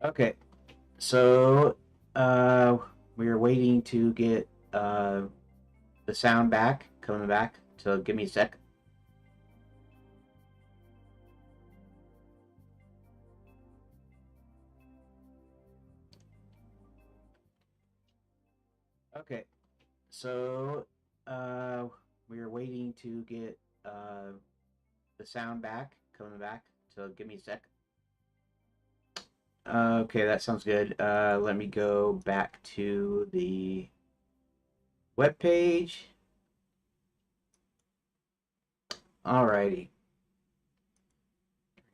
Okay, so uh, we are waiting to get the sound back, coming back. So give me a sec. Okay, so uh, we are waiting to get the sound back, coming back. So give me a sec. Okay, that sounds good. Let me go back to the web page. Alrighty,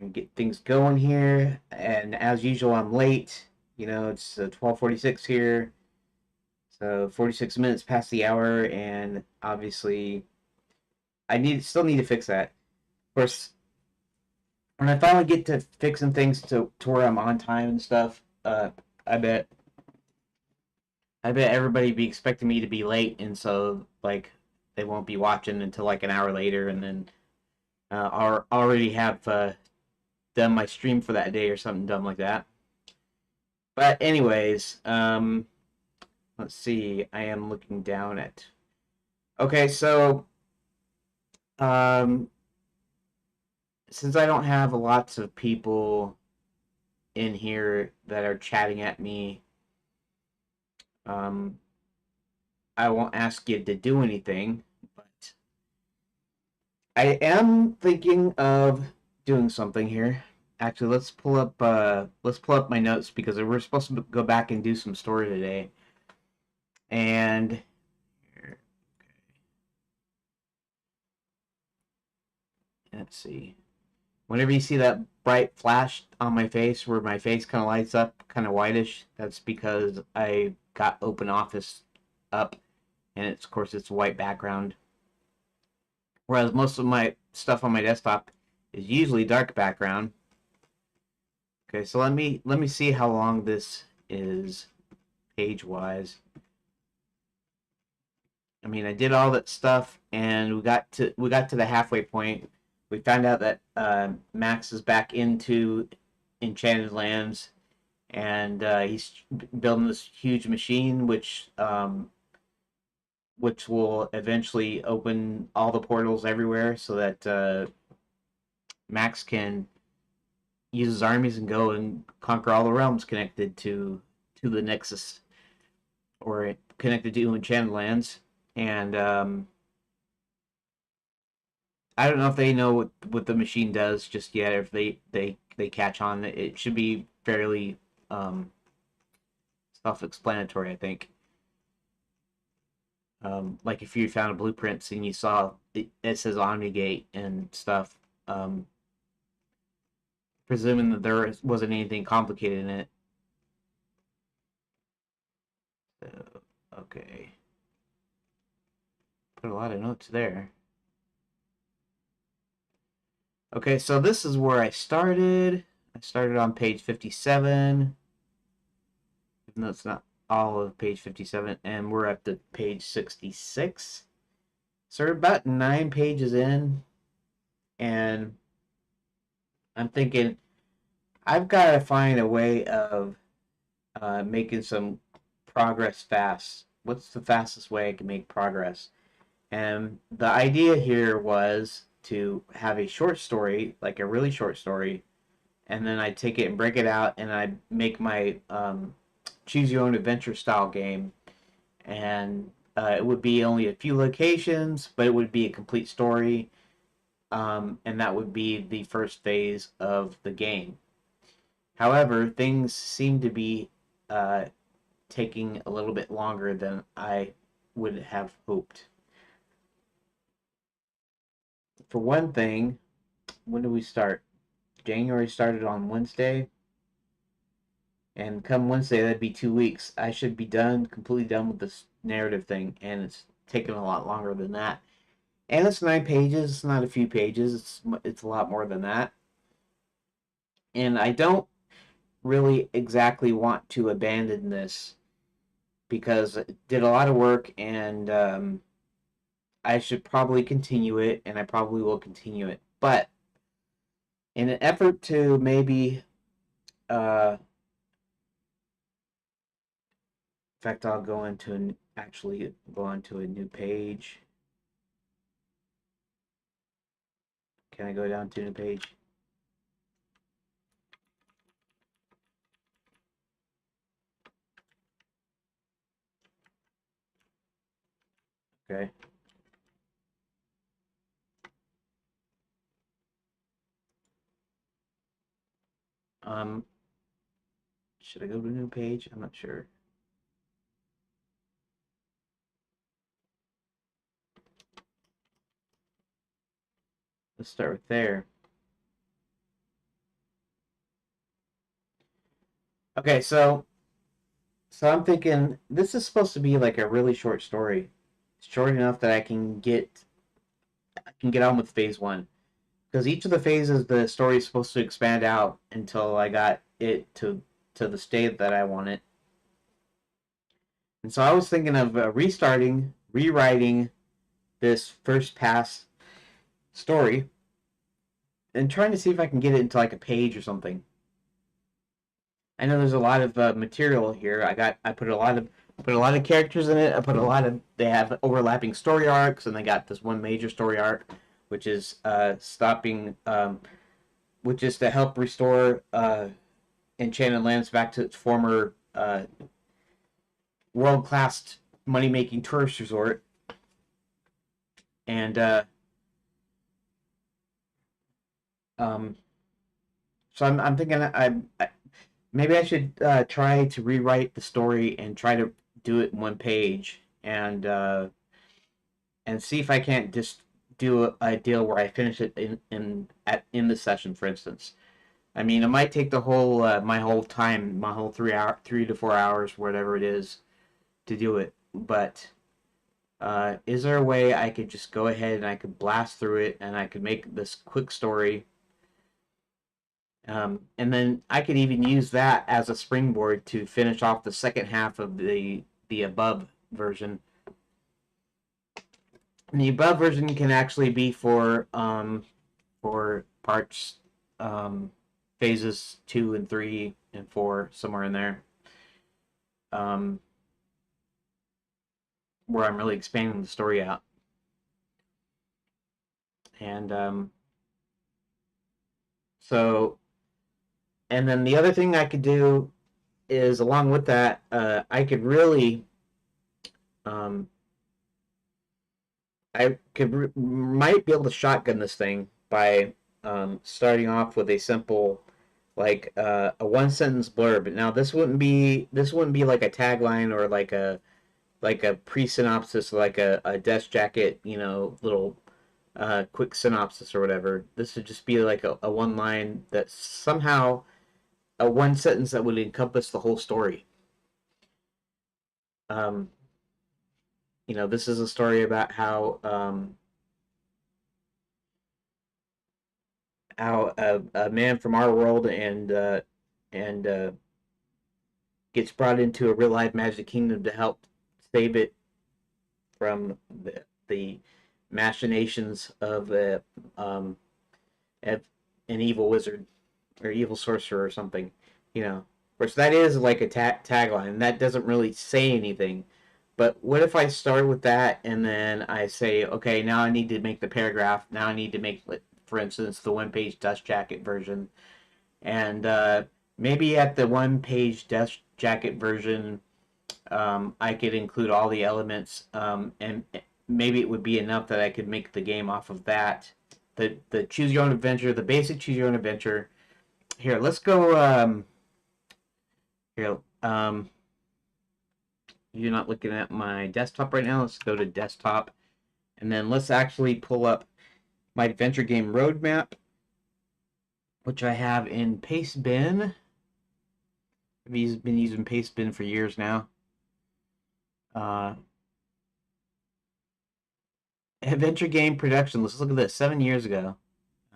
and get things going here. And as usual, I'm late. You know, it's 12:46 here. So 46 minutes past the hour, and obviously still need to fix that. Of course, when I finally get to fixing things to where I'm on time and stuff, I bet everybody be expecting me to be late, and so like they won't be watching until like an hour later, and then I'll already have done my stream for that day or something dumb like that. But anyways, let's see. I am looking down at. Okay, so um, since I don't have lots of people in here that are chatting at me, um, I won't ask you to do anything, but I am thinking of doing something here. Actually, let's pull up my notes because we're supposed to go back and do some story today. And let's see. Whenever you see that bright flash on my face where my face kind of lights up, kind of whitish, that's because I got Open Office up, and of course it's a white background. Whereas most of my stuff on my desktop is usually dark background. Okay, so let me see how long this is page wise. I mean, I did all that stuff, and we got to the halfway point. We found out that Max is back into Enchanted Lands, and he's building this huge machine, which will eventually open all the portals everywhere, so that Max can use his armies and go and conquer all the realms connected to the Nexus or connected to Enchanted Lands. And I don't know if they know what the machine does just yet. If they catch on, it should be fairly um, self-explanatory, I think. Like if you found a blueprints and you saw it says Omnigate and stuff, um, presuming that there wasn't anything complicated in it. So, okay, put a lot of notes there. Okay, so this is where I started. I started on page 57, even though it's not all of page 57, and we're at the page 66. So we're about 9 pages in, and I'm thinking I've got to find a way of making some progress fast. What's the fastest way I can make progress? And the idea here was to have a short story, like a really short story, and then I take it and break it out, and I make my choose your own adventure style game, and it would be only a few locations, but it would be a complete story, and that would be the first phase of the game. However, things seem to be uh, taking a little bit longer than I would have hoped. For one thing, when did we start? January started on Wednesday, and come Wednesday, that'd be 2 weeks. I should be done, completely done with this narrative thing, and it's taken a lot longer than that. And it's 9 pages. It's not a few pages. It's a lot more than that. And I don't really exactly want to abandon this because it did a lot of work, and I should probably continue it, and I probably will continue it. But in an effort to maybe uh, fact, I'll go into actually go onto a new page. Can I go down to a new page? Okay. Should I go to a new page? I'm not sure. Let's start with there. Okay, so I'm thinking this is supposed to be like a really short story. Short enough that I can get on with phase one. Because each of the phases the story is supposed to expand out until I got it to the state that I want it. And so I was thinking of restarting, rewriting this first pass story and trying to see if I can get it into like a page or something. I know there's a lot of material here. I put a lot of characters in it. I put a lot of they have overlapping story arcs, and they got this one major story arc, which is which is to help restore Enchanted Lands back to its former world class money making tourist resort. And um, so I'm thinking maybe I should try to rewrite the story and try to do it in one page and see if I can't just do a deal where I finish it in the session, for instance. I mean, it might take the whole my whole time, my whole 3 to 4 hours, whatever it is, to do it. But is there a way I could just go ahead and I could blast through it and I could make this quick story, and then I could even use that as a springboard to finish off the second half of the above version. And the above version can actually be for parts phases 2 and 3 and 4, somewhere in there, um, where I'm really expanding the story out. And so, and then the other thing I could do is, along with that, I could really, um, might be able to shotgun this thing by starting off with a simple, like a one sentence blurb. Now this wouldn't be like a tagline or like a pre synopsis, like a desk jacket, little quick synopsis or whatever. This would just be like a one line that somehow a one sentence that would encompass the whole story. Um, this is a story about how a man from our world and gets brought into a real life magic kingdom to help save it from the machinations of um, an evil wizard or evil sorcerer or something, you know. Which that is like a tagline. That doesn't really say anything. But what if I start with that and then I say, okay, now I need to make the paragraph. Now I need to make, for instance, the one-page dust jacket version. And maybe at the one-page dust jacket version, I could include all the elements, and maybe it would be enough that I could make the game off of that. The choose your own adventure, the basic choose your own adventure. Here, let's go. Here, you're not looking at my desktop right now. Let's go to desktop, and then let's actually pull up my adventure game roadmap, which I have in Pastebin. I've been using Pastebin for years now. Adventure game production. Let's look at this. 7 years ago.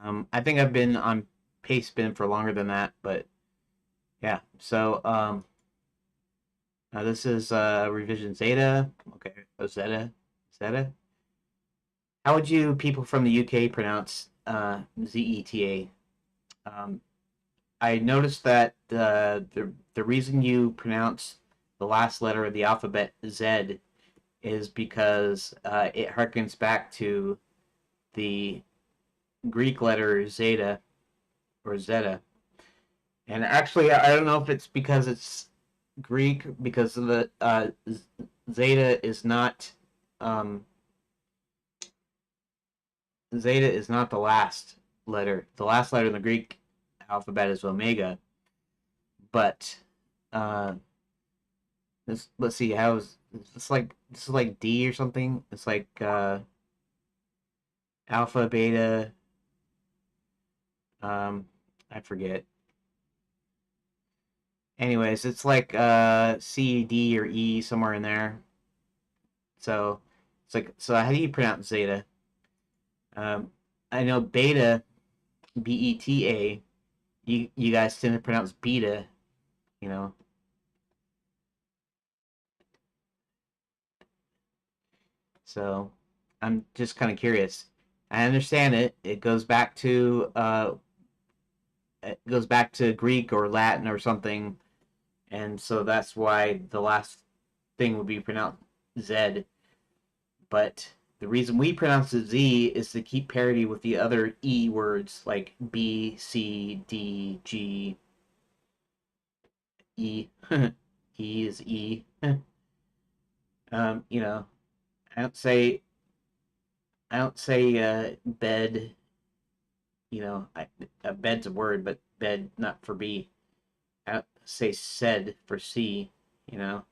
I think I've been on Pastebin for longer than that, but yeah. So this is revision Zeta. Okay, Zeta. Zeta. How would you people from the UK pronounce Zeta? I noticed that the reason you pronounce the last letter of the alphabet Z is because it harkens back to the Greek letter zeta or zeta. And actually, I don't know if it's because it's Greek, because of the zeta is not um, zeta is not the last letter. The last letter in the Greek alphabet is omega, but uh, let's see, how is this is like D or something? It's like alpha, beta, um, I forget. Anyways, it's like C, D, or E, somewhere in there. So it's like, so how do you pronounce zeta? Um, I know beta, Beta. You guys tend to pronounce beta, you know. So I'm just kind of curious. I understand it. It goes back to Greek or Latin or something, and so that's why the last thing would be pronounced Z. But the reason we pronounce it Z is to keep parity with the other E words like B, C, D, G, E. E is E. You know, I don't say bed. You know, bed's a word, but bed not for B. I don't say said for C. You know,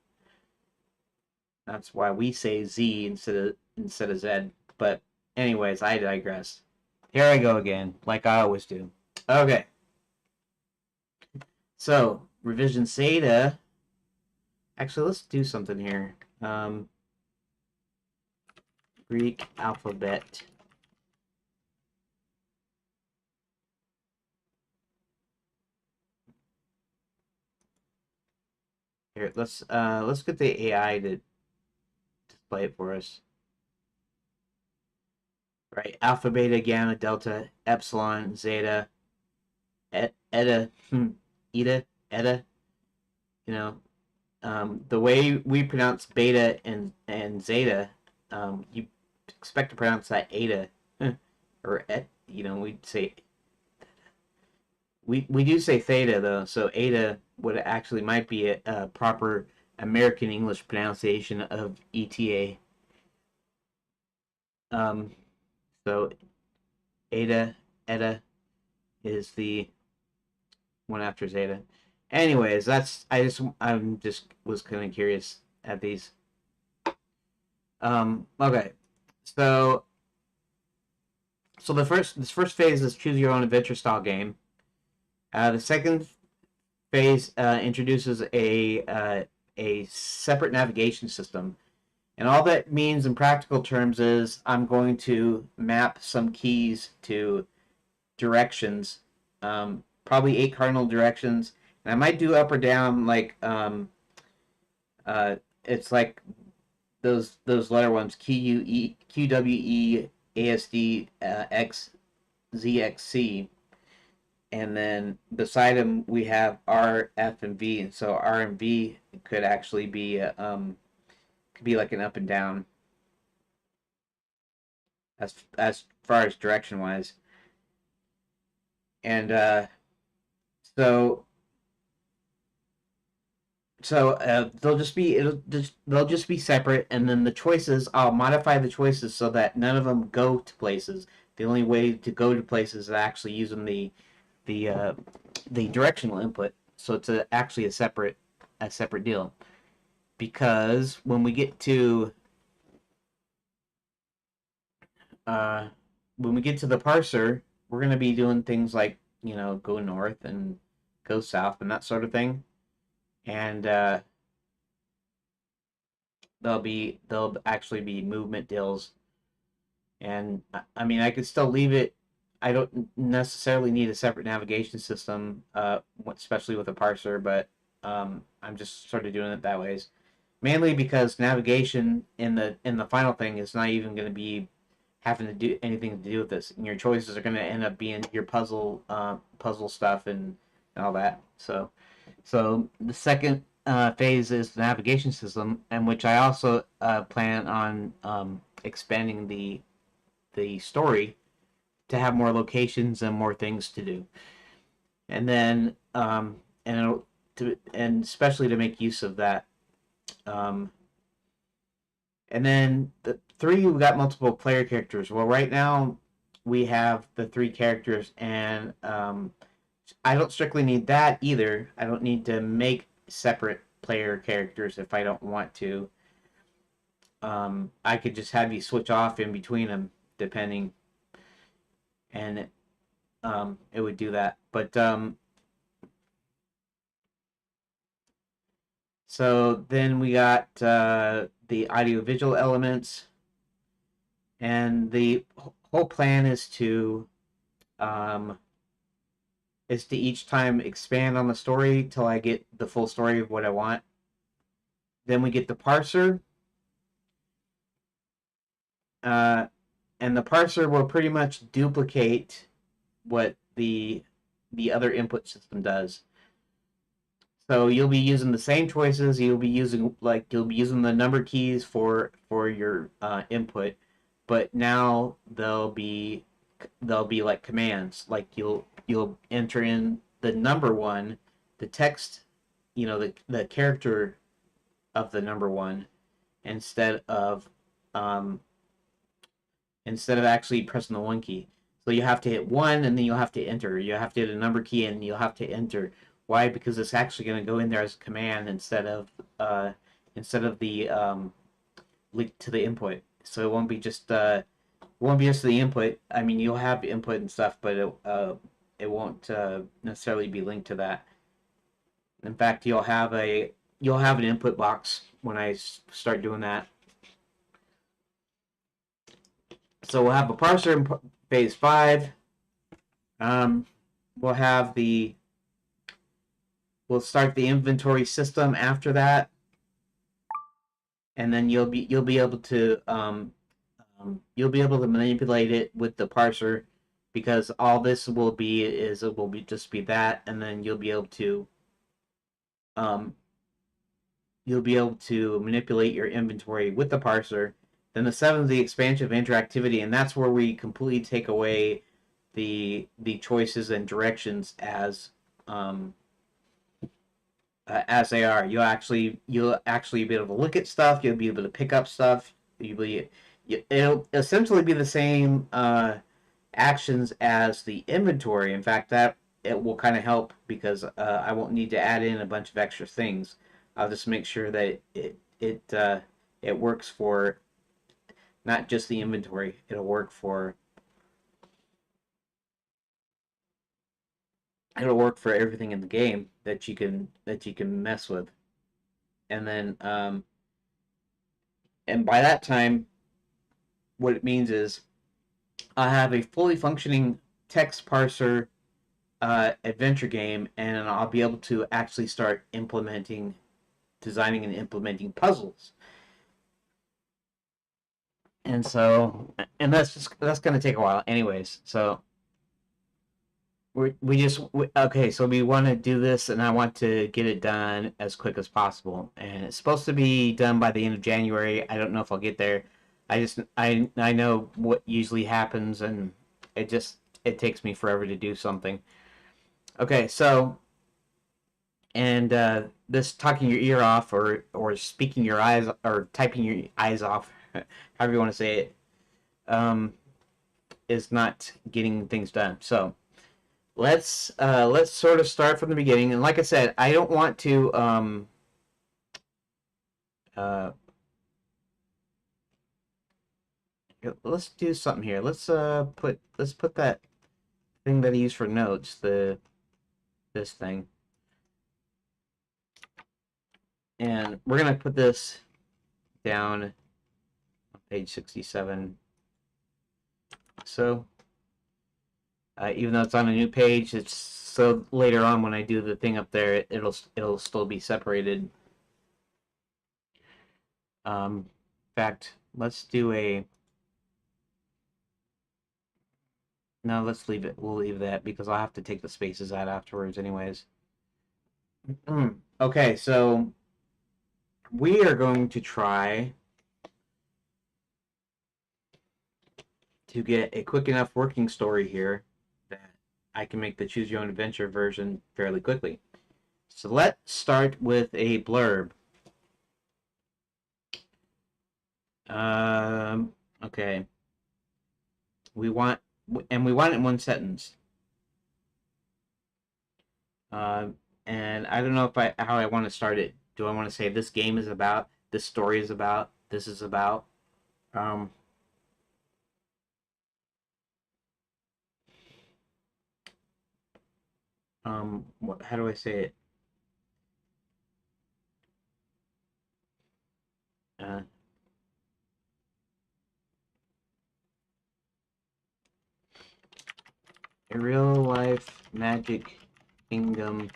that's why we say Z instead of Z. But anyways, I digress. Here I go again, like I always do. Okay, so revision zeta. Actually, let's do something here. Greek alphabet. Here, let's get the AI to display it for us. Right, alpha, beta, gamma, delta, epsilon, zeta, eta, eta, eta. You know, the way we pronounce beta and zeta, you expect to pronounce that eta, or et. You know, we do say theta though, so eta would actually might be a proper American English pronunciation of ETA. Um, so eta, eta is the one after zeta. Anyways, I'm just was kind of curious at these. Okay, so this first phase is choose your own adventure style game. The second phase introduces a separate navigation system, and all that means in practical terms is I'm going to map some keys to directions, probably 8 cardinal directions, and I might do up or down like uh, it's like those letter ones: Q W E A S D X Z X C, and then beside them we have R F and V, and so R and V could actually be could be like an up and down as far as direction wise, and so they'll just be separate, and then the choices I'll modify the choices so that none of them go to places. The only way to go to places is actually using the uh, the directional input. So it's actually a separate deal, because uh, when we get to the parser, we're going to be doing things like, you know, go north and go south and that sort of thing, and they'll actually be movement deals. And I mean, I could still leave it. I don't necessarily need a separate navigation system, especially with a parser, but I'm just sort of doing it that ways. Mainly because navigation in the final thing is not even going to be having to do anything to do with this. And your choices are going to end up being your puzzle stuff and all that. So the second phase is the navigation system, and which I also plan on expanding the story to have more locations and more things to do, and then and especially to make use of that. Um, and then the three, we got multiple player characters. Well, right now we have the three characters, and I don't strictly need that either. I don't need to make separate player characters if I don't want to. I could just have you switch off in between them, depending, and it would do that. But so then we got the audiovisual elements, and the whole plan um, is to each time expand on the story till I get the full story of what I want. Then we get the parser, uh, and the parser will pretty much duplicate what the other input system does. So you'll be using the same choices. You'll be using the number keys for your input, but now they'll be like commands. Like you'll enter in the number one, the text, the character of the number one, instead of um, instead of actually pressing the one key. So you have to hit one, and then you'll have to enter. You have to hit a number key, and you'll have to enter. Why? Because it's actually going to go in there as a command instead of the link to the input. So it won't be just the input. I mean, you'll have input and stuff, but it won't necessarily be linked to that. In fact, you'll have an input box when I start doing that. So we'll have a parser in phase 5. Um, we'll have we'll start the inventory system after that, and then you'll be able to manipulate it with the parser, because all this will be is it will be just be that, and then um, you'll be able to manipulate your inventory with the parser. Then the 7th is the expansion of interactivity, and that's where we completely take away the choices and directions as they are. You'll actually be able to look at stuff. You'll be able to pick up stuff. It'll essentially be the same actions as the inventory. In fact, that it will kind of help, because I won't need to add in a bunch of extra things. I'll just make sure that it works for not just the inventory. It'll work for everything in the game that you can mess with. And then and by that time, what it means is I have a fully functioning text parser adventure game, and I'll be able to actually start designing and implementing puzzles. And that's going to take a while, anyways. So okay. So we want to do this, and I want to get it done as quick as possible. And it's supposed to be done by the end of January. I don't know if I'll get there. I know what usually happens, and it takes me forever to do something. Okay, so and this talking your ear off, or speaking your eyes, or typing your eyes off, however you want to say it, is not getting things done. So let's sort of start from the beginning. And like I said, I don't want to uh, let's do something here. Let's put that thing that I use for notes, this thing, and we're gonna put this down on page 67. So even though it's on a new page, it's so later on when I do the thing up there, it'll still be separated. In fact, let's do a no. Let's leave it. We'll leave that, because I'll have to take the spaces out afterwards, anyways. Okay, so we are going to try to get a quick enough working story here that I can make the choose your own adventure version fairly quickly. So let's start with a blurb. Okay. We want it in one sentence. And I don't know how I want to start it. Do I want to say this game is about, this story is about, this is about? Um, how do I say it? Uh, a real life magic kingdom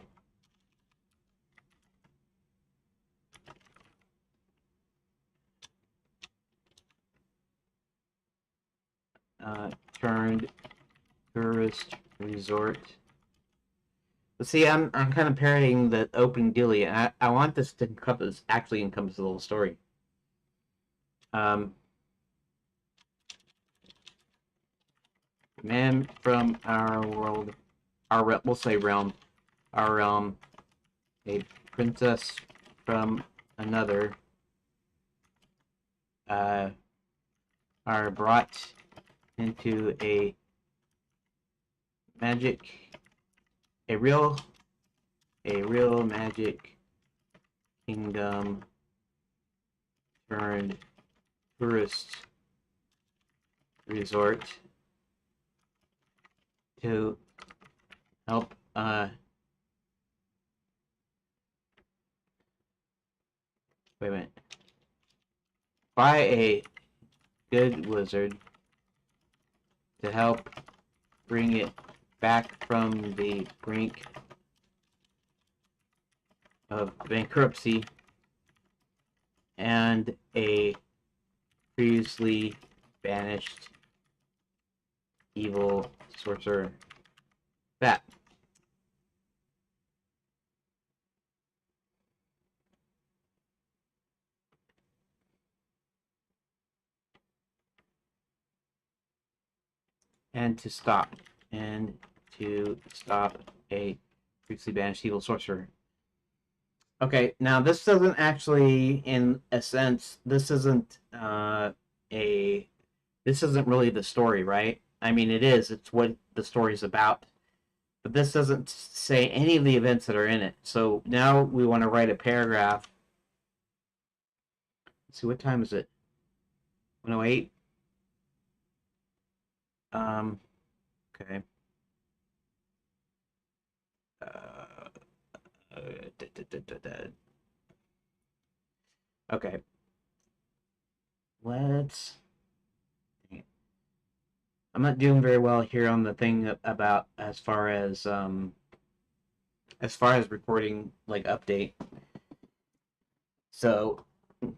turned tourist resort. But see, I'm kind of parodying the opening dealie, and I want this to encompass the whole story. Um, man from our world, we'll say realm, our realm, a princess from another, uh, are brought into magic, a real magic kingdom turned tourist resort to help wait a minute, by a good wizard to help bring it back from the brink of bankruptcy and a previously banished evil sorcerer. That. And to stop. And to stop a previously banished evil sorcerer. Okay, now this doesn't actually, in a sense, a this isn't really the story, right? I mean, it is. It's what the story's about. But this doesn't say any of the events that are in it. So now we want to write a paragraph. Let's see, what time is it? 108. Okay. Uh, okay. Let's. I'm not doing very well here on the thing about as far as recording like update. So here.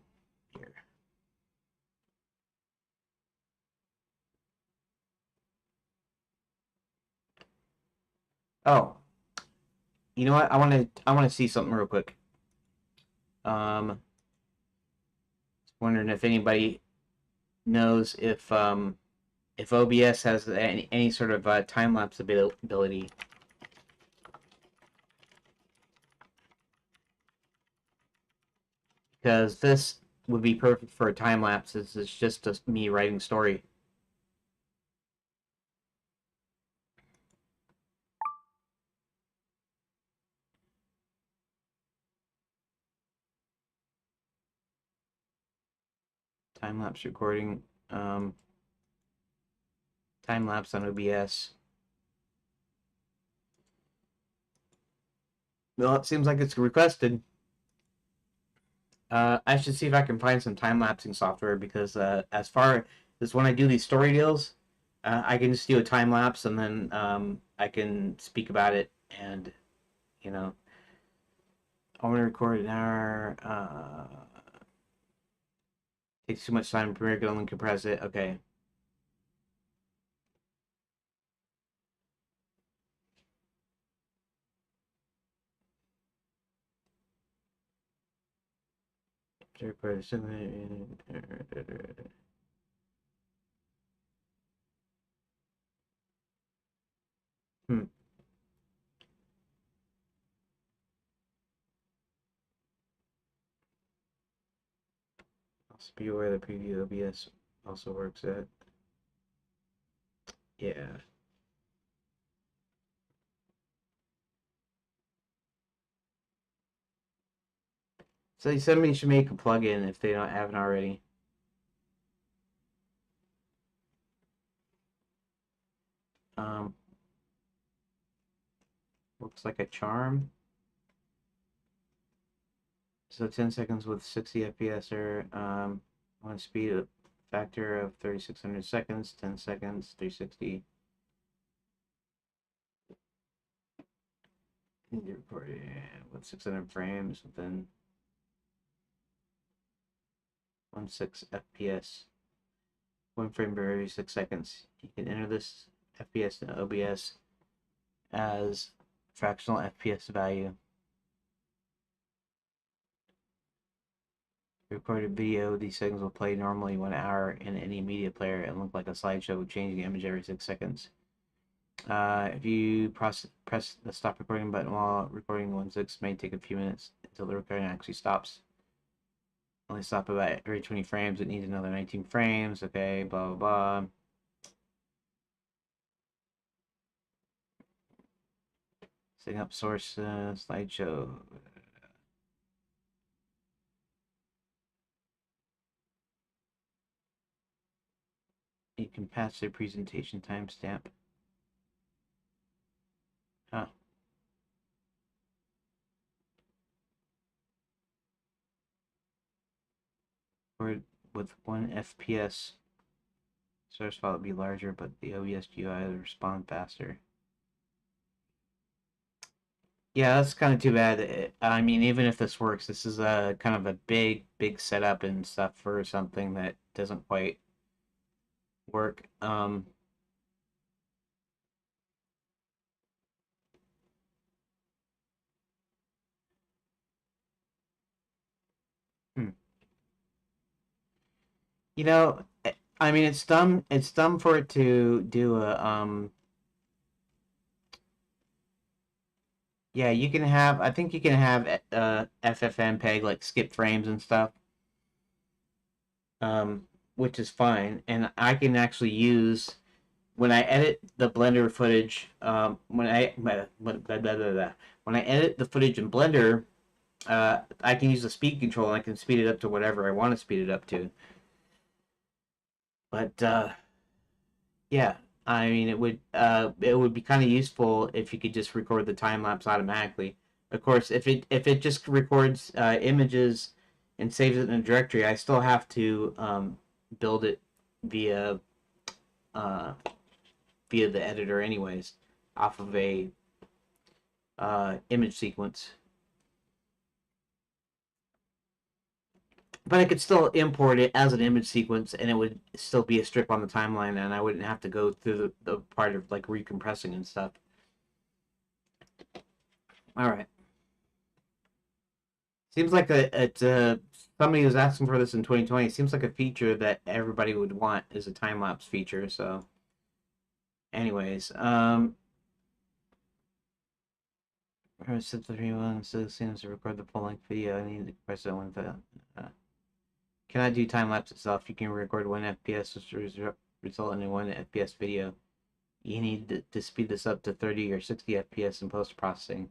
Oh, you know what? I want to see something real quick. Um, wondering if anybody knows if OBS has any sort of time lapse ability. Because this would be perfect for a time lapse. This is just me writing story. Time lapse recording. Time lapse on OBS. Well, it seems like it's requested. I should see if I can find some time lapsing software because as far as when I do these story deals, I can just do a time lapse and then I can speak about it and you know I want to record an hour. Takes too much time to Premiere, can only compress it. Okay. Hmm. Also be aware the preview OBS also works at. Yeah. So somebody should make a plugin if they don't haven't already. Um, looks like a charm. So 10 seconds with 60 FPS or one speed factor of 3600 seconds, 10 seconds, 360. Recording with 600 frames within 16 FPS. One frame per every 6 seconds. You can enter this FPS in OBS as fractional FPS value. Recorded video, these settings will play normally 1 hour in any media player and look like a slideshow with changing image every 6 seconds. If you press the stop recording button while recording 1.6, may take a few minutes until the recording actually stops. Only stop about every 20 frames. It needs another 19 frames. Okay, blah, blah, blah. Setting up source slideshow. You can pass the presentation timestamp. Huh. Or with 1 FPS. Source file would be larger, but the OBS GUI will respond faster. Yeah, that's kind of too bad. I mean, even if this works, this is a kind of a big setup and stuff for something that doesn't quite work. Hmm. You know, I mean, it's dumb. It's dumb for it to do a Yeah, you can have. I think you can have FFmpeg like skip frames and stuff, which is fine. And I can actually use when I edit the Blender footage. When I edit the footage in Blender, I can use the speed control and I can speed it up to whatever I want to speed it up to. But yeah, I mean it would be kind of useful if you could just record the time lapse automatically. Of course, if it just records images and saves it in a directory, I still have to build it via uh, via the editor anyways, off of a image sequence. But I could still import it as an image sequence, and it would still be a strip on the timeline, and I wouldn't have to go through the part of like recompressing and stuff. All right. Seems like somebody was asking for this in 2020. Seems like a feature that everybody would want is a time lapse feature. So, anyways, set the 3-1 so seems to record the full length video. I need to press that one. Cannot do time lapse itself. You can record 1 FPS, which result in a 1 FPS video. You need to speed this up to 30 or 60 FPS in post processing.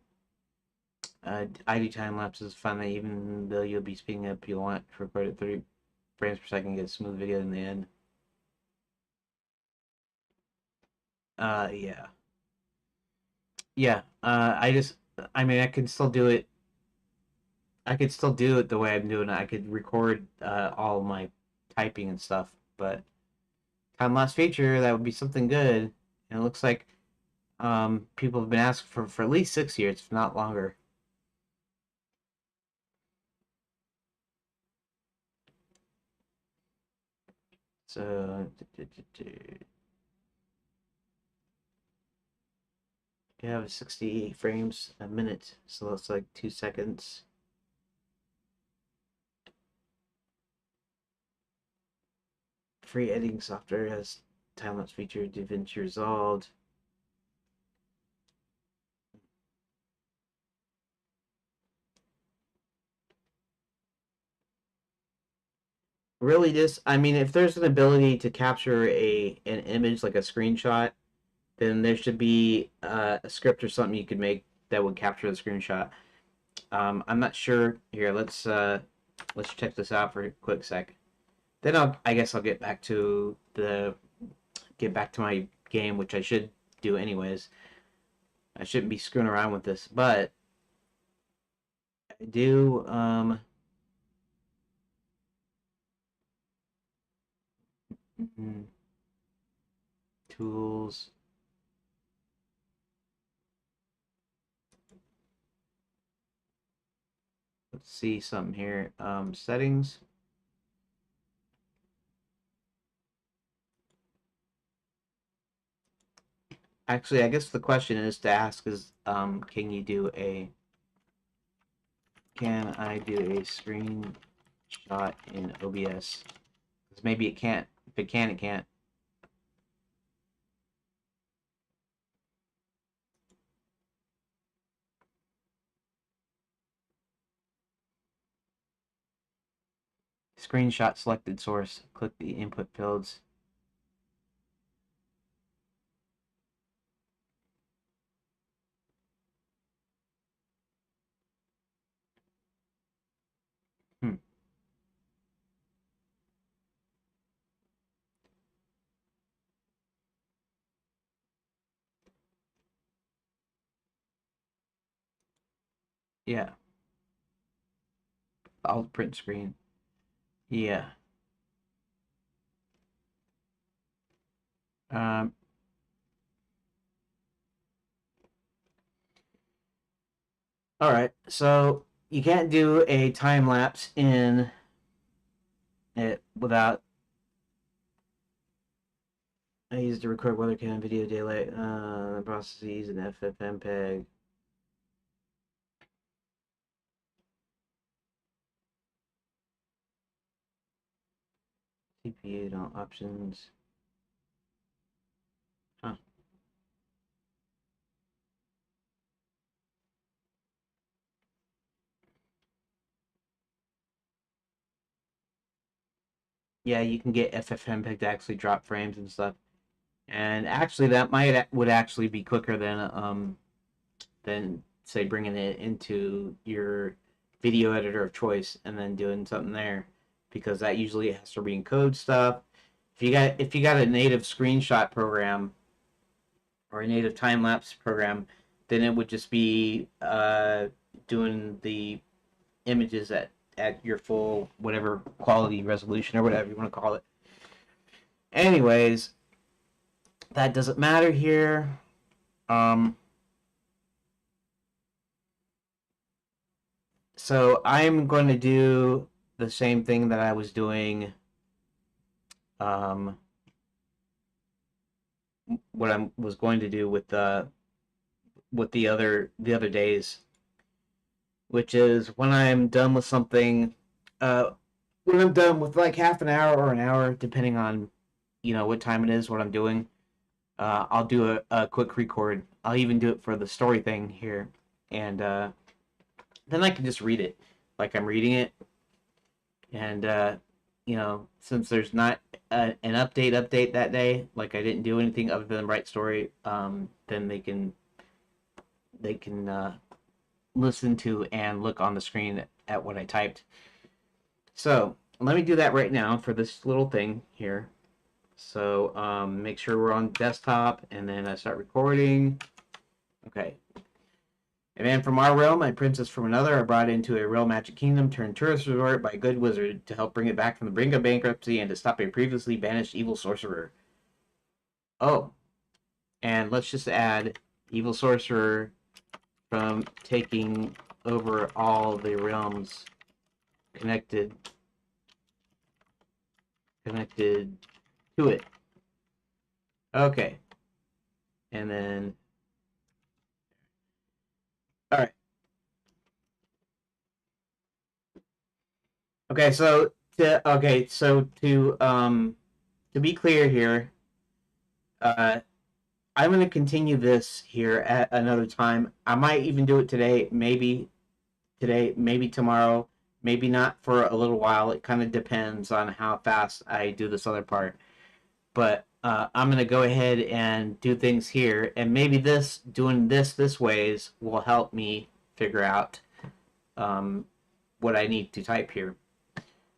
I do time lapses fun that even though you'll be speeding up, you'll want to record at 30 frames per second, get a smooth video in the end. Yeah. Yeah. I mean, I can still do it. I could still do it the way I'm doing it. I could record all my typing and stuff, but time lapse feature, that would be something good. And it looks like people have been asking for at least 6 years, if not longer. So, you have 60 frames a minute, so that's like 2 seconds. free editing software has time-lapse feature. DaVinci Resolved. Really, I mean, if there's an ability to capture an image like a screenshot, then there should be a script or something you could make that would capture the screenshot. I'm not sure. Here, let's check this out for a quick sec. Then I guess I'll get back to my game, which I should do anyways. I shouldn't be screwing around with this, but I do. Tools. Let's see something here. Settings. Actually, I guess the question is to ask is, can I do a screenshot in OBS? Because maybe it can't. If it can, it can't. Screenshot selected source. Click the input fields. Yeah. I'll print screen. Yeah. Um, all right. So you can't do a time lapse in it without. I used to record weather cam, video, daylight, processes, and FFmpeg. CPU, no options. Huh. Yeah, you can get FFmpeg to actually drop frames and stuff. And actually, that would actually be quicker than say bringing it into your video editor of choice and then doing something there, because that usually has to re-encode stuff. If you got a native screenshot program or a native time lapse program, then it would just be doing the images at your full whatever quality resolution or whatever you want to call it. Anyways, that doesn't matter here. So I'm going to do the same thing that I was doing. Um, what I was going to do with the other days, which is when I'm done with something, uh, when I'm done with like half an hour or an hour, depending on what time it is, what I'm doing. I'll do a quick record. I'll even do it for the story thing here, and then I can just read it like I'm reading it. And since there's not an update that day, like I didn't do anything other than write story, then they can listen to and look on the screen at what I typed. So let me do that right now for this little thing here. So make sure we're on desktop, and then I start recording. Okay. A man from our realm, a princess from another, are brought into a real magic kingdom turned tourist resort by a good wizard to help bring it back from the brink of bankruptcy and to stop a previously banished evil sorcerer. Oh, and let's just add evil sorcerer from taking over all the realms connected to it. Okay. And then all right. Okay, so to to be clear here, I'm going to continue this here at another time. I might even do it today, maybe tomorrow, maybe not for a little while. It kind of depends on how fast I do this other part. But I'm going to go ahead and do things here, and maybe doing this ways will help me figure out what I need to type here.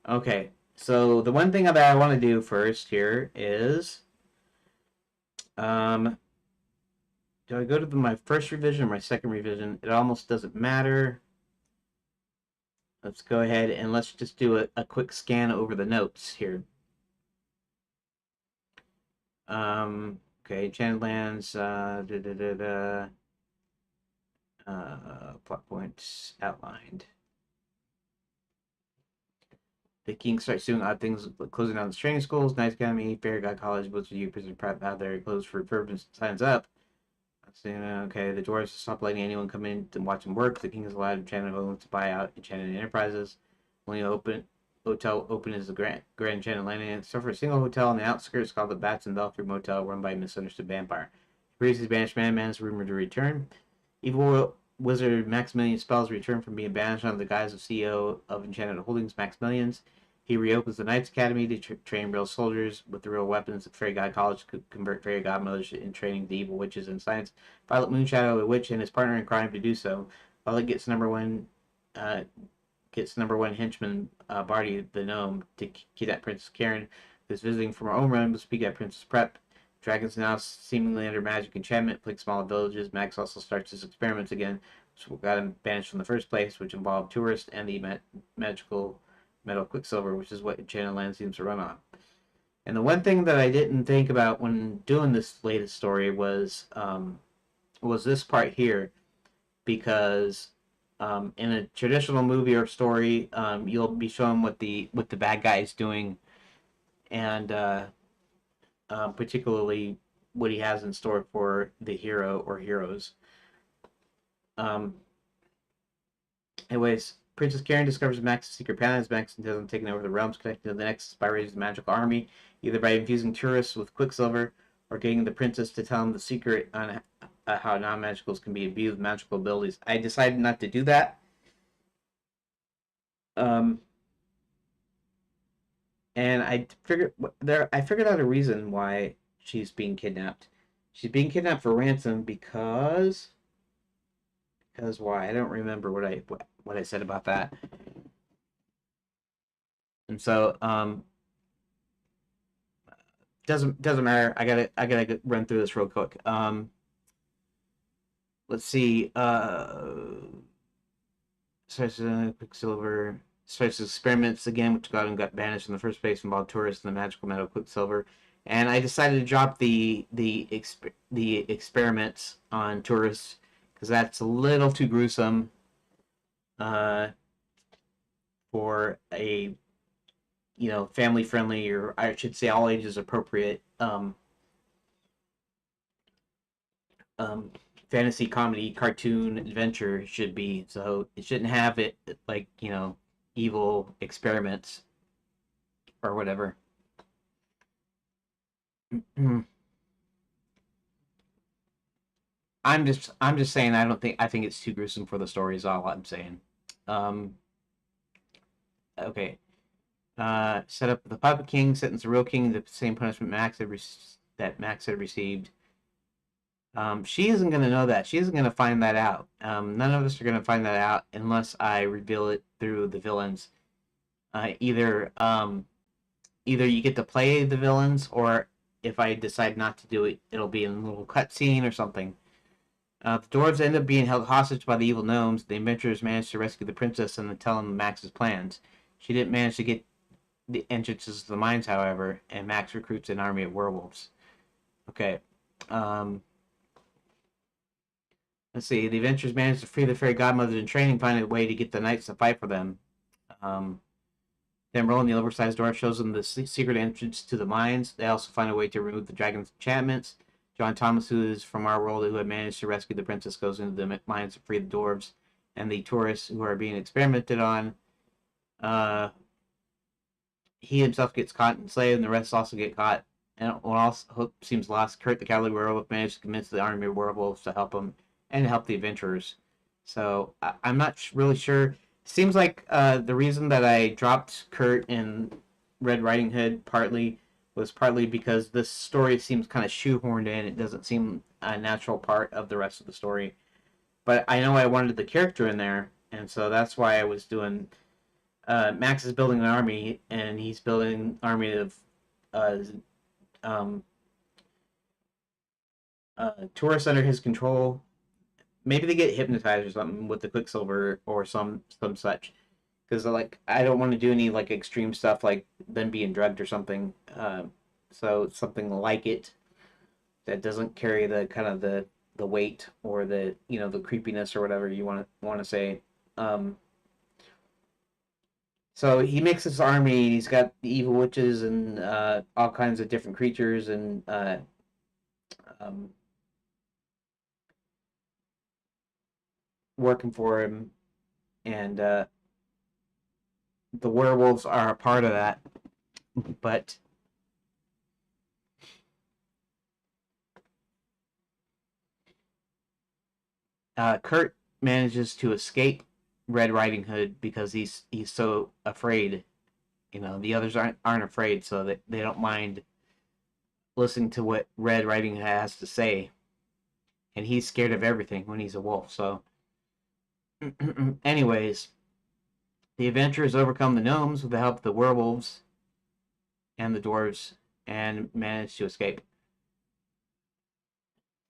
Okay, so the one thing that I want to do first here is, do I go to my first revision or my second revision? It almost doesn't matter. Let's go ahead and let's just do a quick scan over the notes here. Okay, Enchanted Lands, plot points outlined. The king starts doing odd things, closing down the training schools, Knights Academy, Fairy God College, Blizzard U, Prison Prep out there, closed for refurbishment, signs up. Okay, the dwarves stop letting anyone come in to watch them work. The king has allowed Enchanted Homes to buy out Enchanted Enterprises. Only hotel open is the Grand Enchanted Landing. So for a single hotel on the outskirts called the Bats and Belfry Motel, run by a misunderstood vampire. Previously banished man is rumored to return. Evil wizard Maximilian spells return from being banished under the guise of CEO of Enchanted Holdings, Maximilians. He reopens the Knights Academy to train real soldiers with the real weapons. Fairy God College could convert fairy godmothers in training the evil witches in science. Violet Moonshadow, a witch, and his partner in crime to do so. Violet gets number one henchman Barty the gnome to kidnap Princess Karen, who's visiting from her own realm to speak at Princess Prep. Dragons now seemingly under magic enchantment plague smaller villages. Max also starts his experiments again, which got him banished from the first place, which involved tourists and the magical metal quicksilver, which is what Enchanted Land seems to run on. And the one thing that I didn't think about when doing this latest story was this part here, because in a traditional movie or story, you'll be shown what the bad guy is doing, and particularly what he has in store for the hero or heroes. Anyways, Princess Karen discovers Max's secret plan as Max has taken over the realms connected to the Nexus by raising the magical army, either by infusing tourists with quicksilver or getting the princess to tell him the secret on how non-magicals can be imbued with magical abilities. I decided not to do that. And I figured out a reason why she's being kidnapped. She's being kidnapped for ransom because why? I don't remember what I said about that. And so doesn't matter. I gotta run through this real quick. Let's see. Starts Quicksilver starts experiments again, which got banished in the first place, involved tourists and the magical metal Quicksilver. And I decided to drop the experiments on tourists because that's a little too gruesome for a family friendly, or I should say all ages appropriate fantasy comedy cartoon adventure should be. So it shouldn't have it like evil experiments or whatever. I'm just saying I think it's too gruesome for the story is all I'm saying. Okay. Set up the Puppet King, sentence the real king the same punishment that Max had received. She isn't going to know that. She isn't going to find that out. None of us are going to find that out unless I reveal it through the villains. Either you get to play the villains, or if I decide not to do it, it'll be in a little cutscene or something. The dwarves end up being held hostage by the evil gnomes. The adventurers manage to rescue the princess and tell them Max's plans. She didn't manage to get the entrances to the mines, however, and Max recruits an army of werewolves. Okay. Let's see. The adventurers manage to free the fairy godmothers in training, find a way to get the knights to fight for them. Then rolling the oversized door shows them the secret entrance to the mines. They also find a way to remove the dragon's enchantments. John Thomas, who is from our world, who had managed to rescue the princess, goes into the mines to free the dwarves and the tourists who are being experimented on. he himself gets caught and enslaved, and the rest also get caught. And when all hope seems lost, Kurt the Cowardly Werewolf manages to convince the army of werewolves to help him and help the adventurers. So I'm not really sure. Seems like the reason that I dropped Kurt in Red Riding Hood partly because this story seems kind of shoehorned in. It doesn't seem a natural part of the rest of the story. But I know I wanted the character in there, and so that's why I was doing. Max is building an army, and he's building an army of uh, um, tourists under his control. Maybe they get hypnotized or something with the Quicksilver or some such. Because like I don't want to do any like extreme stuff like them being drugged or something. So something like it that doesn't carry the kind of the weight or the the creepiness or whatever you want to say. Um, so he makes this army. He's got the evil witches and all kinds of different creatures and um, working for him, and the werewolves are a part of that. But Kurt manages to escape Red Riding Hood because he's so afraid. The others aren't afraid, so they don't mind listening to what Red Riding Hood has to say. And he's scared of everything when he's a wolf. So, anyways, the adventurers overcome the gnomes with the help of the werewolves and the dwarves and manage to escape.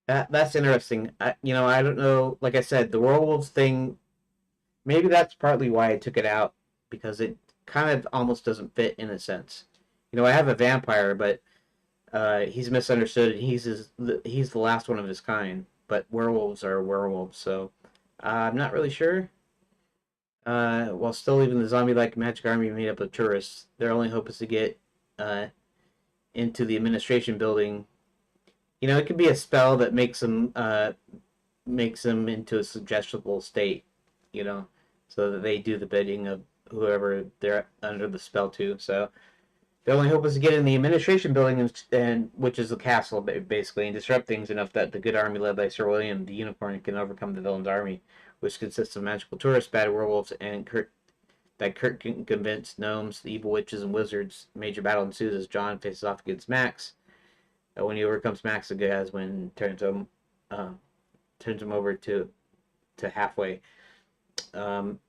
That's interesting. I don't know. Like I said, the werewolves thing. Maybe that's partly why I took it out because it kind of almost doesn't fit in a sense. I have a vampire, but he's misunderstood. And he's the last one of his kind. But werewolves are werewolves, so I'm not really sure. While still leaving the zombie-like magic army made up of tourists, their only hope is to get uh, into the administration building. It could be a spell that makes them into a suggestible state. You know, so that they do the bidding of whoever they're under the spell to. So the only hope is to get in the administration building, and which is the castle, basically, and disrupt things enough that the good army led by Sir William the Unicorn can overcome the villain's army, which consists of magical tourists, bad werewolves, and Kurt can convince gnomes, the evil witches, and wizards. Major battle ensues as John faces off against Max. When he overcomes Max, the good has when turns him over to halfway. Um,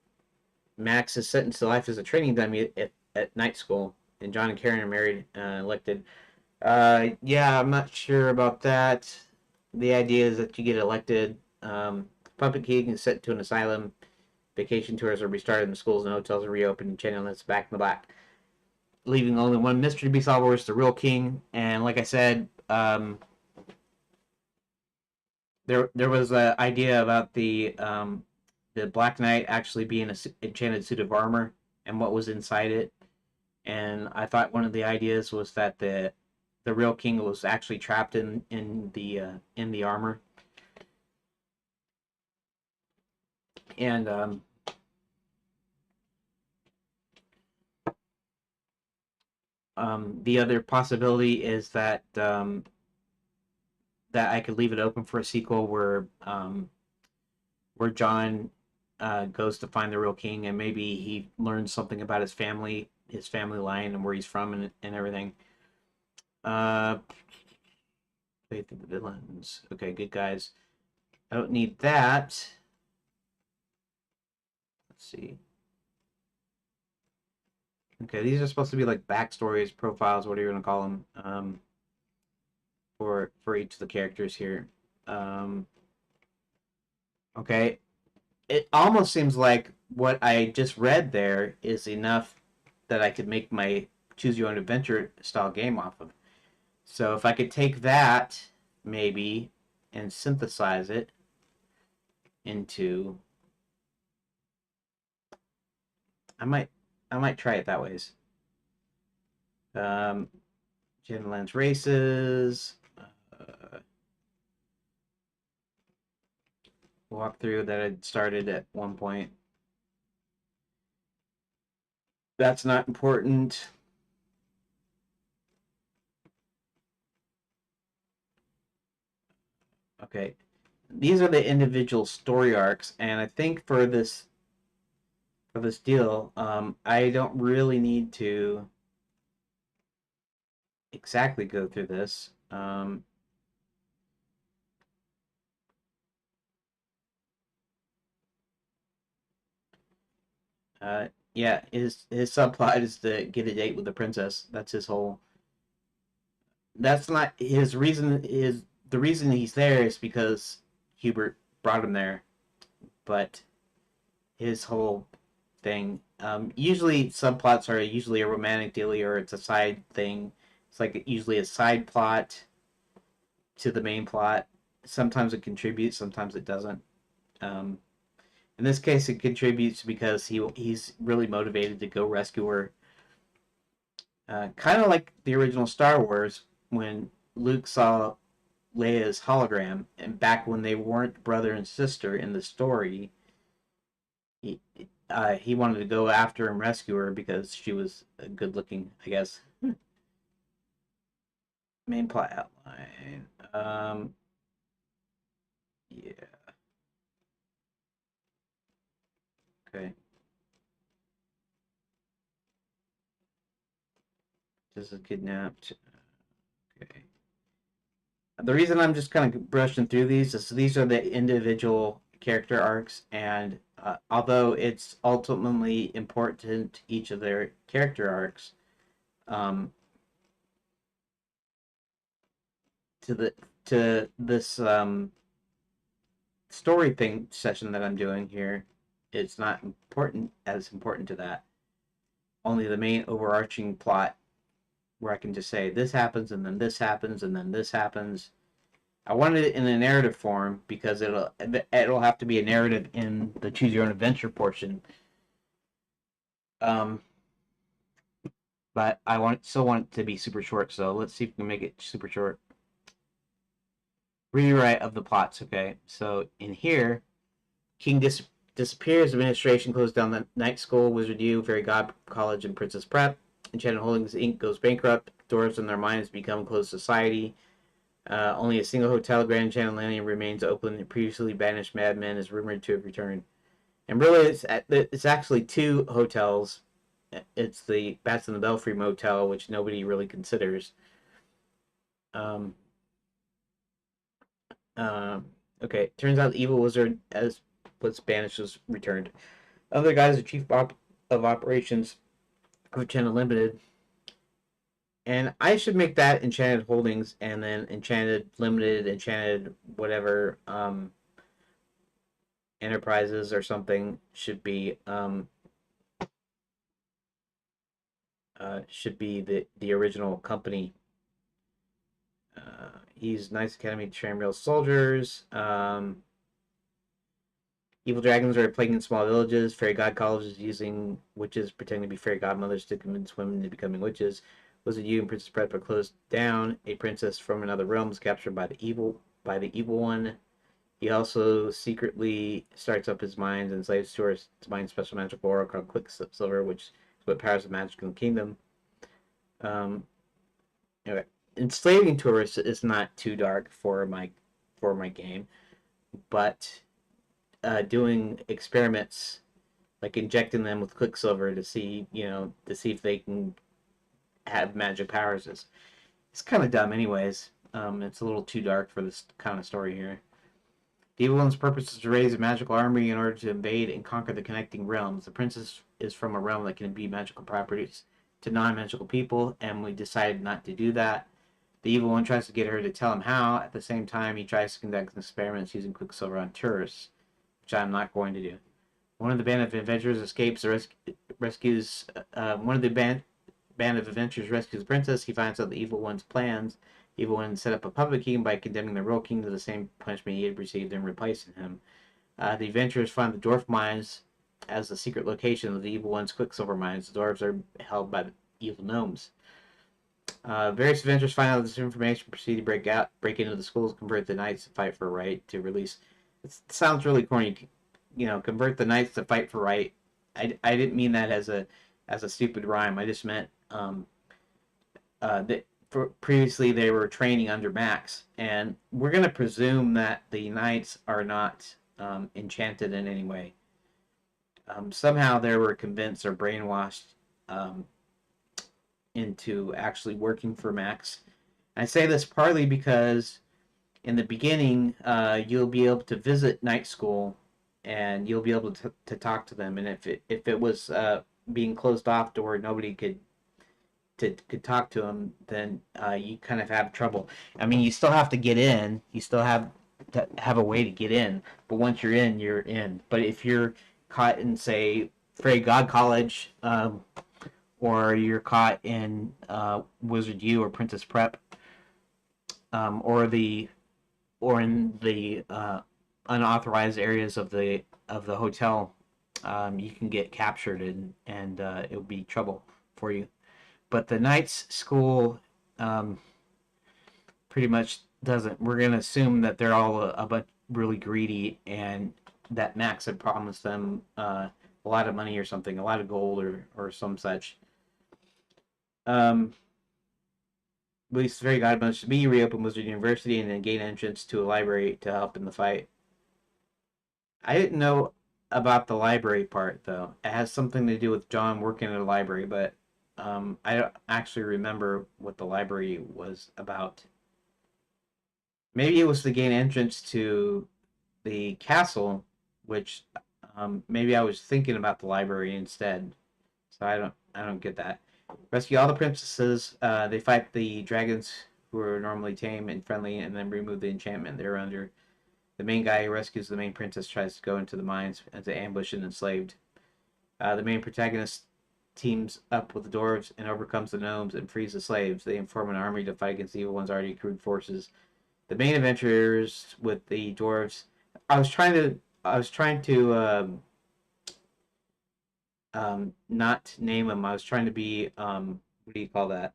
Max is sentenced to life as a training dummy at night school, and John and Karen are married and elected. Yeah, I'm not sure about that. The idea is that you get elected. Puppet King is sent to an asylum. Vacation tours are restarted, and the schools and hotels are reopened, and Channel is back in the black, leaving only one mystery to be solved: where's the real king? And like I said, there was an idea about the Black Knight actually being a enchanted suit of armor and what was inside it. And I thought one of the ideas was that the real king was actually trapped in the armor. And the other possibility is that I could leave it open for a sequel where John goes to find the real king, and maybe he learns something about his family line, and where he's from, and everything. Faith of the villains. Okay, good guys. I don't need that. Let's see. Okay, these are supposed to be like backstories, profiles, whatever you want to call them, for each of the characters here. Okay, it almost seems like what I just read there is enough that I could make my choose your own adventure style game off of. So if I could take that maybe and synthesize it into, I might try it that ways. Genlands races. Walkthrough that I'd started at one point. That's not important. Okay, these are the individual story arcs, and I think for this deal, I don't really need to exactly go through this. Yeah, his subplot is to get a date with the princess. That's his whole. That's not his reason. Is the reason he's there is because Hubert brought him there. But his whole thing. Usually subplots are usually a romantic dealie or it's a side thing. It's like usually a side plot to the main plot. Sometimes it contributes, sometimes it doesn't. Um, in this case, it contributes because he's really motivated to go rescue her. Kind of like the original Star Wars when Luke saw Leia's hologram, and back when they weren't brother and sister in the story, he he wanted to go after and rescue her because she was good looking, I guess. Main plot outline. Yeah. Okay. This is kidnapped. Okay. The reason I'm just kind of brushing through these is these are the individual character arcs, and although it's ultimately important to each of their character arcs, um, to the to this story thing session that I'm doing here, it's not important to that. Only the main overarching plot where I can just say this happens and then this happens and then this happens. I wanted it in a narrative form because it'll have to be a narrative in the choose your own adventure portion. Um, but still want it to be super short. So let's see if we can make it super short. Rewrite of the plots. Okay, so in here, King disappears. Administration closed down the night school, Wizard U, Fairy God College, and Princess Prep. Enchanted Holdings Inc. goes bankrupt. Dwarves and their minds become closed society. Only a single hotel, Grand Enchanted Landing, remains open. The previously banished madman is rumored to have returned. And really, it's actually two hotels. It's the Bats in the Belfry Motel, which nobody really considers. Um, okay, turns out the evil wizard, as was banished, was returned. Other guys are of operations of Enchanted Limited. And I should make that Enchanted Holdings and then Enchanted Limited, Enchanted whatever Enterprises or something should be the original company. He's Knights Academy train real soldiers. Evil dragons are plaguing small villages. Fairy god colleges using witches pretending to be fairy godmothers to convince women into becoming witches. Wizard U and Princess Prep are closed down. A princess from another realm is captured by the evil one. He also secretly starts up his mines and slaves to her to mine special magical ore called Quicksilver, which is what powers the magic in the kingdom. Um, anyway, enslaving tourists is not too dark for my game, but doing experiments like injecting them with Quicksilver to see if they can have magic powers is it's kind of dumb, anyways. It's a little too dark for this kind of story here. The evil one's purpose is to raise a magical army in order to invade and conquer the connecting realms. The princess is from a realm that can imbue magical properties to non-magical people, and we decided not to do that. The evil one tries to get her to tell him how. At the same time, he tries to conduct experiments using Quicksilver on tourists, which I'm not going to do. One of the band of adventurers escapes or rescues. One of the band of adventurers rescues the princess. He finds out the evil one's plans. The evil one set up a puppet king by condemning the real king to the same punishment he had received and replacing him. The adventurers find the dwarf mines as the secret location of the evil one's quicksilver mines. The dwarves are held by the evil gnomes. Various adventurers find out this information, proceed to break into the schools, convert the knights to fight for a right to release. It sounds really corny, convert the knights to fight for right. I didn't mean that as a stupid rhyme. I just meant previously they were training under Max, and we're going to presume that the knights are not enchanted in any way. Somehow they were convinced or brainwashed um, into actually working for Max. I say this partly because in the beginning, you'll be able to visit night school, and you'll be able to talk to them. And if it was being closed off to where nobody could talk to them, then you kind of have trouble. I mean, you still have to get in. You still have to have a way to get in. But once you're in, you're in. But if you're caught in, say, Fairy God College, or you're caught in Wizard U or Princess Prep, um, or the or in the unauthorized areas of the hotel, you can get captured, and it would be trouble for you. But the Knights School um, pretty much doesn't. We're gonna assume that they're all a bunch really greedy, and that Max had promised them a lot of money or something, a lot of gold or some such. Um, at least Fairy Godmother to be reopen Wizard University and then gain entrance to a library to help in the fight. I didn't know about the library part though. It has something to do with John working at a library, but I don't actually remember what the library was about. Maybe it was to gain entrance to the castle, which maybe I was thinking about the library instead. So I don't get that. Rescue all the princesses. They fight the dragons who are normally tame and friendly, and then remove the enchantment they're under. The main guy who rescues the main princess tries to go into the mines and to ambush an enslaved. The main protagonist teams up with the dwarves and overcomes the gnomes and frees the slaves. They form an army to fight against the evil one's already accrued forces. The main adventurers with the dwarves. I was trying to not name them. I was trying to be what do you call that?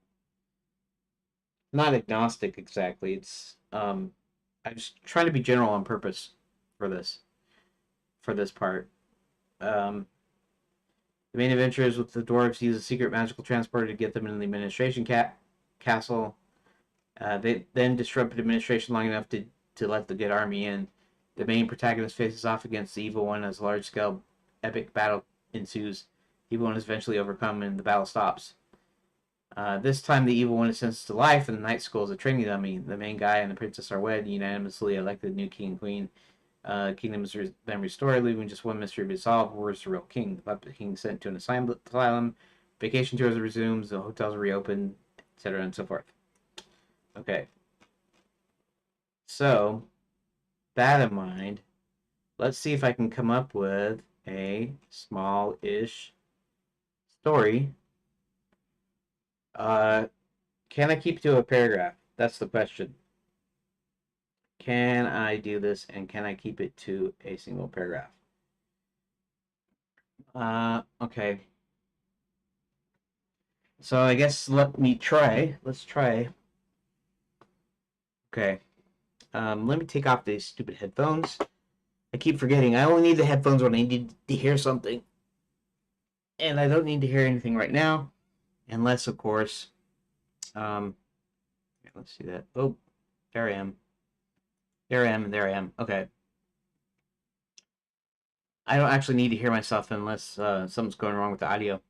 Not agnostic exactly. It's I was trying to be general on purpose for this part. Um, the main adventurers with the dwarves use a secret magical transporter to get them into the administration castle. They then disrupt administration long enough to let the good army in. The main protagonist faces off against the evil one as a large scale epic battle ensues. The evil one is eventually overcome and the battle stops. This time, the evil one is sentenced to life, and the night school is a training dummy. The main guy and the princess are wed, unanimously elected new king and queen. Kingdom is then restored, leaving just one mystery to be solved. Where's the real king? The puppet king is sent to an asylum. Vacation tours resumes. The hotels reopen, etc., and so forth. Okay, so that in mind, let's see if I can come up with a small-ish story. Uh, can I keep to a paragraph? That's the question. Can I do this, and can I keep it to a single paragraph? Okay. So I guess let me try. Let's try. Okay. Let me take off these stupid headphones. I keep forgetting. I only need the headphones when I need to hear something. And I don't need to hear anything right now. Unless, of course, um, let's see that. Oh, there I am. There I am, and there I am. Okay. I don't actually need to hear myself unless something's going wrong with the audio.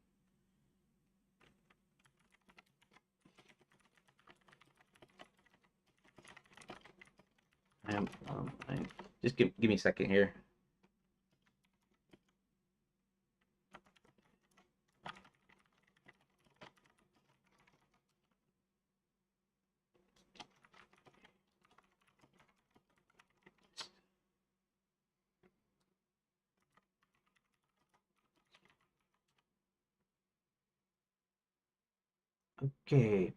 Just give me a second here. Okay.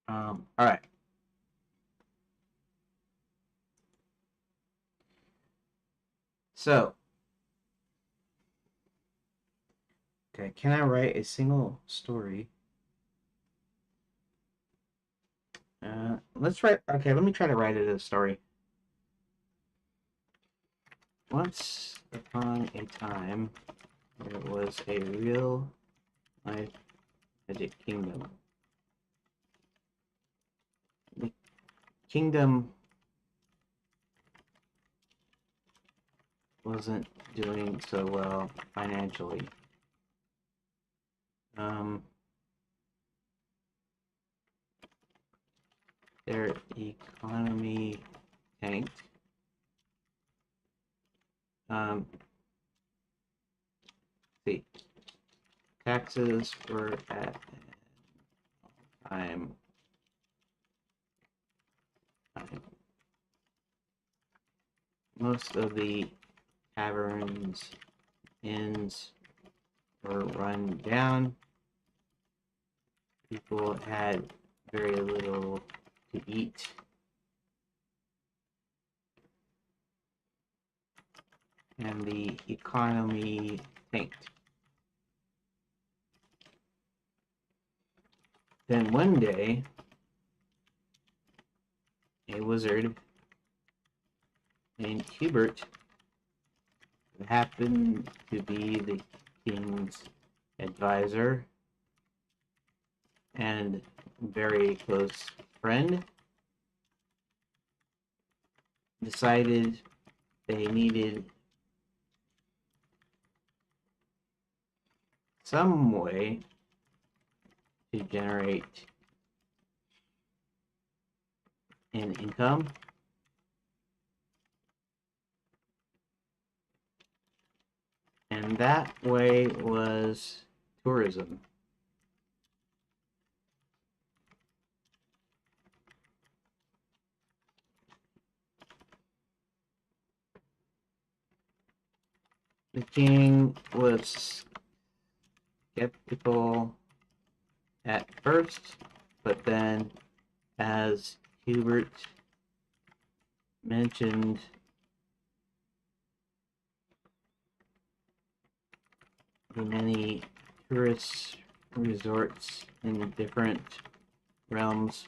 All right. So, okay, can I write a single story? Let's try. Okay, let me try to write it as a story. Once upon a time, there was a real life magic kingdom. The kingdom wasn't doing so well financially. Their economy tanked. See, taxes were at time. Most of the taverns, inns were run down. People had very little to eat. And the economy tanked. Then one day, a wizard named Hubert, who happened to be the king's advisor and very close friend, decided they needed some way to generate an income. And that way was tourism. The king was skeptical at first, but then, as Hubert mentioned, the many tourist resorts in different realms,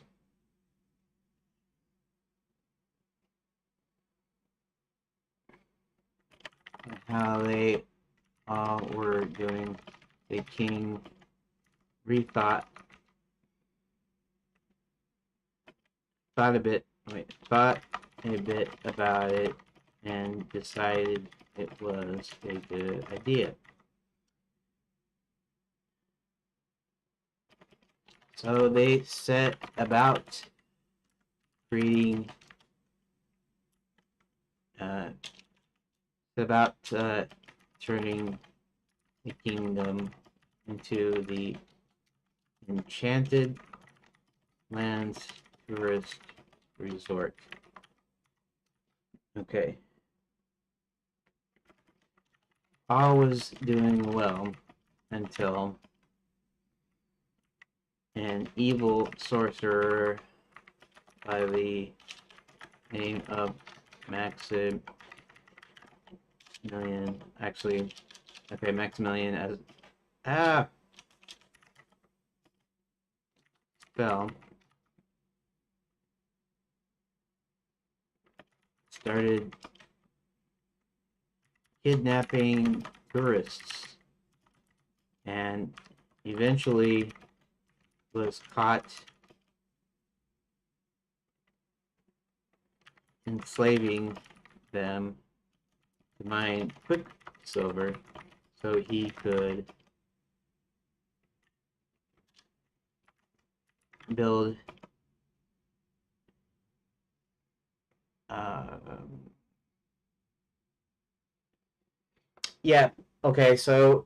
and how they all were doing, the king thought a bit about it and decided it was a good idea. So they set about creating turning the kingdom into the Enchanted Lands Tourist Resort. Okay. All was doing well until an evil sorcerer by the name of Maximilian, Maximilian as spell started kidnapping tourists and eventually was caught enslaving them to mine quicksilver so he could build yeah, okay, so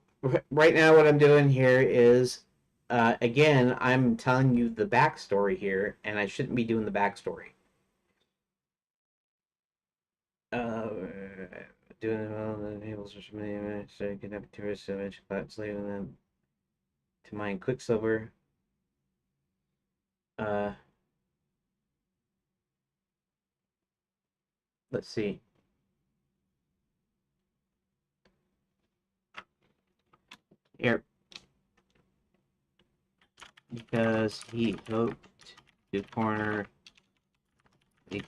right now what I'm doing here is again, I'm telling you the backstory here, and I shouldn't be doing the backstory. Doing well, the tables are familiar, so kidnapping tourists, enslaving them to mine quicksilver. Let's see. Here. Because he hoped to corner the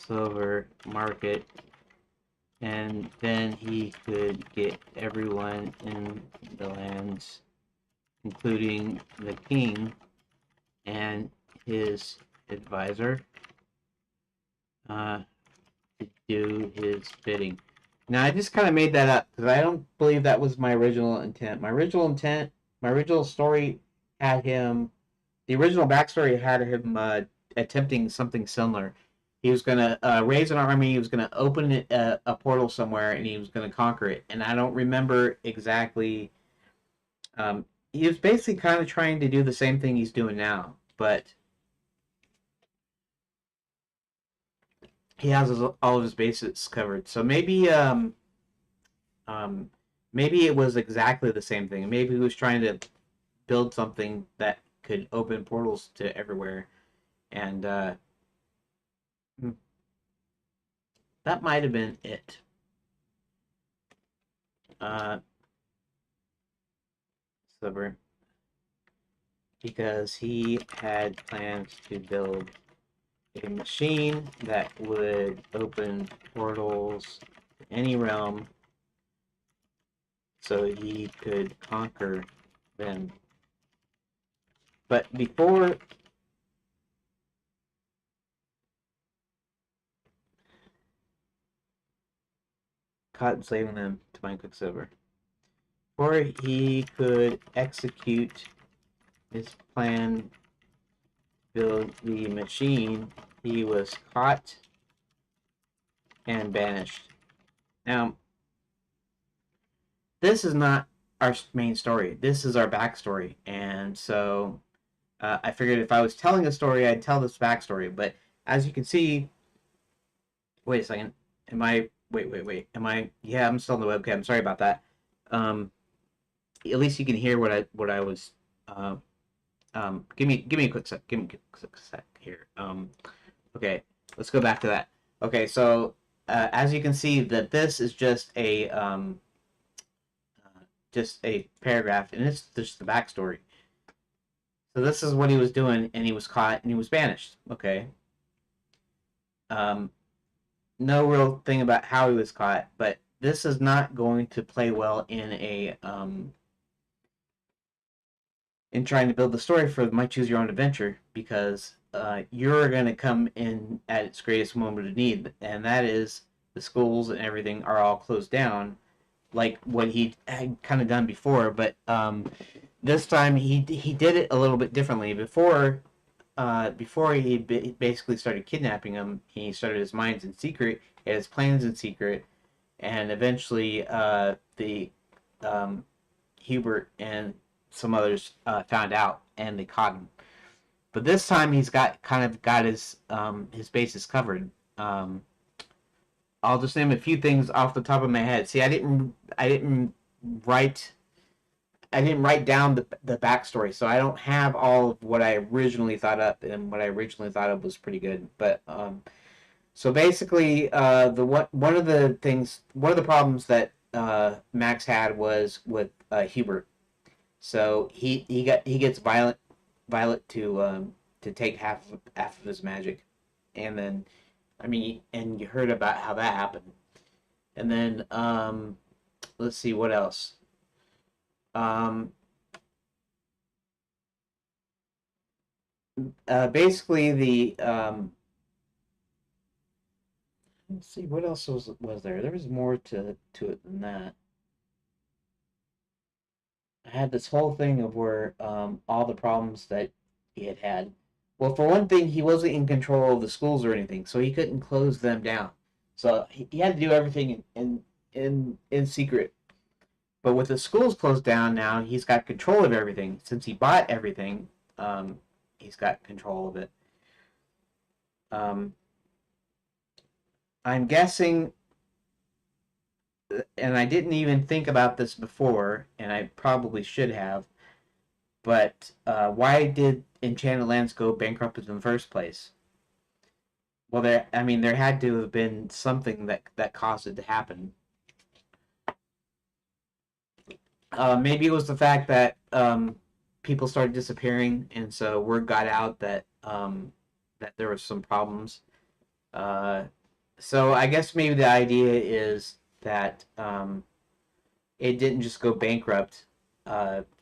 quicksilver market and then he could get everyone in the lands, including the king and his advisor, to do his bidding. Now, I just kind of made that up because I don't believe that was my original intent. My original story had him, the original backstory had him attempting something similar. He was going to raise an army, he was going to open a portal somewhere, and he was going to conquer it. And I don't remember exactly. He was basically kind of trying to do the same thing he's doing now, but he has all of his bases covered. So um, maybe it was exactly the same thing. Maybe he was trying to build something that could open portals to everywhere, and that might have been it. Uh, Silver, because he had plans to build a machine that would open portals to any realm so he could conquer them. But before caught enslaving them to mine Quicksilver, before he could execute his plan to build the machine, he was caught and banished. Now, this is not our main story. This is our backstory, and so I figured if I was telling a story, I'd tell this backstory. But as you can see, wait a second. Am I? Wait. Am I? Yeah, I'm still on the webcam. Sorry about that. At least you can hear what I was. Give me a quick sec. Give me a quick sec here. Okay, let's go back to that. Okay, so as you can see, that this is just a paragraph, and it's just the backstory. So this is what he was doing, and he was caught, and he was banished. Okay. Um, no real thing about how he was caught, but this is not going to play well in trying to build the story for My Choose Your Own Adventure, because you're going to come in at its greatest moment of need, and that is the schools and everything are all closed down, like what he had kind of done before. But this time he did it a little bit differently. Before he basically started kidnapping him, he started his minds in secret, he had his plans in secret, and eventually the Hubert and some others found out and they caught him. But this time he's got his bases covered. I'll just name a few things off the top of my head. See, write I didn't write down the backstory, so I don't have all of what I originally thought up, and what I originally thought of was pretty good. But so basically, one of the problems that Max had was with Hubert. So he gets Violet to take half of his magic, and then and you heard about how that happened, and then let's see what else. Um, Basically the let's see what else was there. There was more to it than that. I had this whole thing of where all the problems that he had. Well, for one thing, he wasn't in control of the schools or anything, so he couldn't close them down. So he had to do everything in secret. But with the schools closed down now, he's got control of everything. Since he bought everything, he's got control of it. Um, I'm guessing, and I didn't even think about this before, and I probably should have, but why did Enchanted Lands go bankrupt in the first place? Well, there had to have been something that caused it to happen. Maybe it was the fact that people started disappearing, and so word got out that there was some problems. So I guess maybe the idea is that it didn't just go bankrupt.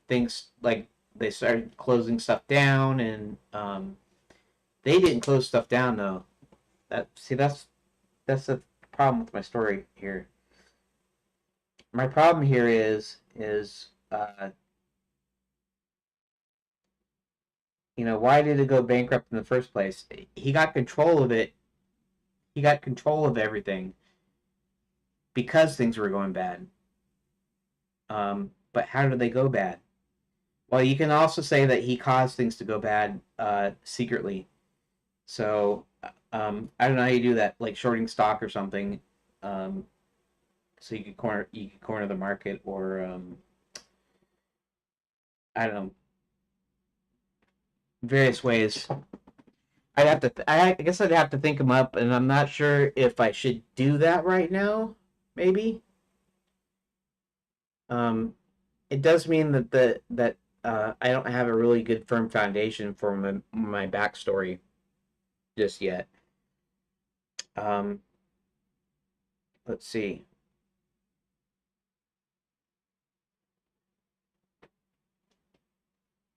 Things like they started closing stuff down, and they didn't close stuff down though. That's the problem with my story here. My problem here is why did it go bankrupt in the first place? He got control of it. He got control of everything because things were going bad. But how did they go bad? Well, you can also say that he caused things to go bad secretly. So I don't know how you do that, like shorting stock or something. Um, so you could corner the market, or I don't know, various ways. I guess I'd have to think them up, and I'm not sure if I should do that right now. Maybe. Um, it does mean that I don't have a really good firm foundation for my backstory just yet. Um, let's see.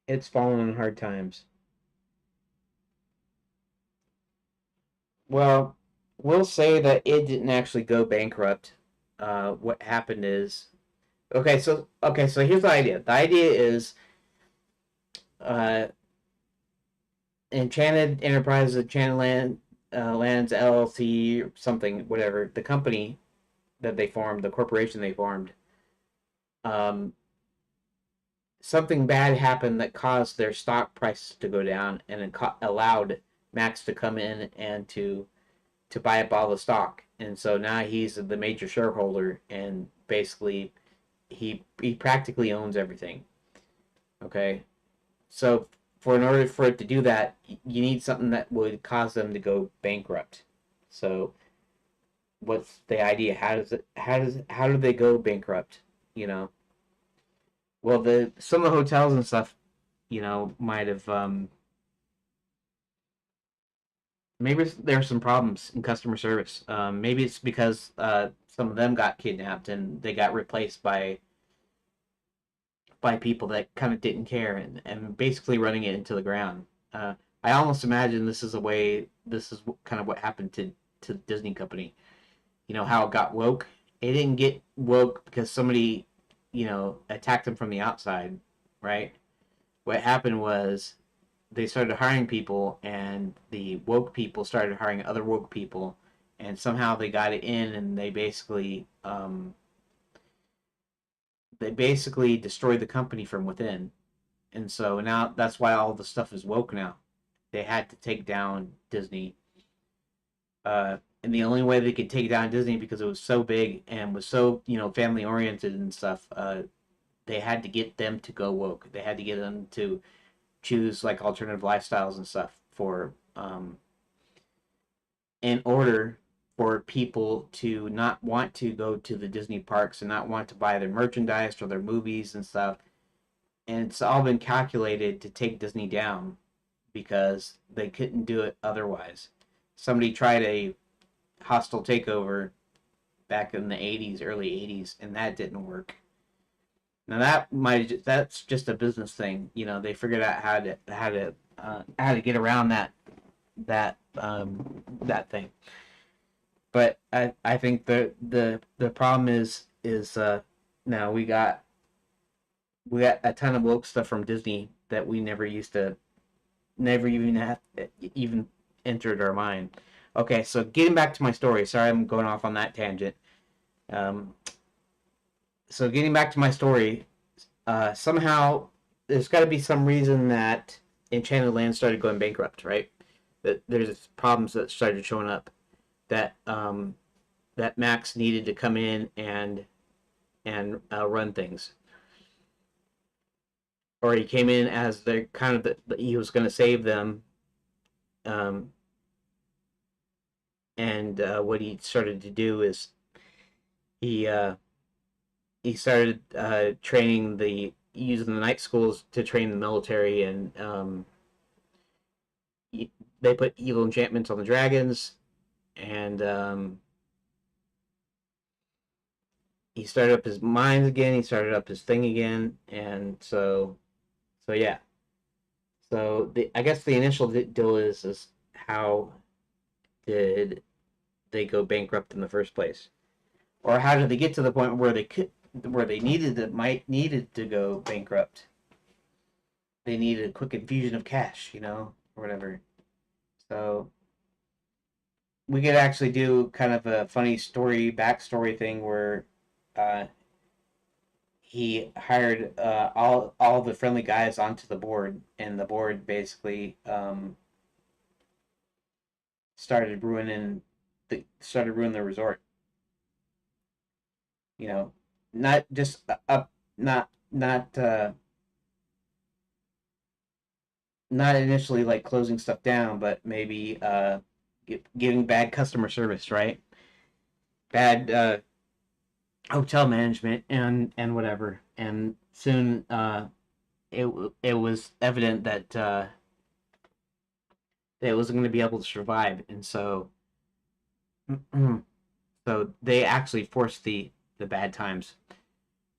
It's fallen on hard times. Well, we'll say that it didn't actually go bankrupt. What happened is okay. So here's the idea. The idea is uh, Enchanted Enterprises, Lands LLC, something, whatever. The company that they formed, the corporation they formed, um, something bad happened that caused their stock prices to go down, and it allowed Max to come in and to buy up all the stock. And so now he's the major shareholder, and basically he practically owns everything. Okay, so in order for it to do that, you need something that would cause them to go bankrupt. So what's the idea? How do they go bankrupt? You know, well, the some of the hotels and stuff, might have maybe there's some problems in customer service. Maybe it's because some of them got kidnapped and they got replaced by people that kind of didn't care, and basically running it into the ground. I almost imagine this is kind of what happened to the Disney company. You know how it got woke? It didn't get woke because somebody, attacked them from the outside, right? What happened was they started hiring people, and the woke people started hiring other woke people, and somehow they got it in, and they basically destroyed the company from within. And so now that's why all the stuff is woke now. They had to take down Disney, and the only way they could take down Disney, because it was so big and was so family oriented and stuff. They had to get them to go woke. They had to get them to choose like alternative lifestyles and stuff for in order for people to not want to go to the Disney parks and not want to buy their merchandise or their movies and stuff. And it's all been calculated to take Disney down because they couldn't do it otherwise. Somebody tried a hostile takeover back in the 80s, early 80s, and that didn't work. Now that's just a business thing. They figured out how to get around that thing. But I think the problem is now we got a ton of woke stuff from Disney that we never even even entered our mind. Okay, so getting back to my story. Sorry, I'm going off on that tangent. Um, so getting back to my story, somehow there's got to be some reason that Enchanted Land started going bankrupt, right? That there's problems that started showing up that that Max needed to come in and run things, or he came in as the kind of he was going to save them, um, and what he started to do is he uh, he started training using the night schools to train the military, and they put evil enchantments on the dragons, and he started up his mines again. He started up his thing again, and so yeah. So I guess the initial deal is how did they go bankrupt in the first place, or how did they get to the point where they needed to go bankrupt? They needed a quick infusion of cash, or whatever. So we could actually do kind of a funny backstory thing where uh, he hired all the friendly guys onto the board, and the board basically started ruining the resort. You know, not just up, not initially like closing stuff down, but maybe giving bad customer service, right? Bad hotel management and whatever. And soon it it was evident that it wasn't going to be able to survive, and so they actually forced the bad times.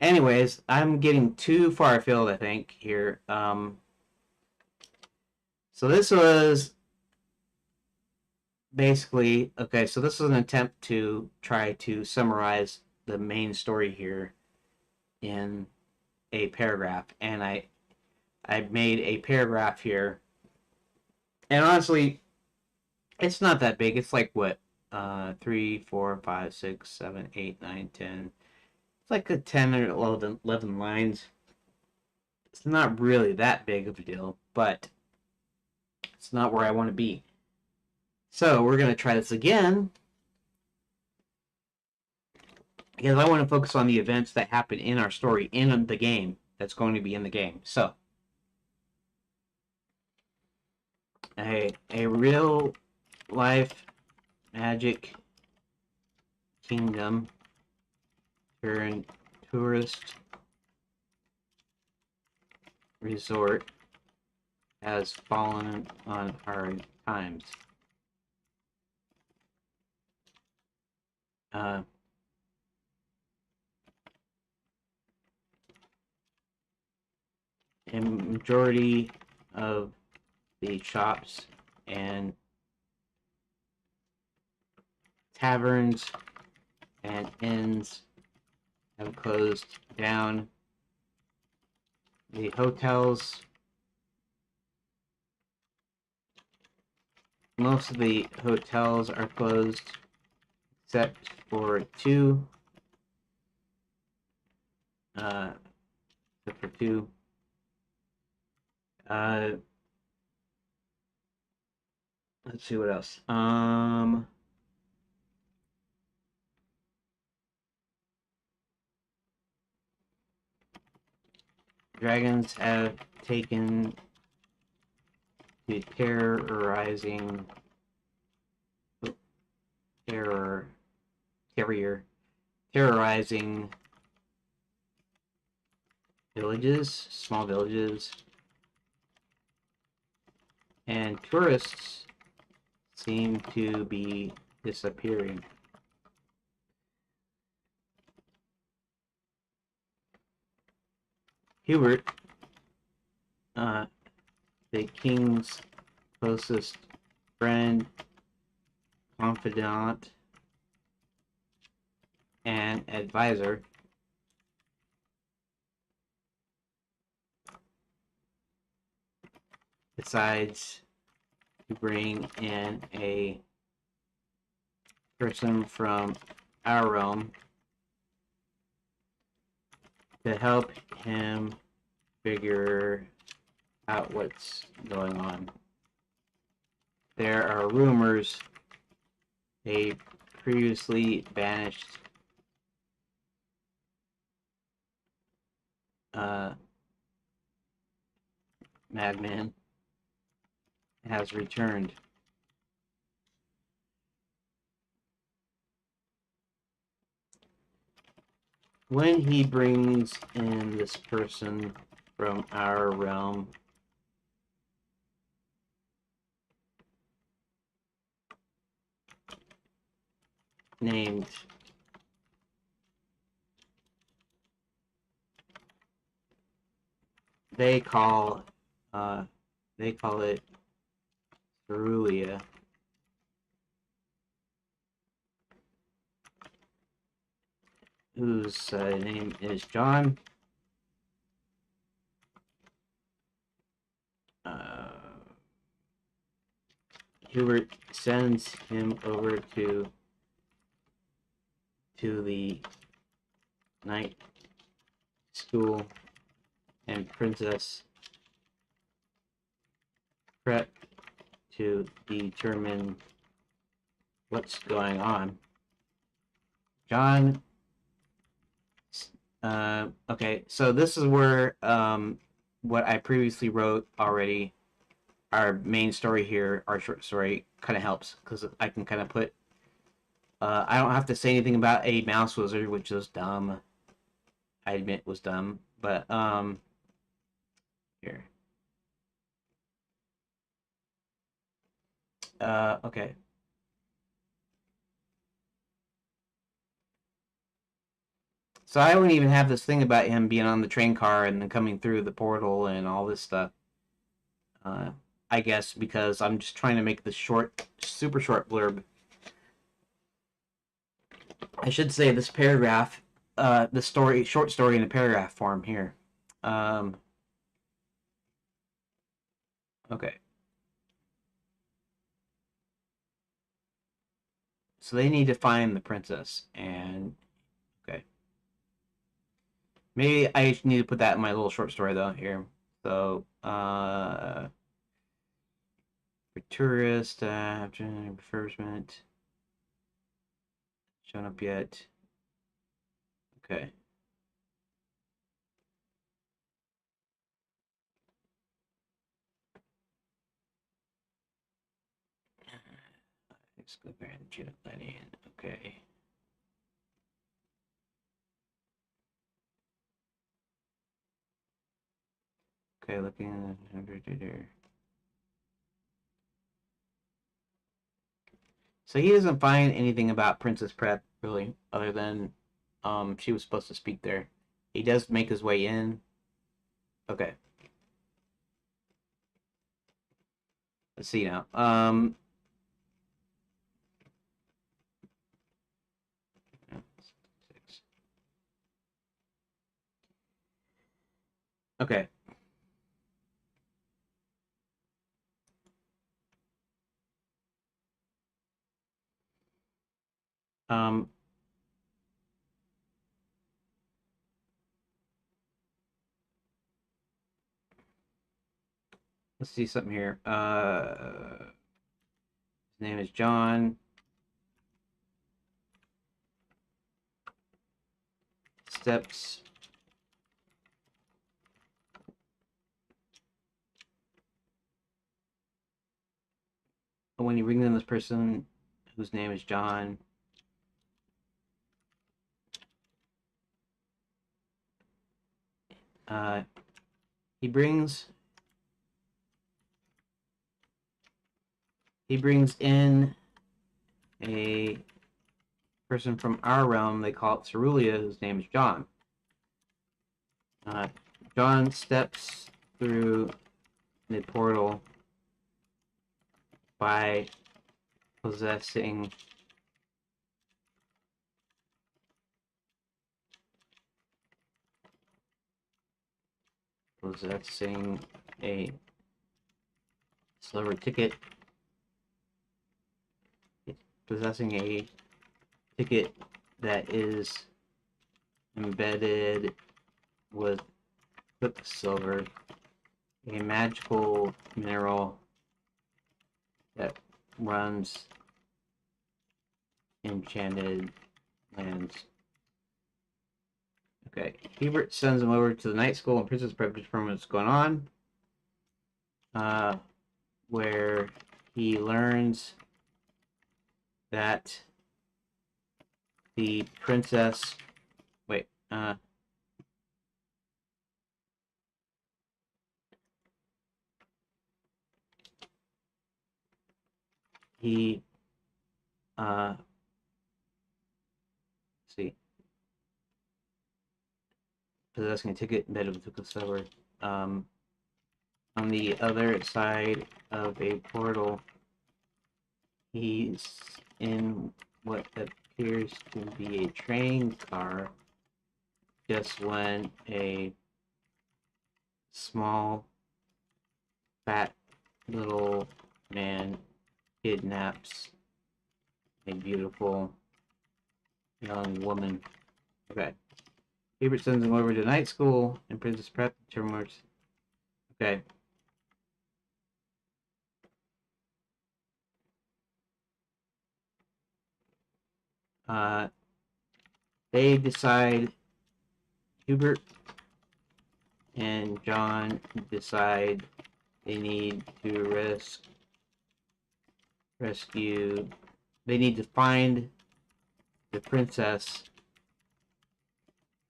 Anyways, I'm getting too far afield, I think here. So this was basically okay. So this was an attempt to try to summarize the main story here in a paragraph, and I made a paragraph here, and honestly, it's not that big. It's like what, 3, 4, 5, 6, 7, 8, 9, 10. It's like a 10 or 11 lines. It's not really that big of a deal, but it's not where I want to be. So we're going to try this again because I want to focus on the events that happen in our story, in the game, that's going to be in the game. So, a real life magic kingdom turned tourist resort has fallen on hard times. Uh, a majority of the shops and taverns and inns have closed down. The hotels, most of the hotels are closed except for two. Uh, except for two. Uh, let's see what else. Dragons have taken to terror terror terrorizing villages, small villages, and tourists seem to be disappearing. Hubert, uh, the king's closest friend, confidant, and advisor, decides to bring in a person from our realm to help him figure out what's going on. There are rumors a previously banished madman has returned. When he brings in this person from our realm, named they call it Cerulia, whose name is John. Hubert sends him over to the night school, and Princess prep to determine what's going on. John. Okay, so this is where what I previously wrote already, our main story here, our short story, kind of helps because I can kind of put. I don't have to say anything about a mouse wizard, which is dumb. I admit was dumb, but here. Okay. So I don't even have this thing about him being on the train car and then coming through the portal and all this stuff. Uh, I guess because I'm just trying to make this short, super short blurb. I should say this paragraph, the story, short story in a paragraph form here. Okay. So they need to find the princess, and okay. Maybe I need to put that in my little short story though here. So, for tourist, refurbishment, shown up yet? Okay. Let's go back and check that in. Okay. Okay, looking at. So he doesn't find anything about Princess Prep really, other than she was supposed to speak there. He does make his way in. Okay. Let's see now. Okay. Um, let's see something here. His name is John. Steps. When you bring in this person whose name is John, he brings in a person from our realm. They call it Cerulia, whose name is John. John steps through the portal by possessing a silver ticket, possessing a ticket that is embedded with quicksilver, a magical mineral that runs enchanted lands. Okay, Hubert sends him over to the night school and Princess Prep to determine what's going on. Where he learns that the princess. Wait. He. Let's see. Possessing a ticket embedded with quicksilver. on the other side of a portal. He's in what appears to be a train car just when a small, fat little man kidnaps a beautiful young woman. Okay. Hubert sends him over to night school and Princess Prep determines. Okay. They decide, Hubert and John decide they need to rescue, they need to find the princess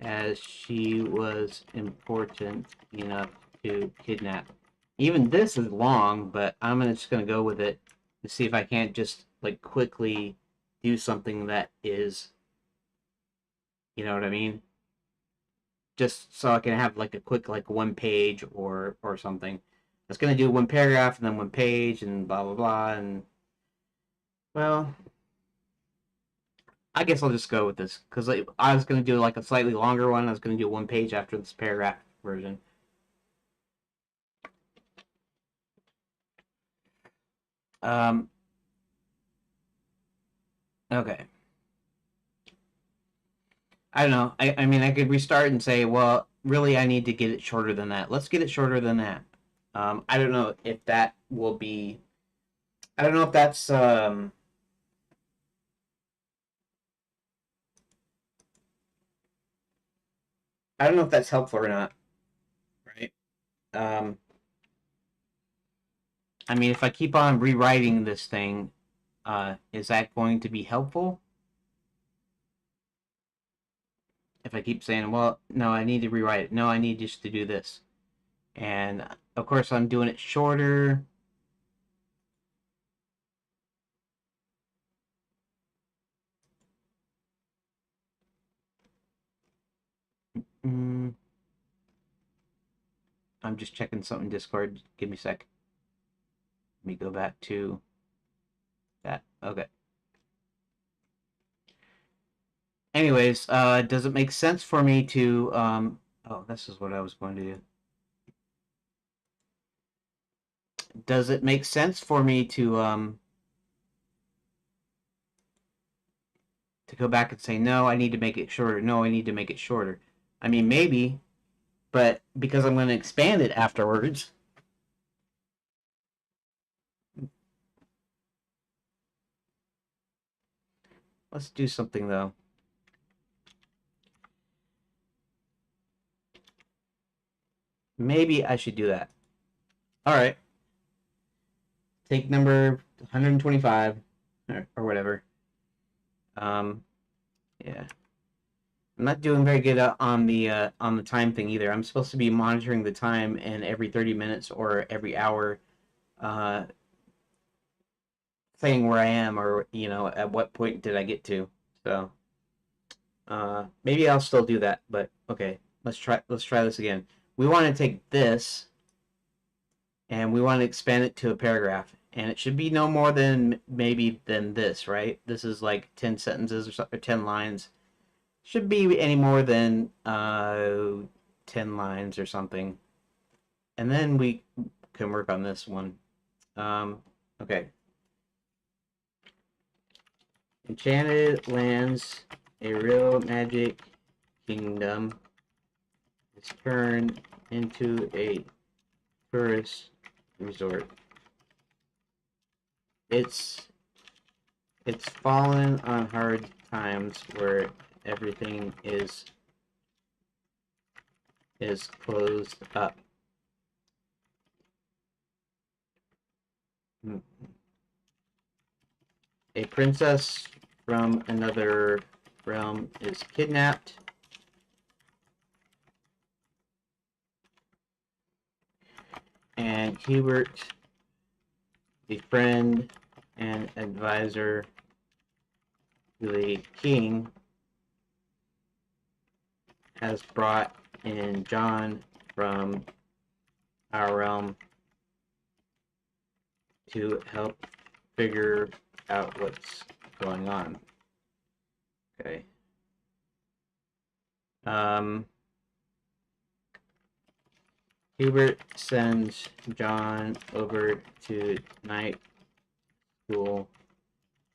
as she was important enough to kidnap. Even this is long, but I'm just going to go with it to see if I can't just like quickly do something that is, you know what I mean? Just so I can have like a quick like one page or something. I was gonna do one paragraph and then one page and blah blah blah and well, I guess I'll just go with this because like, I was gonna do like a slightly longer one. I was gonna do one page after this paragraph version. Um. Okay. I don't know. I mean, I could restart and say, well, really, I need to get it shorter than that. Let's get it shorter than that. I don't know if that will be. I don't know if that's. I don't know if that's helpful or not. Right. Um. I mean, if I keep on rewriting this thing, is that going to be helpful? If I keep saying, well, no, I need to rewrite it. No, I need just to do this. And of course, I'm doing it shorter. Mm, I'm just checking something in Discord. Give me a sec. Let me go back to that. Okay. Anyways, does it make sense for me to oh, this is what I was going to do. Does it make sense for me to go back and say, no, I need to make it shorter. No, I need to make it shorter. I mean, maybe, but because I'm going to expand it afterwards. Let's do something though. Maybe I should do that. All right. Take number 125 or whatever. Yeah. I'm not doing very good on the time thing either. I'm supposed to be monitoring the time and every 30 minutes or every hour uh saying where I am or at what point did I get to. So maybe I'll still do that, but okay. Let's try this again. We want to take this and we want to expand it to a paragraph. And it should be no more than maybe than this, right? This is like 10 sentences or, something, or 10 lines. Should be any more than 10 lines or something. And then we can work on this one. Okay. Enchanted lands, a real magic kingdom is turned into a tourist resort. It's fallen on hard times where everything is closed up. A princess from another realm is kidnapped. And Hubert, the friend and advisor to the king, has brought in John from our realm to help figure out what's going on. Okay. Hubert sends John over to night school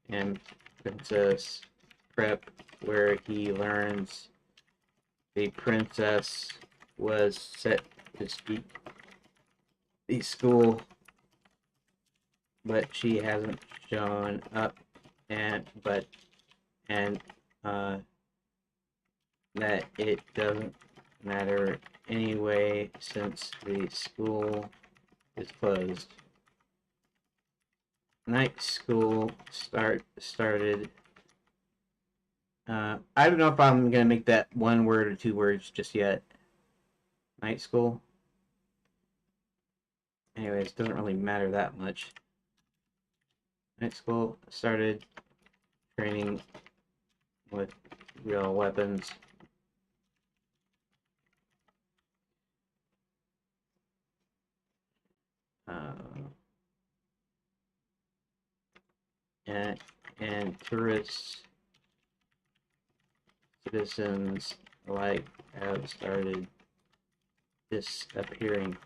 and Princess Prep, where he learns the princess was set to speak the school, but she hasn't shown up, and that it doesn't matter anyway since the school is closed. Night school started. I don't know if I'm gonna make that one word or two words just yet. Night school. Anyways, it doesn't really matter that much. Night school started training with real weapons. And tourists, citizens alike have started disappearing.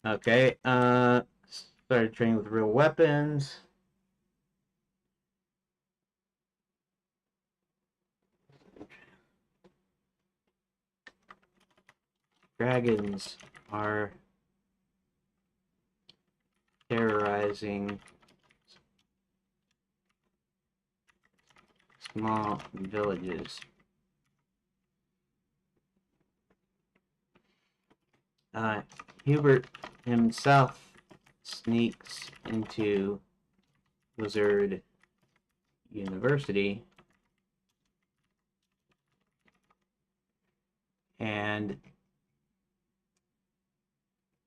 Okay, started training with real weapons. Dragons are terrorizing small villages. Hubert himself sneaks into Wizard University and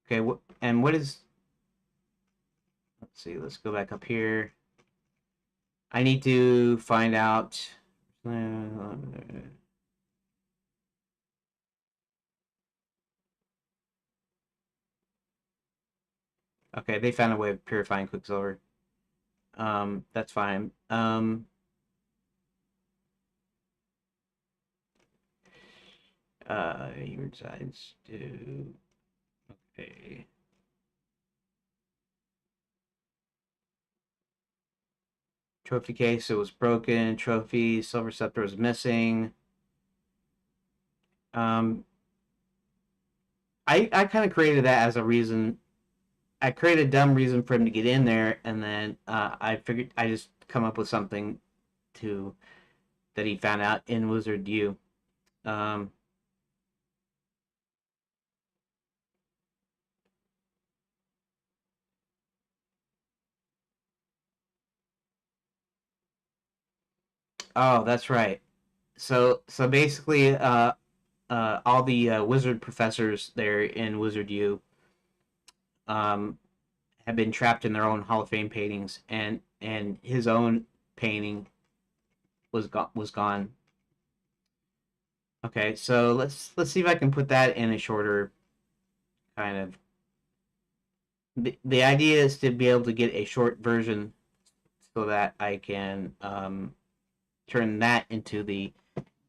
okay, what is, let's see, let's go back up here. I need to find out. Okay, they found a way of purifying Quicksilver. That's fine. He resides to. Okay. Trophy case, it was broken. Trophy, Silver Scepter was missing. I kind of created that as a reason. I created a dumb reason for him to get in there, and then I figured I just come up with something to that he found out in Wizard U. Oh, that's right. So basically, all the wizard professors there in Wizard U um, have been trapped in their own Hall of Fame paintings, and his own painting was gone. Okay, so let's see if I can put that in a shorter kind of. The idea is to be able to get a short version so that I can turn that into the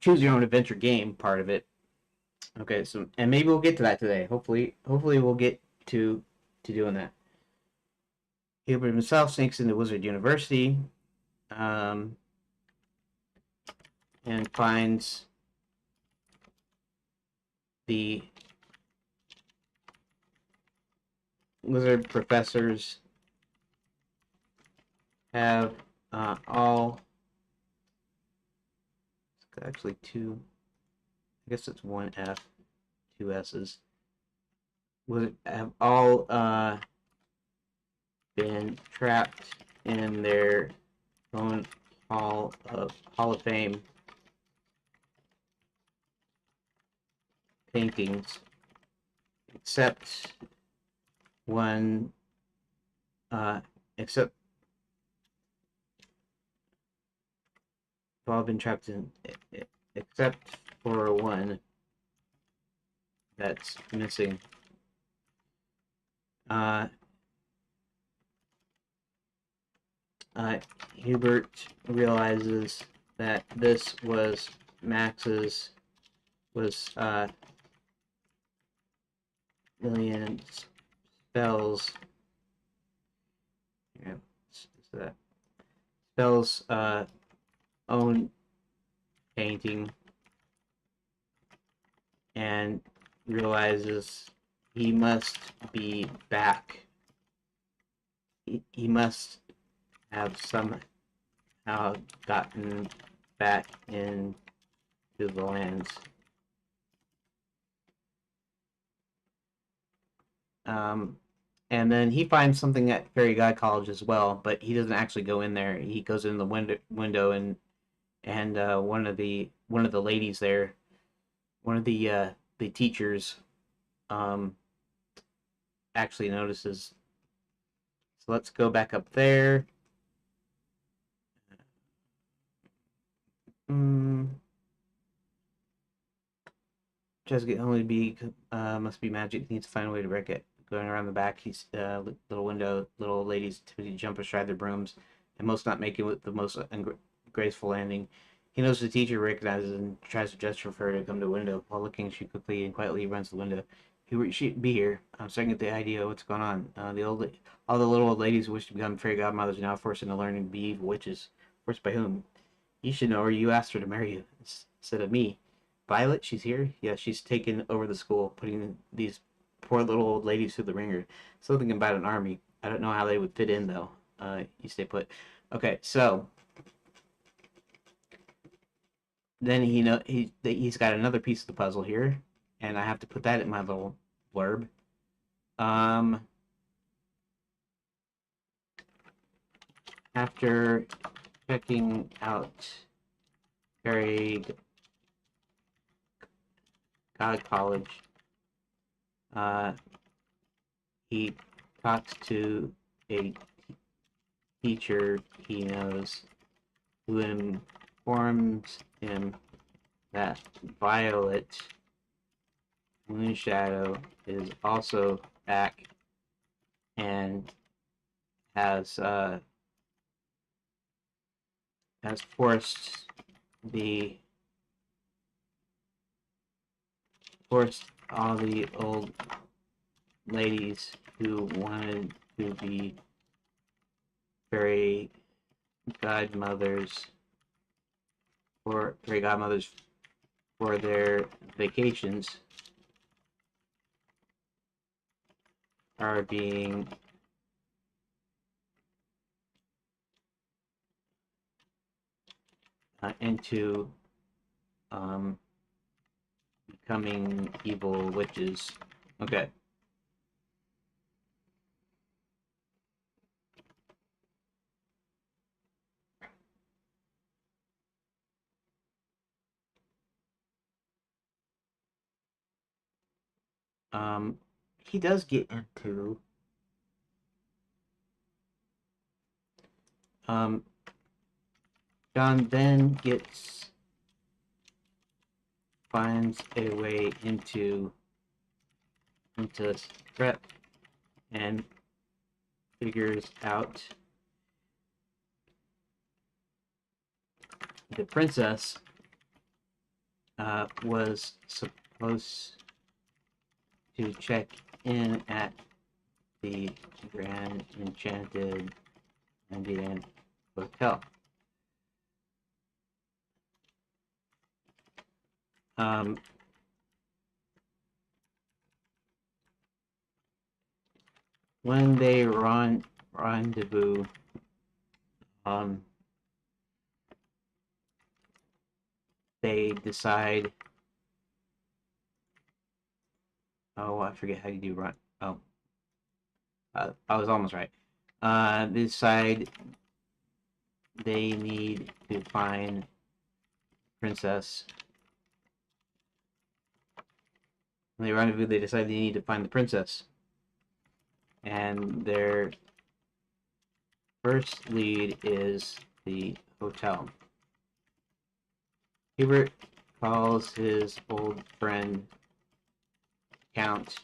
choose your own adventure game part of it. Okay, so and maybe we'll get to that today. Hopefully we'll get to doing that. Hubert himself sneaks into Wizard University um, and finds the wizard professors have all actually two. I guess it's one F, two S's. Have all been trapped in their own Hall of Fame paintings, except one, except all been trapped in, except for one that's missing. Uh, Hubert realizes that this was Max's was million spells. Yeah, that spells own painting, and realizes he must be back. He must have somehow gotten back into the lands. And then he finds something at Fairy God College as well, but he doesn't actually go in there. He goes in the window, and one of the ladies there, one of the teachers, um, actually notices. So let's go back up there. Just can only be must be magic. Needs to find a way to wreck it. Going around the back, he's little window. Little ladies typically jump astride their brooms, and most not make it with the most graceful landing. He knows the teacher recognizes and tries to gesture for her to come to the window. While looking, she quickly and quietly runs to the window. He should be here. I'm starting to get the idea of what's going on. All the little old ladies who wish to become fairy godmothers are now forced into learning to be evil witches. Forced by whom? You should know her. You asked her to marry you instead of me. Violet, she's here. Yeah, she's taken over the school, putting these poor little old ladies through the ringer. Something about an army. I don't know how they would fit in though. You stay put. Okay, so then he's got another piece of the puzzle here, and I have to put that in my little blurb. Um, After checking out Fairy God College, uh, he talks to a teacher he knows who informs him that Violet Moonshadow is also back and has has the forced all the old ladies who wanted to be fairy godmothers fairy godmothers for their vacations are being into um, becoming evil witches. Okay. Um, he does get into um, John then finds a way into prep and figures out the princess was supposed to check in at the Grand Enchanted Indian Hotel. Um, when they rendezvous, they decide. Oh, I forget how you do run. Oh, I was almost right. They decide they need to find princess. When they rendezvous, they decide they need to find the princess, and their first lead is the hotel. Hubert calls his old friend Count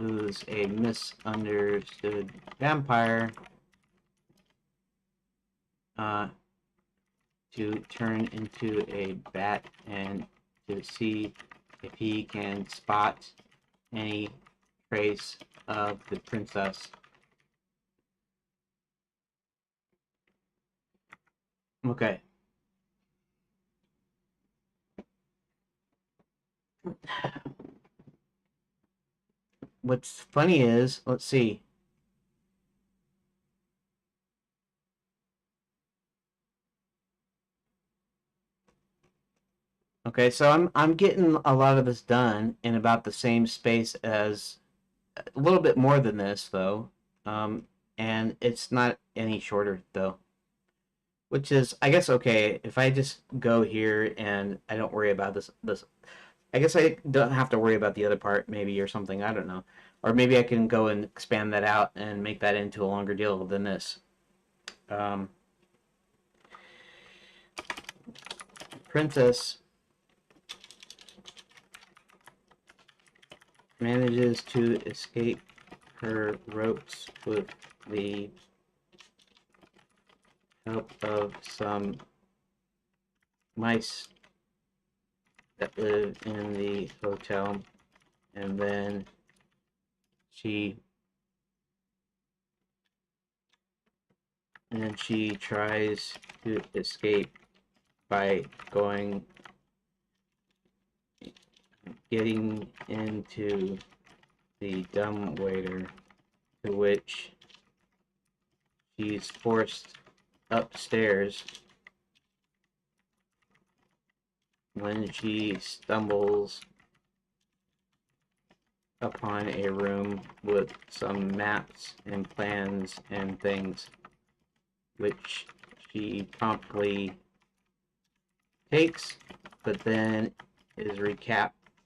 who's a misunderstood vampire, to turn into a bat and to see if he can spot any trace of the princess. Okay. What's funny is, let's see. Okay, so I'm getting a lot of this done in about the same space as a little bit more than this though. And it's not any shorter though. Which is I guess okay if I just go here and I don't worry about this I guess I don't have to worry about the other part maybe or something, I don't know. Or maybe I can go and expand that out and make that into a longer deal than this. Um, Princess manages to escape her ropes with the help of some mice that live in the hotel, and then she tries to escape by getting into the dumbwaiter, to which she's forced upstairs when she stumbles upon a room with some maps and plans and things, which she promptly takes, but then is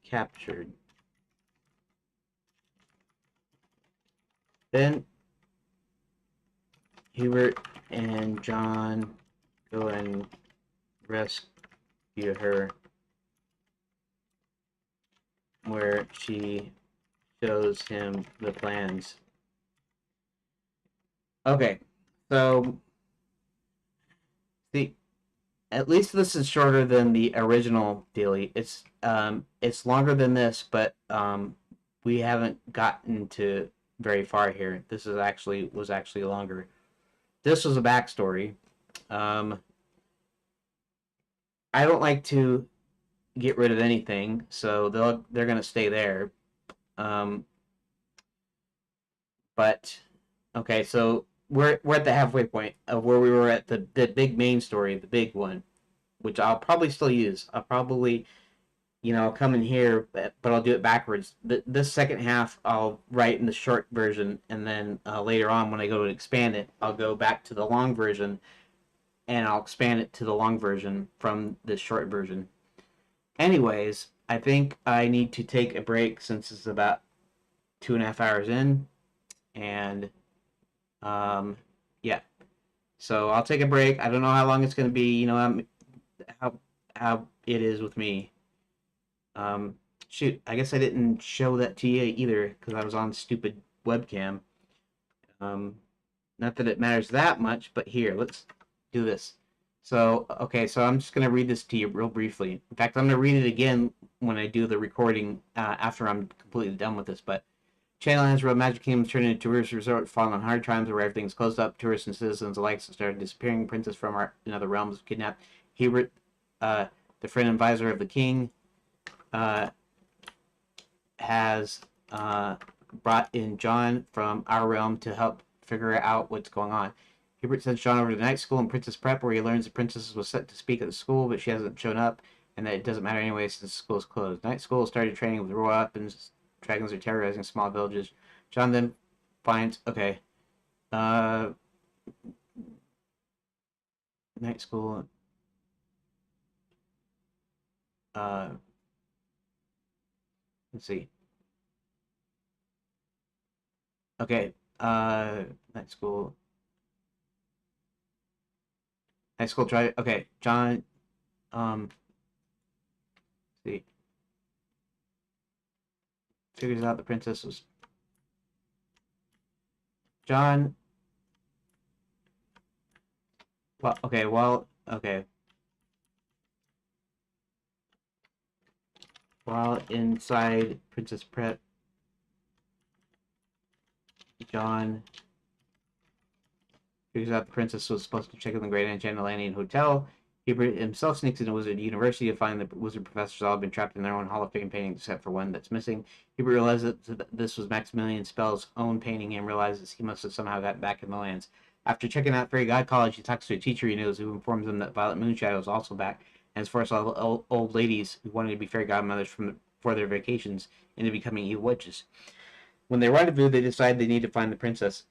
captured. Then Hubert and John go and rescue her, where she shows him the plans. Okay, so at least this is shorter than the original Daily. It's longer than this, but we haven't gotten to very far here. This is actually longer. This was a backstory. Um, I don't like to get rid of anything, so they're gonna stay there. Um, but okay, so we're at the halfway point of where we were at the big main story, the big one, which I'll probably still use. I'll probably come in here, but I'll do it backwards. This second half I'll write in the short version, and then later on when I go to expand it, I'll go back to the long version, and I'll expand it to the long version from the short version. Anyways, I think I need to take a break since it's about 2.5 hours in, and yeah. So I'll take a break. I don't know how long it's going to be. How it is with me. Shoot, I guess I didn't show that to you either because I was on stupid webcam. Um, Not that it matters that much, but here, let's do this. So, okay, so I'm just going to read this to you real briefly. In fact, I'm going to read it again when I do the recording after I'm completely done with this. But Channel has real Magic Kingdom turned into a tourist resort, falling on hard times where everything's closed up. Tourists and citizens alike started disappearing. Princess from in other realms kidnapped. Hubert, the friend and advisor of the king, has brought in John from our realm to help figure out what's going on. Hubert sends John over to night school in Princess Prep, where he learns the princess was set to speak at the school, but she hasn't shown up, and that it doesn't matter anyway since the school is closed. Night school started training with raw weapons. Dragons are terrorizing small villages. John then finds night school. Let's see. Okay. Night school. Night school try. Okay, John. See. Figures out the princess was John. Well, okay. Well, okay. While inside Princess Pret, John figures out the princess was supposed to check in the Great Enchanted Hotel. Hubert himself sneaks into Wizard University to find the wizard professors all have been trapped in their own Hall of Fame painting, except for one that's missing. Hubert realizes that this was Maximilian Spell's own painting and realizes he must have somehow gotten back in the lands. After checking out Fairy God College, he talks to a teacher he knows who informs him that Violet Moonshadow is also back and has forced all old ladies who wanted to be fairy godmothers for their vacations into becoming evil witches. When they rendezvous, they decide they need to find the princess,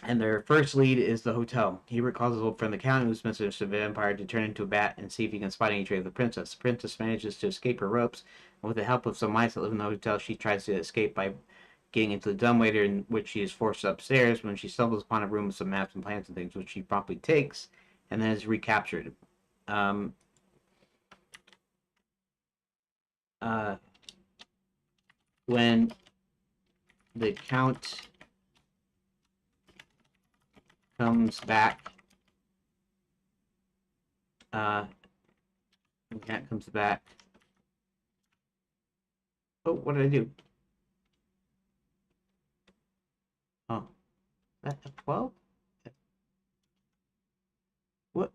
and their first lead is the hotel. Hubert calls his old friend the Count, who's Mr. the Vampire, to turn into a bat and see if he can spot any trace of the princess. The princess manages to escape her ropes, and with the help of some mice that live in the hotel, she tries to escape by getting into the dumbwaiter, in which she is forced upstairs when she stumbles upon a room with some maps and plans and things, which she promptly takes, and then is recaptured. Um, uh, when the Count comes back, the cat comes back. Oh, what did I do? Oh, that 12? What?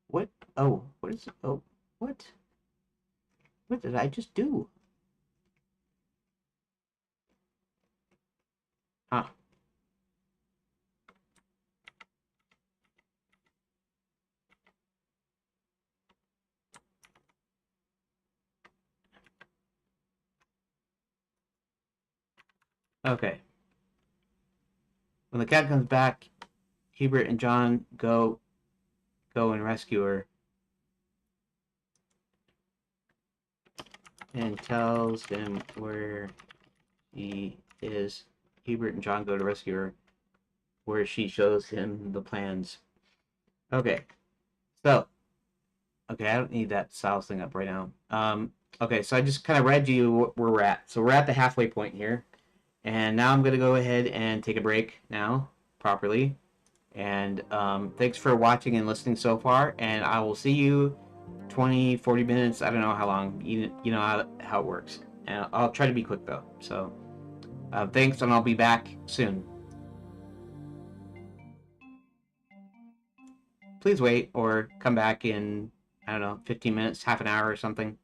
What? Oh, what is it? Oh, what? What did I just do? Huh. Okay. When the cat comes back, Hubert and John go and rescue her and tells them where she is. Hubert and John go to rescue her, where she shows him the plans. Okay. So, okay, I don't need that styles thing up right now. Okay, so I just kind of read you where we're at. So we're at the halfway point here. And now I'm going to go ahead and take a break now, properly. And thanks for watching and listening so far. And I will see you 20, 40 minutes. I don't know how long. You know how it works. And I'll try to be quick, though. So thanks, and I'll be back soon. Please wait or come back in, I don't know, 15 minutes, half an hour or something.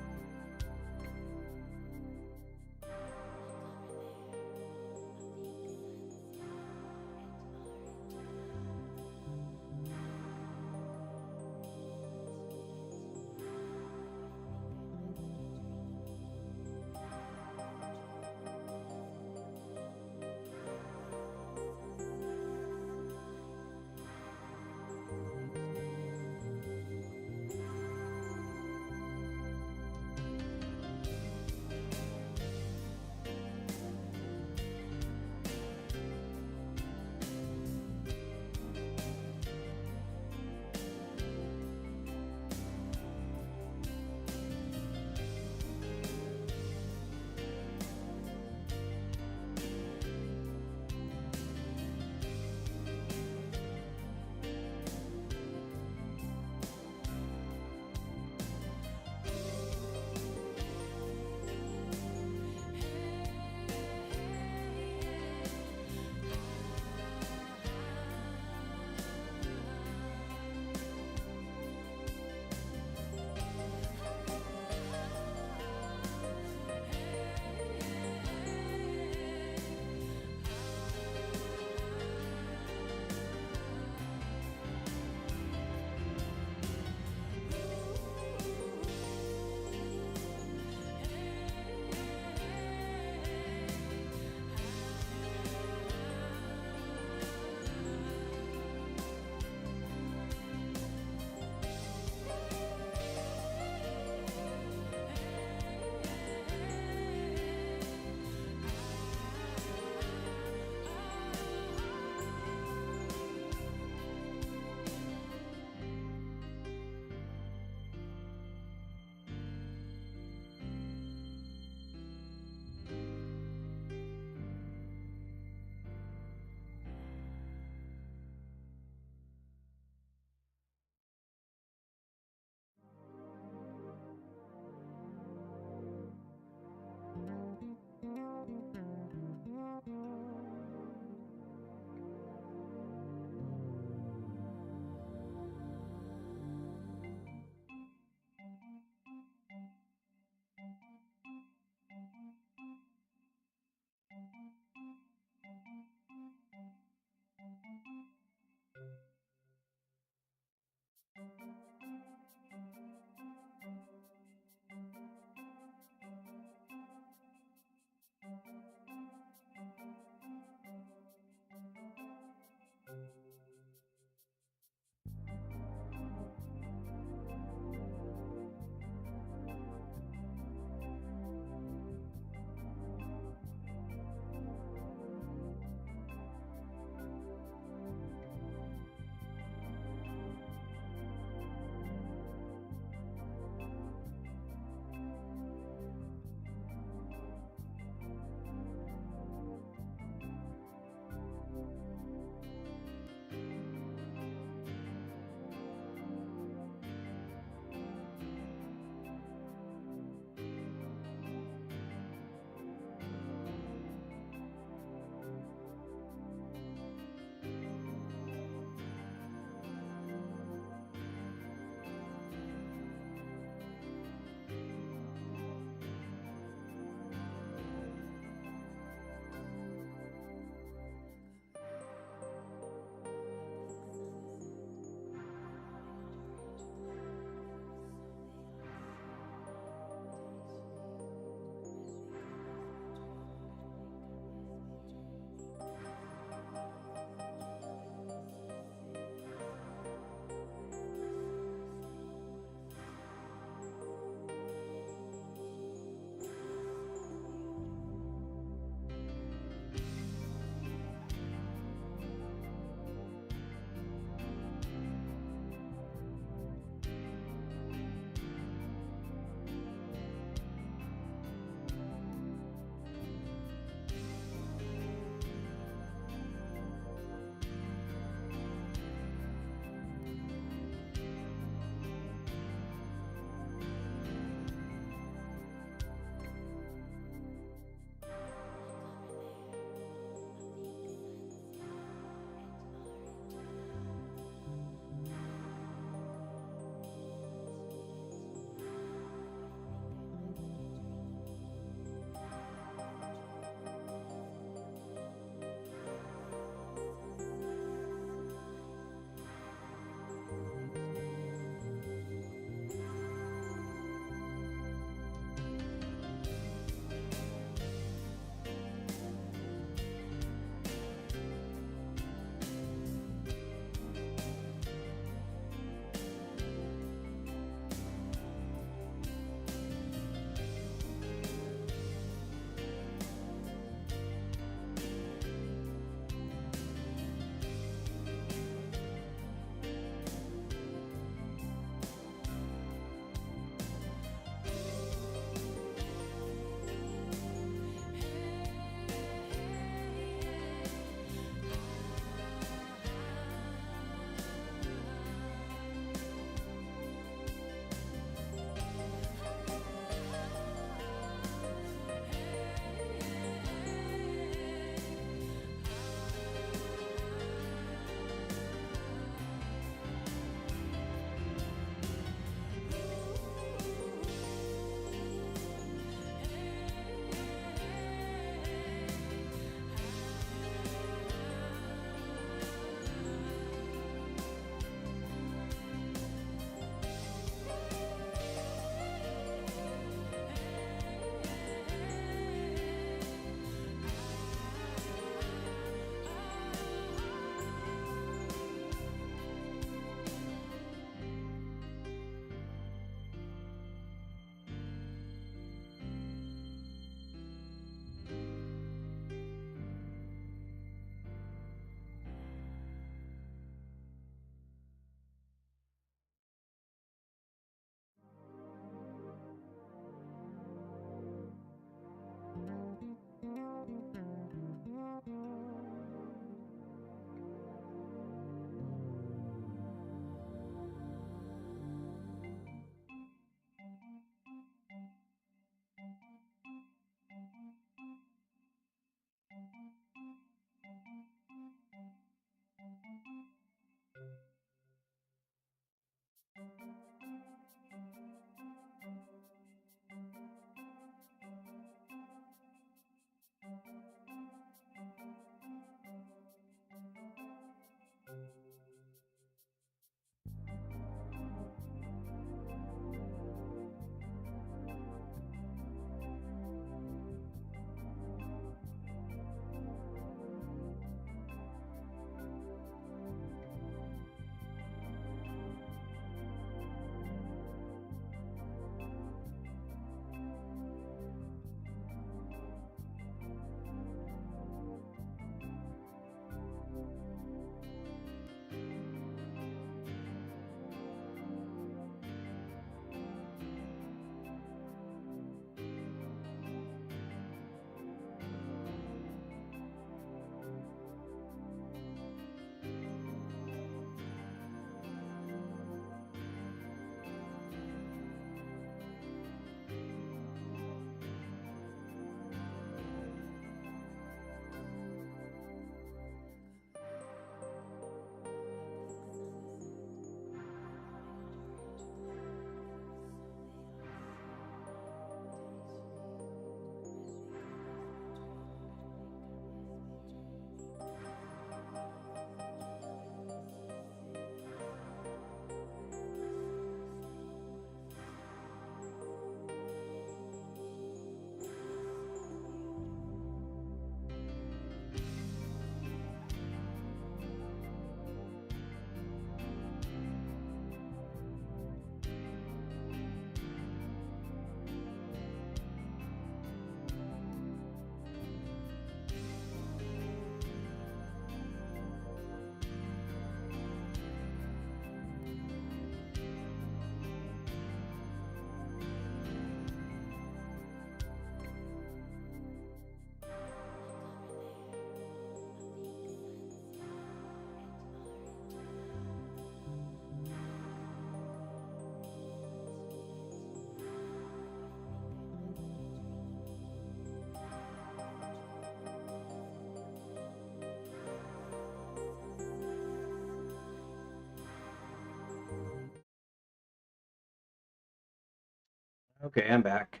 Okay, I'm back.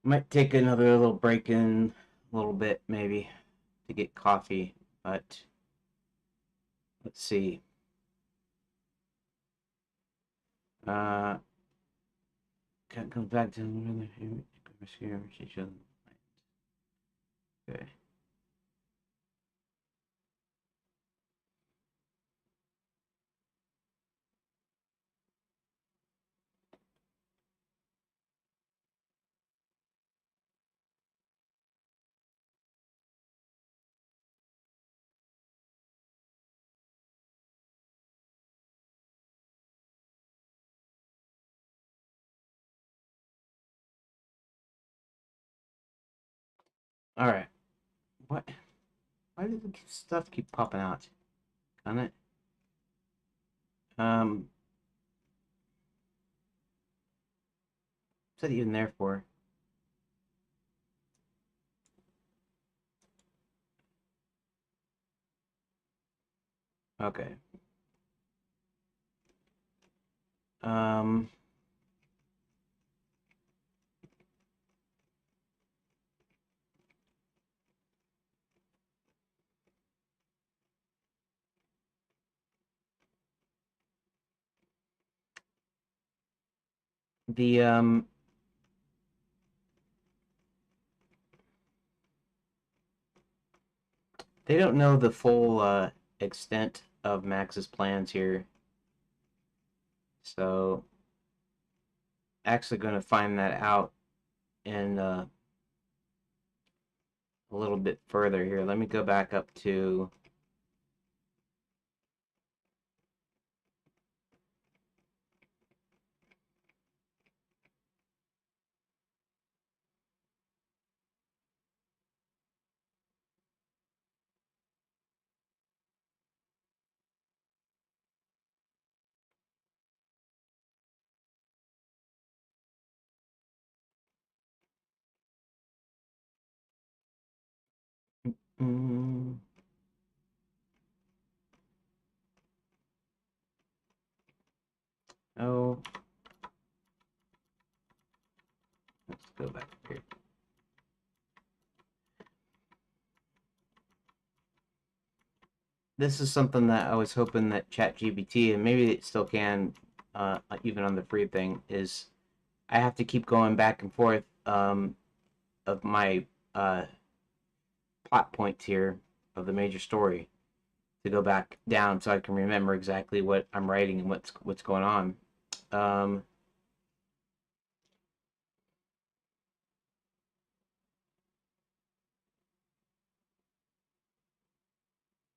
Might take another little break in a little bit, maybe, to get coffee, but let's see. Uh, comes back to okay. All right. What? Why does the stuff keep popping out? On it. Um, what's that even there for? Okay. Um, the they don't know the full extent of Max's plans here, so actually going to find that out in a little bit further here. Let me go back up to mm, oh, let's go back here. This is something that I was hoping that ChatGPT, and maybe it still can, even on the free thing, is I have to keep going back and forth of my plot points here of the major story to go back down so I can remember exactly what I'm writing and what's going on. Um,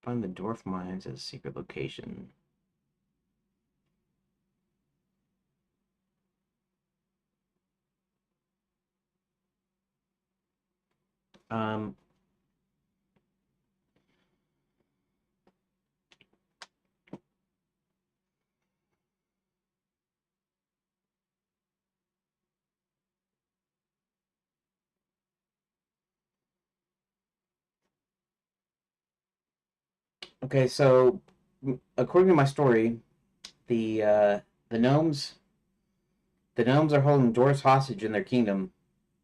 find the dwarf mines as a secret location. Um, okay, so according to my story, the uh, the gnomes the gnomes are holding dwarves hostage in their kingdom,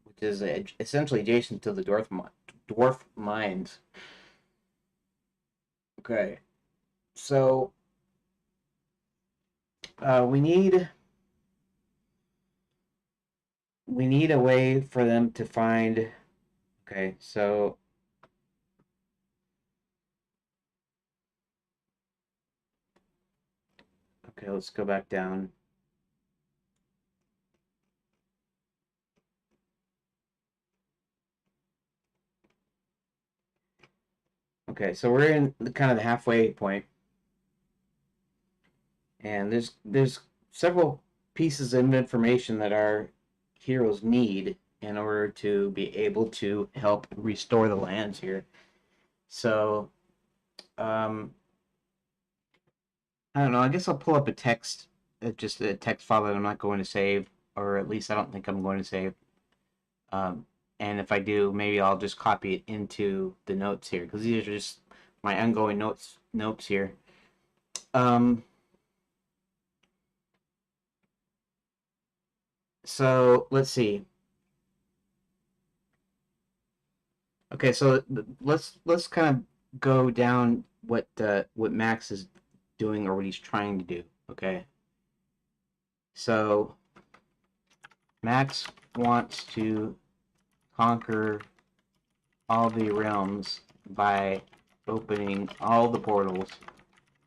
which is essentially adjacent to the dwarf mines. Okay, so we need a way for them to find. Okay, so okay, let's go back down. Okay, so we're in the kind of the halfway point, and there's several pieces of information that our heroes need in order to be able to help restore the lands here. So, um, I don't know. I guess I'll pull up a text, just a text file that I'm not going to save, or at least I don't think I'm going to save. Um, and if I do, maybe I'll just copy it into the notes here because these are just my ongoing notes here. Um, So let's see. Okay, so let's kind of go down what Max is doing or what he's trying to do. Okay, so Max wants to conquer all the realms by opening all the portals.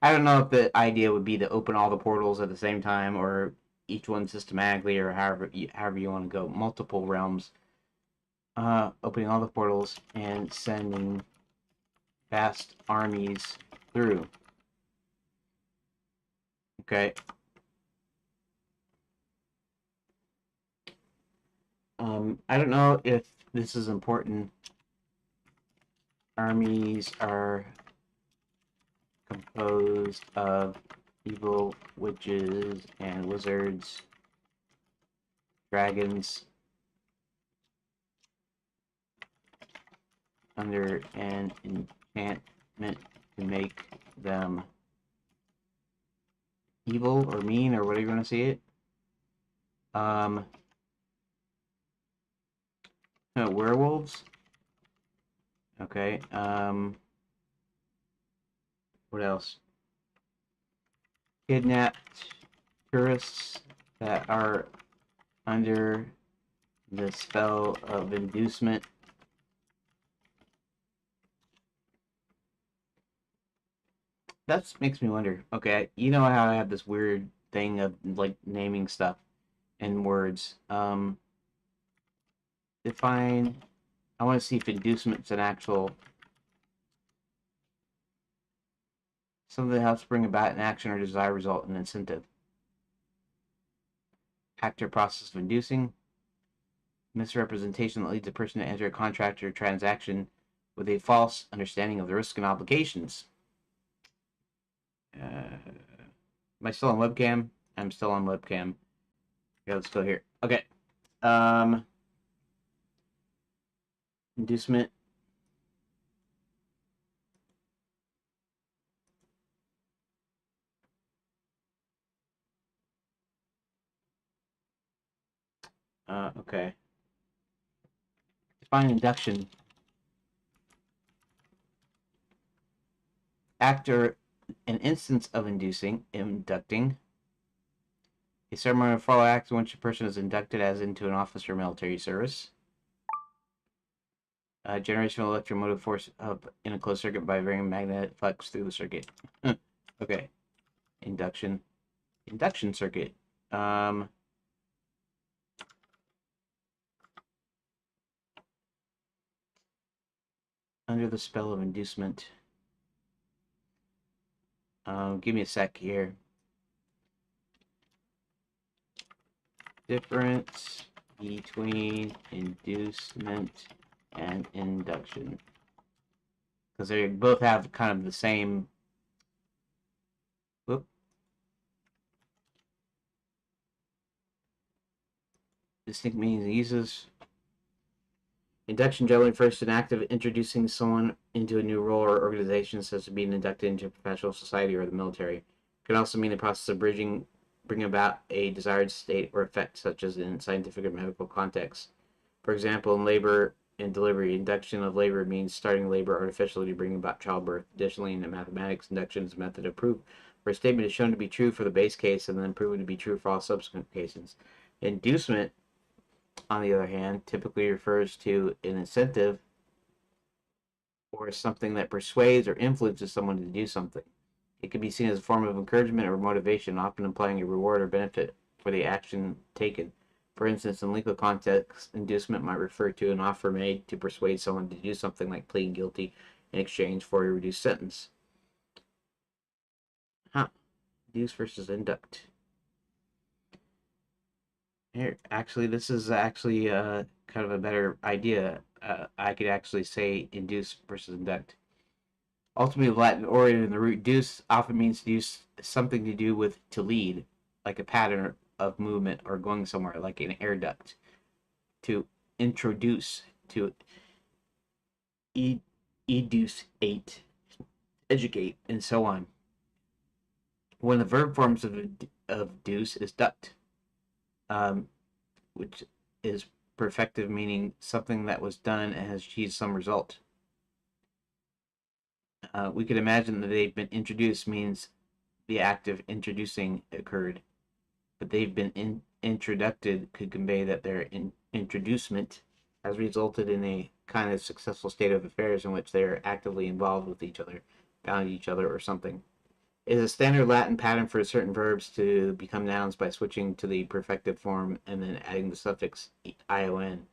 I don't know if the idea would be to open all the portals at the same time or each one systematically or however you want to go. Multiple realms, opening all the portals and sending vast armies through. Okay. I don't know if this is important. Armies are composed of evil witches and wizards, dragons under an enchantment to make them evil or mean or whatever you want to see it. No, werewolves. Okay. What else? Kidnapped tourists that are under the spell of inducement. That makes me wonder. Okay, you know how I have this weird thing of like naming stuff in words. Define. I want to see if inducement's an actual something that helps bring about an action or desired result in an incentive. Act or process of inducing. Misrepresentation that leads a person to enter a contract or transaction with a false understanding of the risk and obligations. Am I still on webcam? I'm still on webcam. Okay, let's go here. Okay. Inducement. Okay. Define induction. Act or an instance of inducting. A ceremonial follow act in which a person is inducted as into an office or military service. Generation of electromotive force up in a closed circuit by varying magnetic flux through the circuit. Okay. Induction. Induction circuit. Under the spell of inducement. Give me a sec here. Difference between inducement and induction. Because they both have kind of the same. Whoop. Distinct meanings and uses. Induction generally refers to an act of introducing someone into a new role or organization, such as being inducted into a professional society or the military. It can also mean the process of bringing about a desired state or effect, such as in scientific or medical contexts. For example, in labor and delivery, induction of labor means starting labor artificially to bring about childbirth. Additionally, in mathematics, induction is a method of proof where a statement is shown to be true for the base case and then proven to be true for all subsequent cases. Inducement, on the other hand, typically refers to an incentive or something that persuades or influences someone to do something. It can be seen as a form of encouragement or motivation, often implying a reward or benefit for the action taken. For instance, in legal context, inducement might refer to an offer made to persuade someone to do something like pleading guilty in exchange for a reduced sentence. Huh. Induce versus induct. Here, actually, this is actually kind of a better idea. I could actually say induce versus induct. Ultimately, the Latin origin in the root "deuce" often means to use something to do with to lead, like a pattern of movement or going somewhere, like an air duct. To introduce, to educate, educate, and so on. One of the verb forms of deuce is duct. Um, which is perfective, meaning something that was done and has achieved some result. We could imagine that they've been introduced means the act of introducing occurred, but they've been introduced could convey that their introducement has resulted in a kind of successful state of affairs in which they are actively involved with each other, bound each other, or something. It is a standard Latin pattern for certain verbs to become nouns by switching to the perfective form and then adding the suffix ion,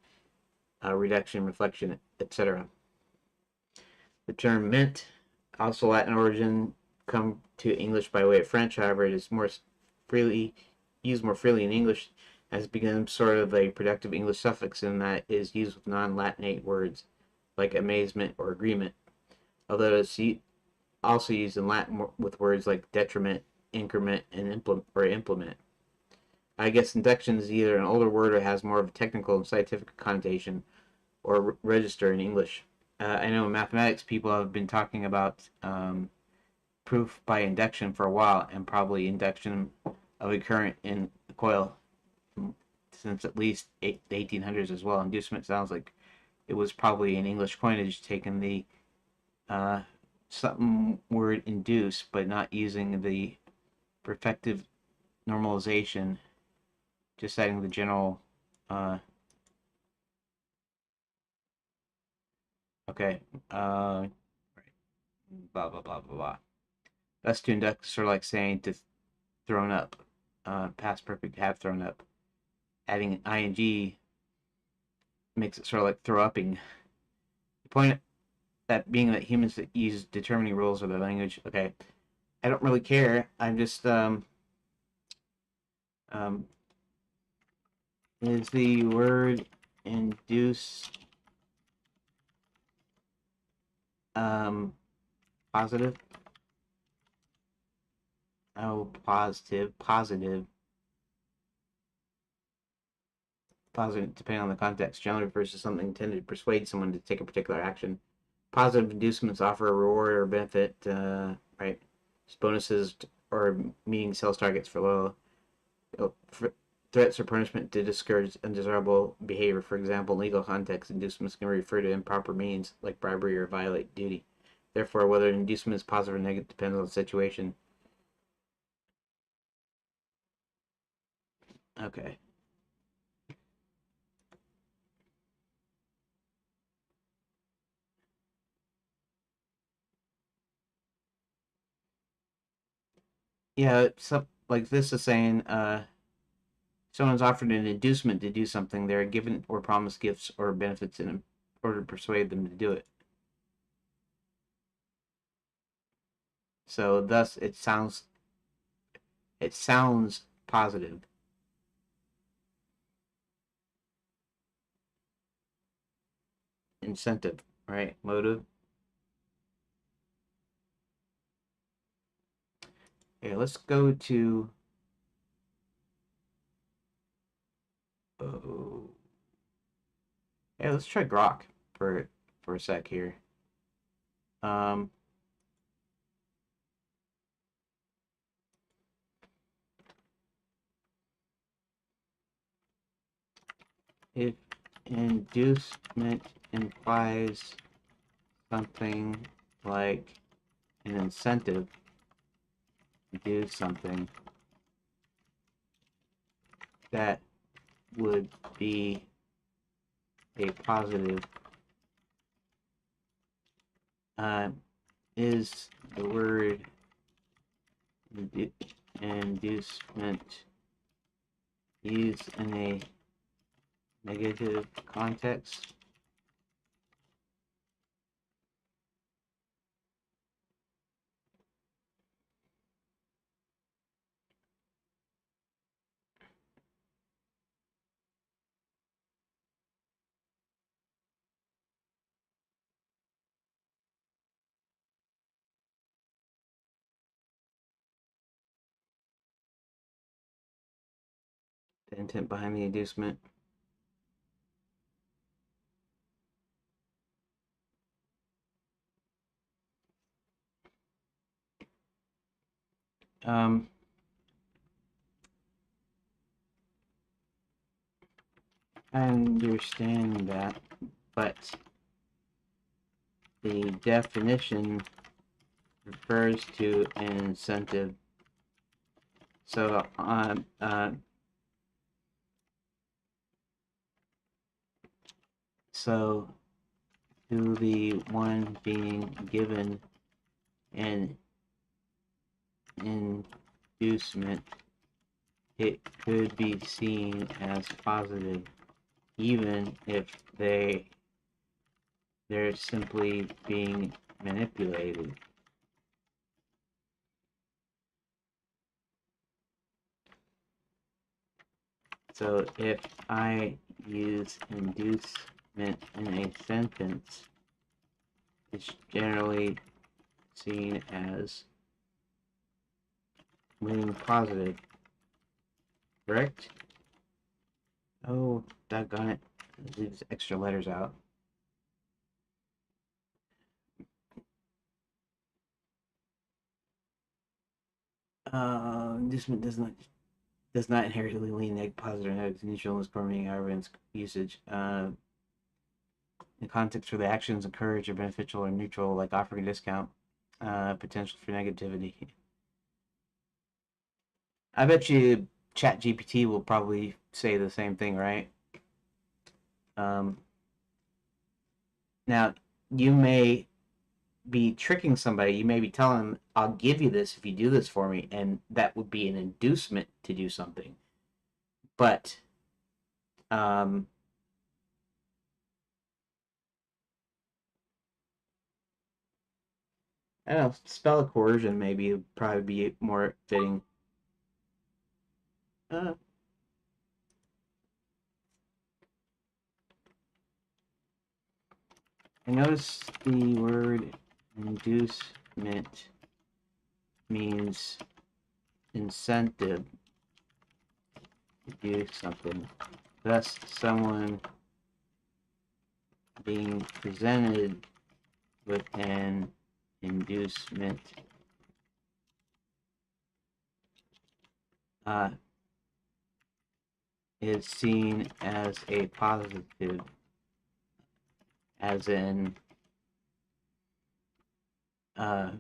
reduction, reflection, etc. The term meant, also Latin origin, come to English by way of French. However, it is more freely used more freely in English, has become sort of a productive English suffix in that it is used with non-Latinate words like amazement or agreement, although it's also used in Latin with words like detriment, increment, and implement. I guess induction is either an older word or has more of a technical and scientific connotation or register in English. I know in mathematics people have been talking about proof by induction for a while, and probably induction of a current in the coil since at least the 1800s as well. Inducement sounds like it was probably in English coinage taking the something word induce, but not using the perfective normalization, just adding the general. Okay. Blah blah blah blah blah. That's to induct, sort of like saying to thrown up. Past perfect, have thrown up. Adding an ing makes it sort of like throw upping. The point that being that humans that use determining rules of the language. Okay, I don't really care. I'm just um, is the word induce positive? Oh, positive, depending on the context. Generally refers to something intended to persuade someone to take a particular action. Positive inducements offer a reward or benefit, right? Bonuses or meeting sales targets for low. Threats or punishment to discourage undesirable behavior. For example, in legal context, inducements can refer to improper means like bribery or violate duty. Therefore, whether an inducement is positive or negative depends on the situation. Okay. Yeah, some like this is saying someone's offered an inducement to do something. They're given or promised gifts or benefits in order to persuade them to do it. So thus it sounds positive. Incentive, right? Motive. Okay, let's go to oh yeah, let's try Grok for a sec here. Um if inducement implies something like an incentive to do something, that would be a positive. Uh, is the word inducement used in a negative context? The intent behind the inducement. Um, I understand that, but the definition refers to an incentive. So, so to the one being given an inducement, it could be seen as positive, even if they're simply being manipulated. So if I use inducement in a sentence, it's generally seen as being positive, correct? Oh, doggone it. Leave these extra letters out. Inducement does not inherently lean negative, positive, or negative, neutral, is permitting Ireland's usage. In context where the actions encourage or beneficial or neutral, like offering a discount, potential for negativity. I bet you ChatGPT will probably say the same thing, right? Now, you may be tricking somebody. You may be telling them, I'll give you this if you do this for me, and that would be an inducement to do something. But I don't know, spell of coercion maybe would probably be more fitting. Uh, I noticed the word inducement means incentive to do something. Thus, someone being presented with an inducement is seen as a positive, as in a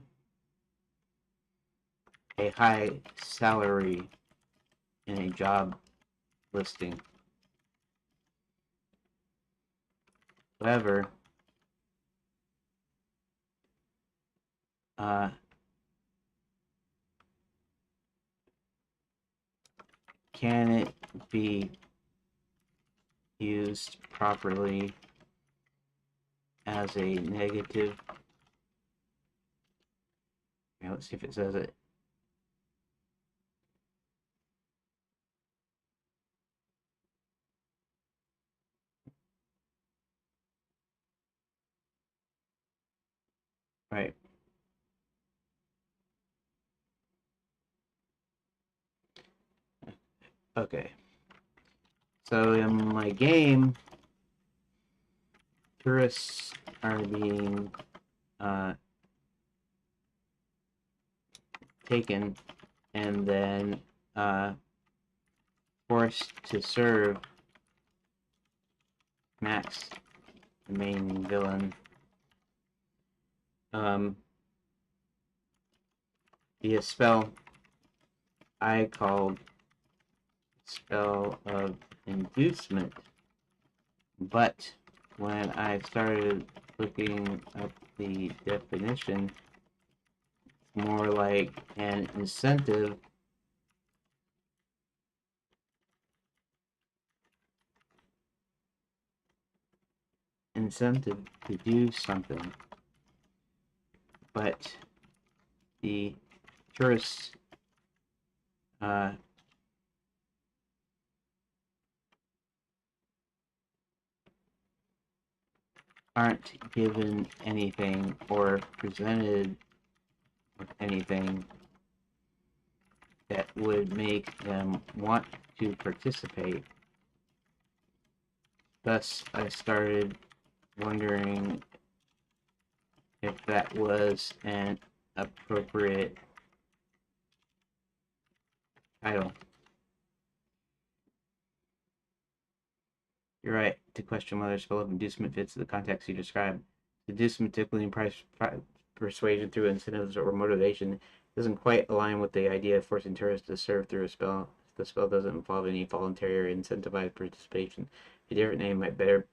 high salary in a job listing. However, can it be used properly as a negative? Okay, let's see if it says it. Right. Okay. So in my game, tourists are being taken and then forced to serve Max, the main villain, via spell I called spell of inducement. But when I started looking up the definition, it's more like an incentive to do something. But the tourists aren't given anything or presented with anything that would make them want to participate. Thus, I started wondering if that was an appropriate title. You're right to question whether a spell of inducement fits the context you describe. Inducement typically implies persuasion through incentives or motivation. It doesn't quite align with the idea of forcing tourists to serve through a spell. If the spell doesn't involve any voluntary or incentivized participation, a different name might better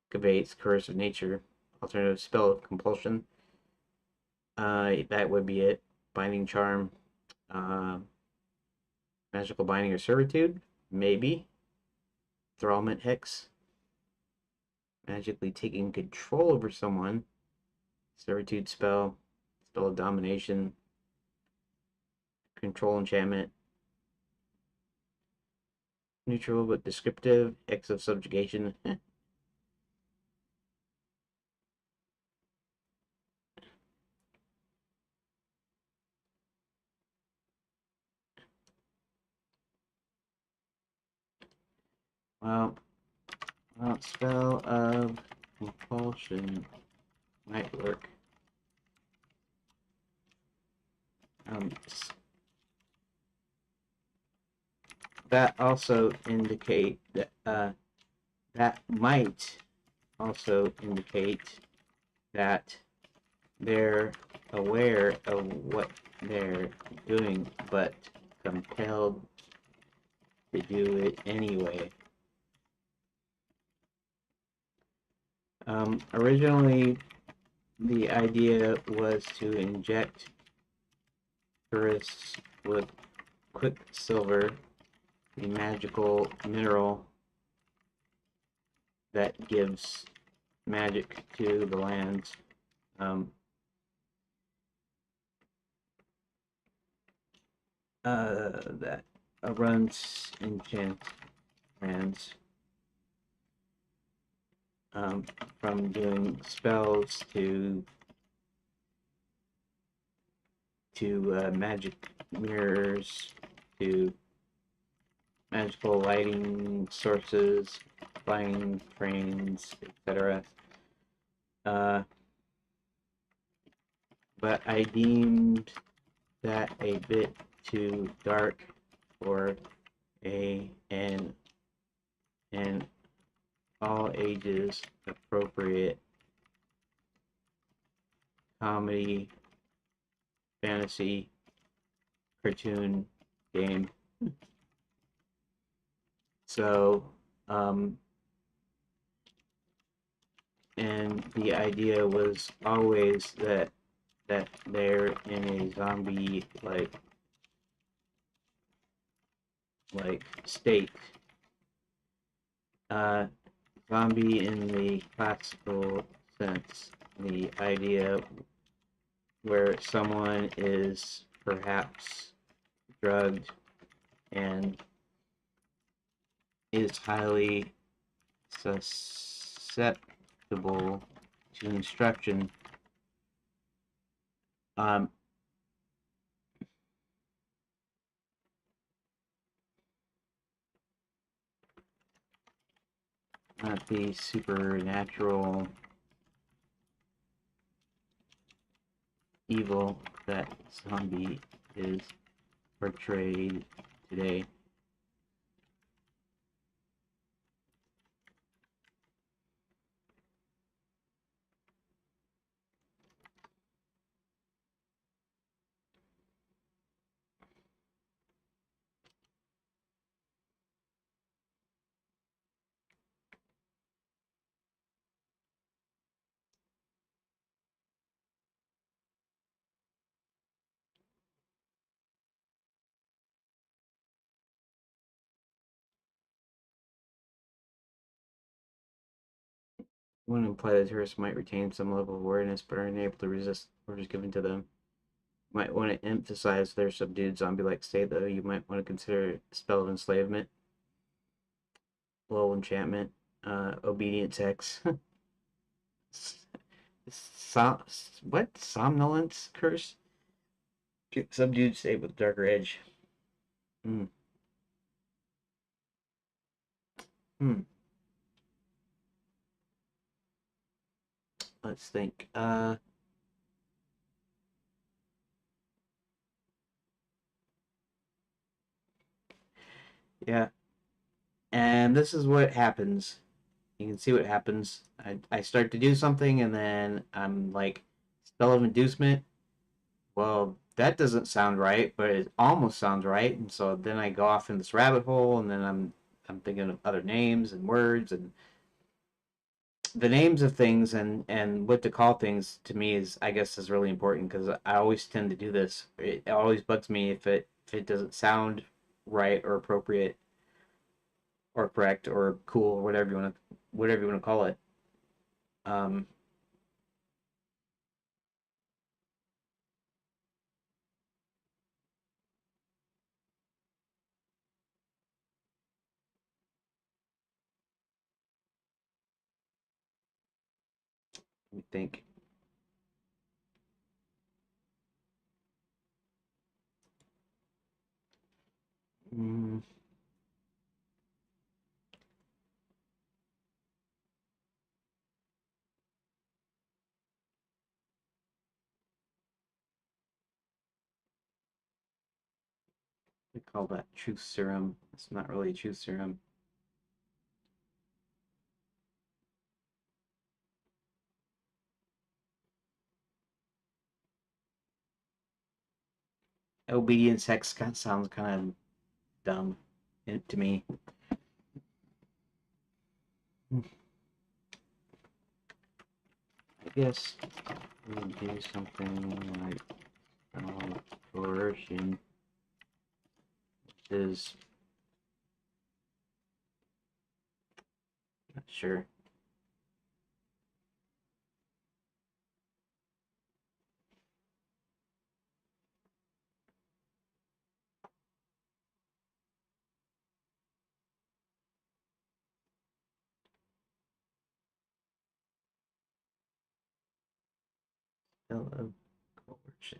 convey its coercive nature. Alternative spell of compulsion. That would be it. Binding charm. Uh, magical binding or servitude. Maybe. Thrallment hex. Magically taking control over someone. Servitude spell. Spell of domination. Control enchantment. Neutral but descriptive. Hex of subjugation. Well, spell of compulsion might work. That also indicate that that might also indicate that they're aware of what they're doing, but compelled to do it anyway. Originally, the idea was to inject tourists with quicksilver, the magical mineral that gives magic to the lands. That runs enchant lands. From doing spells to magic mirrors to magical lighting sources, flying trains, etc. But I deemed that a bit too dark for an all ages appropriate comedy fantasy cartoon game. So, and the idea was always that they're in a zombie like state. Zombie in the classical sense, the idea where someone is perhaps drugged and is highly susceptible to instruction. Not the supernatural evil that zombie is portrayed today. One imply that tourists might retain some level of awareness but are unable to resist orders given to them. You might want to emphasize their subdued zombie-like state, though. You might want to consider spell of enslavement, lull enchantment, obedience hex. What? Somnolence curse? Subdued state with darker edge. Hmm. Hmm. Let's think. Yeah. And this is what happens. You can see what happens. I start to do something, and then I'm like, spell of inducement. Well, that doesn't sound right, but it almost sounds right. And so then I go off in this rabbit hole, and then I'm thinking of other names and words, and the names of things and what to call things to me is, I guess, is really important because I always tend to do this. It always bugs me if it doesn't sound right or appropriate or correct or cool or whatever you want to call it. Um, Let me think. Mm, we call that truth serum. It's not really a truth serum. Obedience hex sounds kind of dumb to me. I guess we do something like coercion is not sure. Spell of coercion.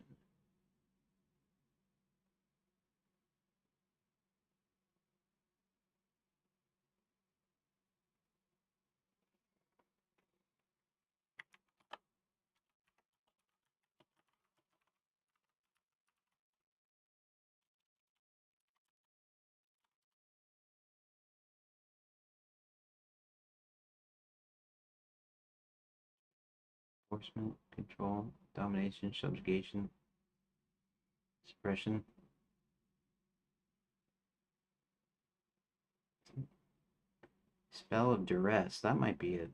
Enforcement, control, domination, subjugation, suppression. Spell of duress. That might be a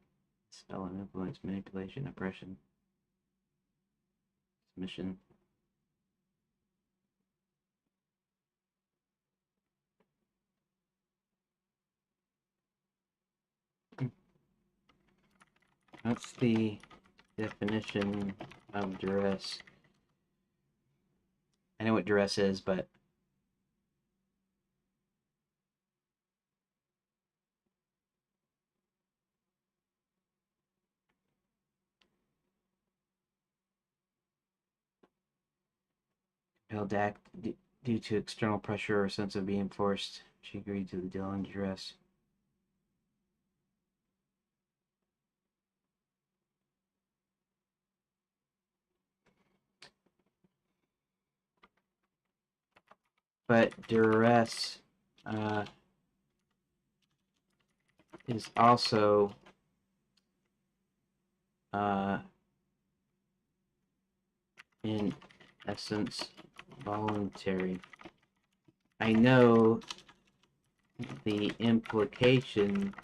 spell of influence, manipulation, oppression, submission. What's the definition of duress? I know what duress is, but compelled to act due to external pressure or sense of being forced. She agreed to the deal on duress. But duress uh, is also uh, in essence voluntary. I know the implication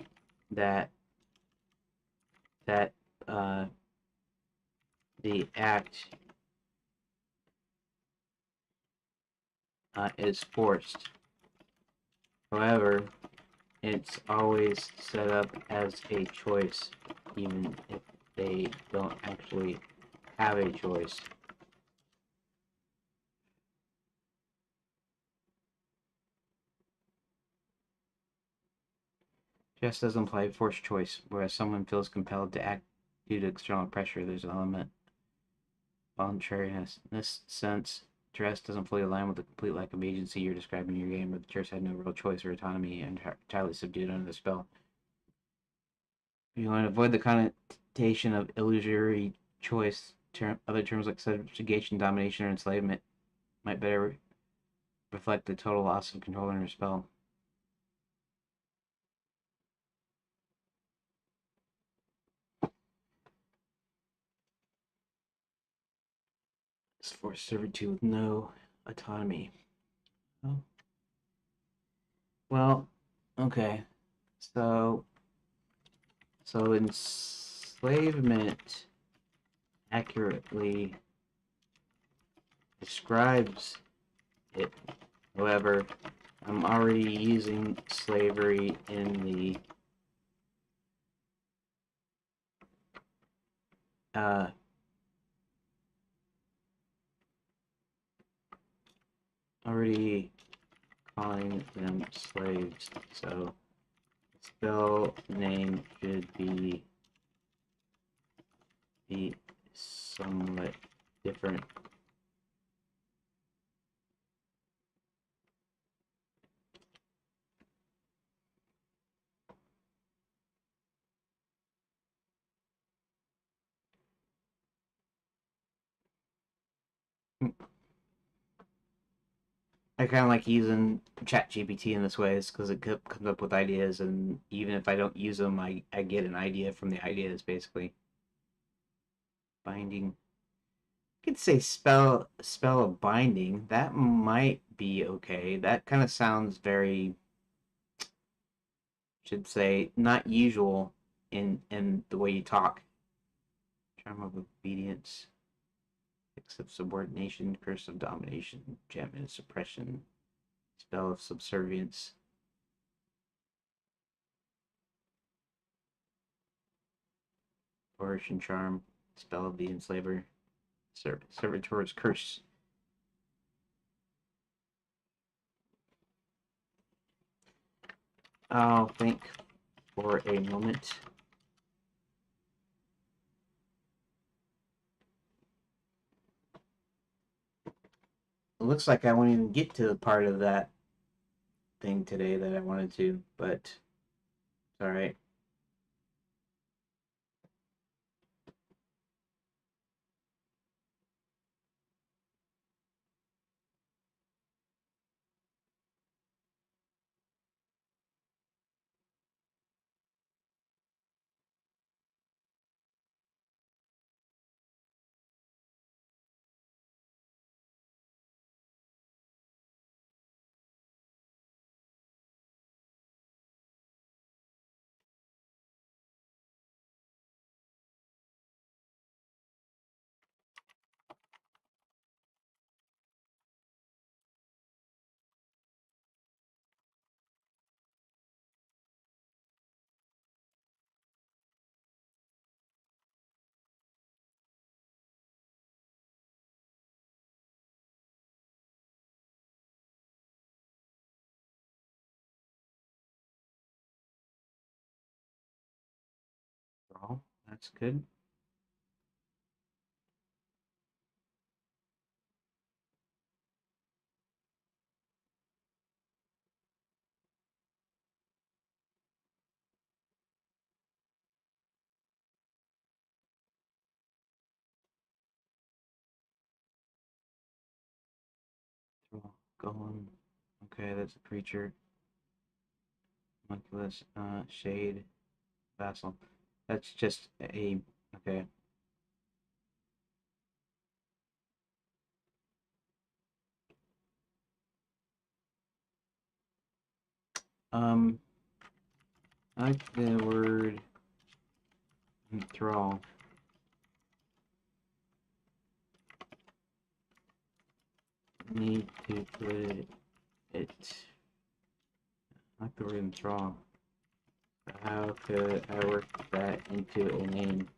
that that uh, the act is forced. However, it's always set up as a choice, even if they don't actually have a choice. Just doesn't imply forced choice, whereas someone feels compelled to act due to external pressure. There's an element of voluntariness. In this sense, duress doesn't fully align with the complete lack of agency you're describing in your game, where the church had no real choice or autonomy and entirely subdued under the spell. If you want to avoid the connotation of illusory choice, other terms like subjugation, domination, or enslavement might better reflect the total loss of control under a spell. forced servitude with no autonomy. Oh. Well, okay. So enslavement accurately describes it. However, I'm already using slavery in the already calling them slaves, so spell name should be somewhat different. I kind of like using ChatGPT in this way because it comes up with ideas, and even if I don't use them, I get an idea from the ideas, basically. Binding. I could say spell a binding. That might be okay. That kind of sounds very, should say, not usual in the way you talk. Charm of obedience, fix of subordination, curse of domination, enchantment of suppression, spell of subservience. Coercion charm, spell of the enslaver, servitor's curse. I'll think for a moment. It looks like I won't even get to the part of that thing today that I wanted to, but it's alright. Oh, that's good. Golem. Okay, that's a creature. Homunculus, shade, vassal. That's just a, okay. Um, I like the word enthrall. Need to put it. I like the word enthrall. How could I work that into a name?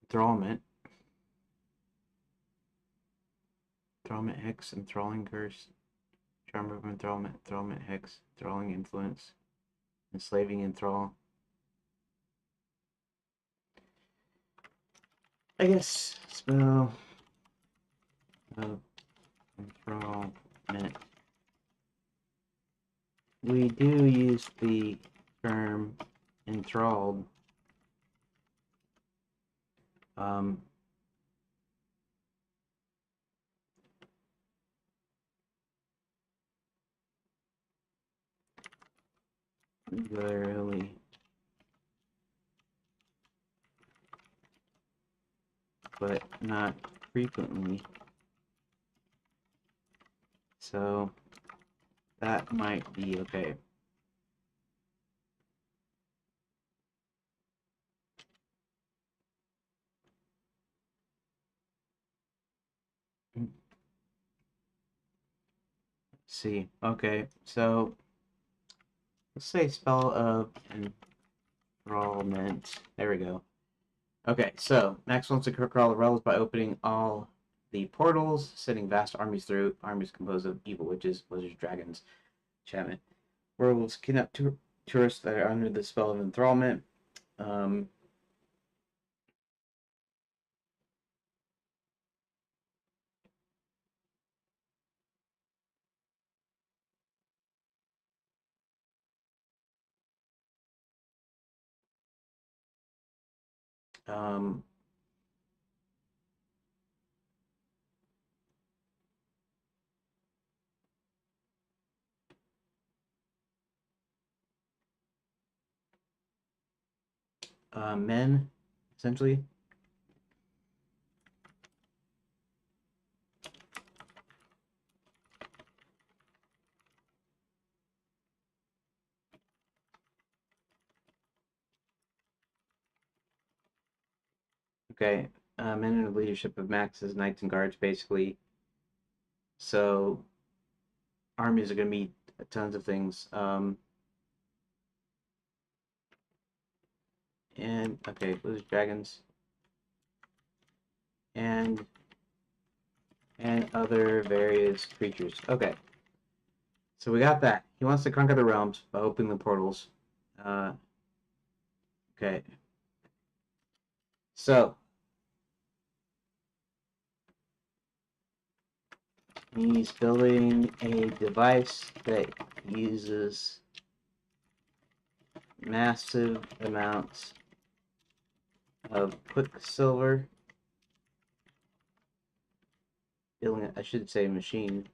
Enthrallment. Enthrallment hex, enthralling curse, charm of enthrallment, enthrallment hex, enthralling influence, enslaving enthrall. I guess spell of enthrallment. We do use the term enthralled. Regularly but not frequently. So that might be okay. Let's see. Okay, so let's say spell of enthrallment. There we go. Okay, so Max wants to conquer all the realms by opening all the portals, sending vast armies through. Armies composed of evil witches, wizards, dragons, enchantment. Werewolves kidnap tourists that are under the spell of enthrallment. Um, um, Men, essentially. Okay, men in the leadership of Max's knights and guards, basically. So armies are going to be tons of things. And okay, wizards, dragons, and other various creatures. Okay, so we got that. He wants to conquer the realms by opening the portals. Okay, so he's building a device that uses massive amounts of quicksilver. Building, I should say, machine.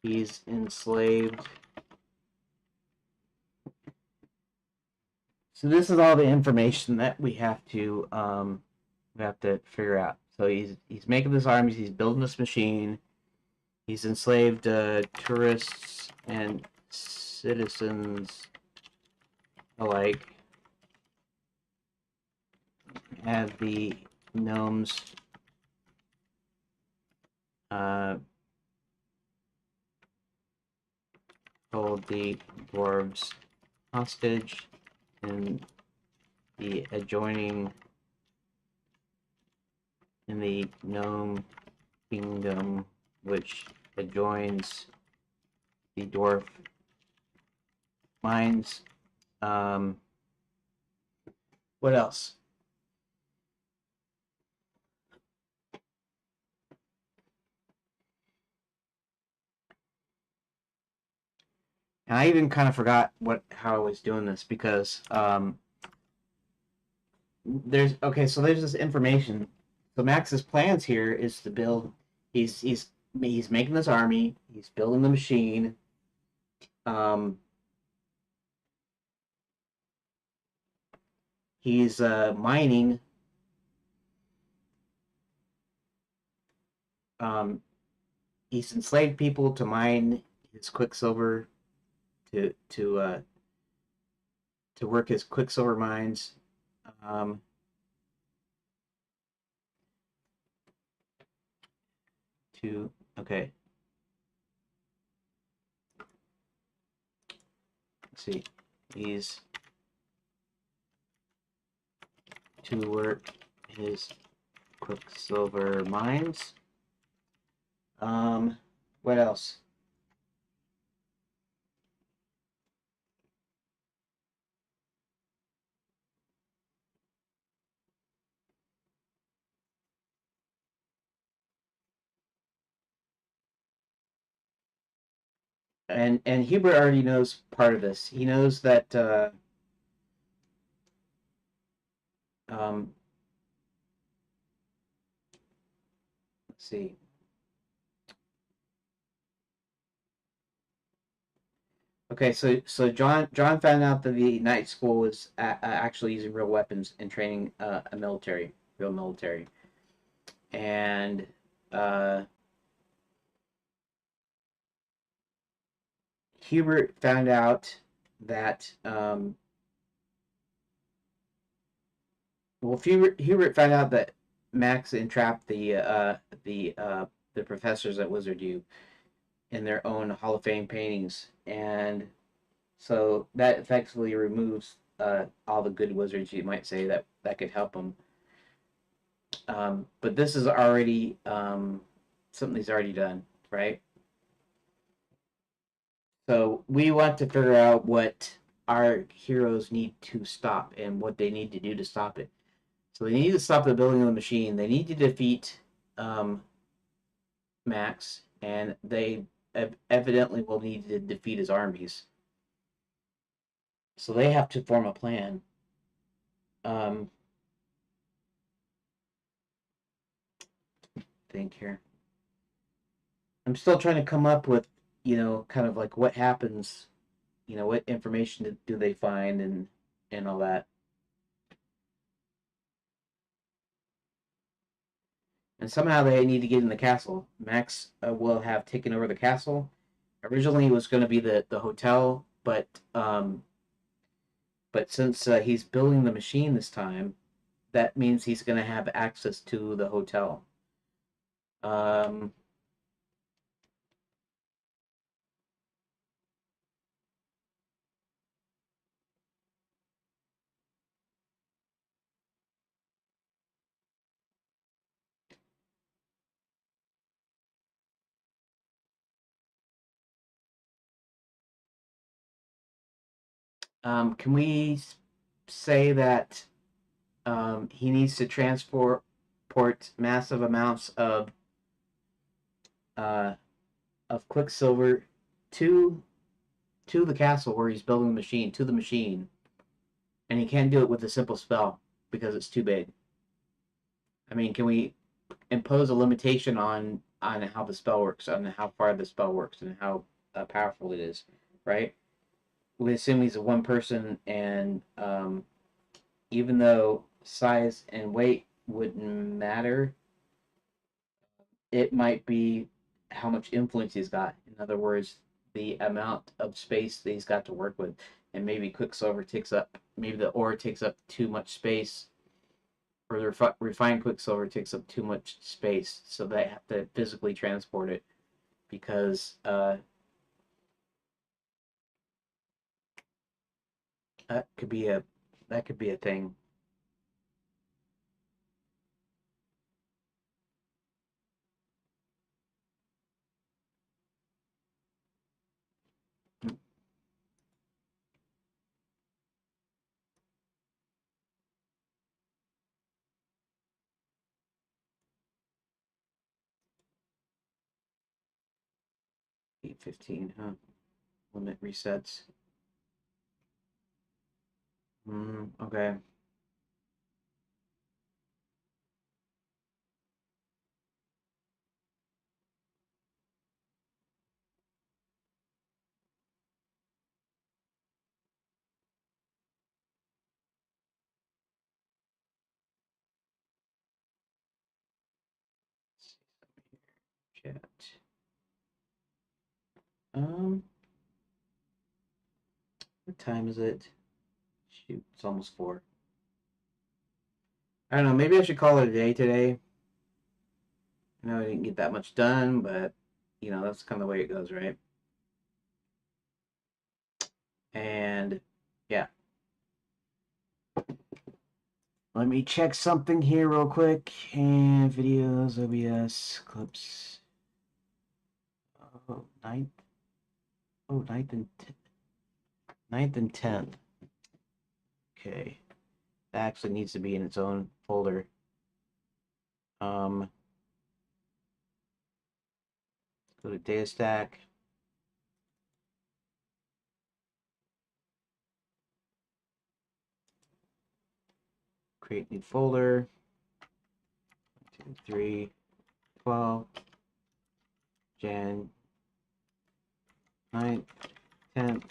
He's enslaved. So this is all the information that we have to figure out. So he's making this army. He's building this machine. He's enslaved tourists and citizens alike. Have the gnomes hold the dwarves hostage in the adjoining in the gnome kingdom, which adjoins the dwarf mines. What else? And I even kind of forgot how I was doing this because there's this information. So Max's plans here is to build. He's making this army. He's building the machine. He's mining. He's enslaved people to mine his quicksilver to work his quicksilver mines. Okay. Let's see. He's to work his quicksilver mines. What else? And Hubert already knows part of this. He knows that let's see. Okay, so John found out that the night school was actually using real weapons and training a real military, and uh, Hubert found out that Hubert found out that Max entrapped the professors at Wizard U in their own Hall of Fame paintings, and so that effectively removes all the good wizards you might say that could help them. But this is already something he's already done, right? So we want to figure out what our heroes need to stop and what they need to do to stop it. So they need to stop the building of the machine. They need to defeat um, Max, and they evidently will need to defeat his armies. So they have to form a plan. Um, think here. I'm still trying to come up with, kind of like what happens. What information do they find and all that. And somehow they need to get in the castle. Max will have taken over the castle. Originally, it was going to be the hotel, but since he's building the machine this time, that means he's going to have access to the hotel. Um, can we say that he needs to transport massive amounts uh, of Quicksilver to to the castle where he's building the machine, to the machine, and he can't do it with a simple spell because it's too big. I mean, can we impose a limitation on how the spell works, on how far the spell works, and how powerful it is, right? We assume he's a one person, and even though size and weight wouldn't matter, it might be how much influence he's got. In other words, the amount of space that he's got to work with, and maybe Quicksilver takes up, maybe the ore takes up too much space, or the refined Quicksilver takes up too much space, so they have to physically transport it because that could be a that could be a thing. Hmm, 8:15, huh? Limit resets. Okay. Chat. Um, what time is it? Shoot, it's almost 4. I don't know. Maybe I should call it a day today. I know I didn't get that much done, but that's kind of the way it goes, right? And yeah, let me check something here real quick. And videos, OBS, clips. Oh, ninth. Oh, ninth and 10th. Okay, that actually needs to be in its own folder. Um, go to data stack. Create new folder. 2, 3, 12. Jan 9th, 10th.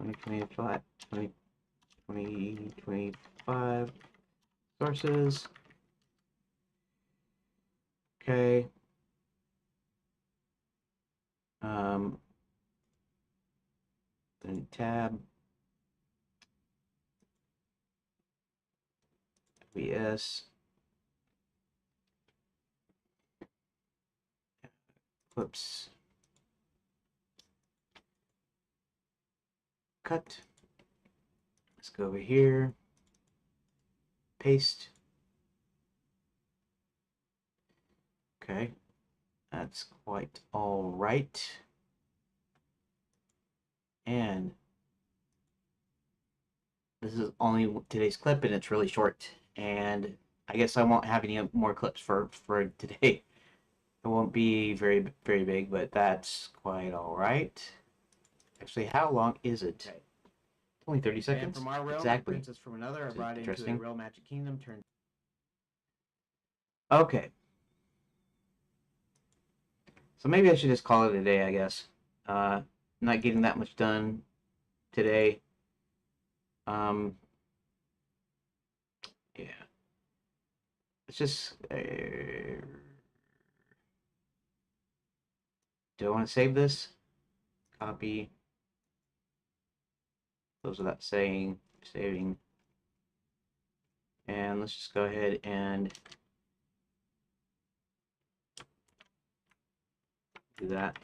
2025, 2025 sources. Okay. Then tab. VS. Whoops. Cut. Let's go over here. Paste. Okay. That's quite all right. And this is only today's clip, and it's really short. And I guess I won't have any more clips for today. It won't be very big, but that's quite all right. Actually, how long is it? Okay. Only 30 seconds. And from our realm, exactly. Princess from another, I brought into a real magic kingdom. Okay. So maybe I should just call it a day, I guess. Not getting that much done today. Yeah. It's just. Do I want to save this? Copy. Close without saying, saving. And let's just go ahead and do that.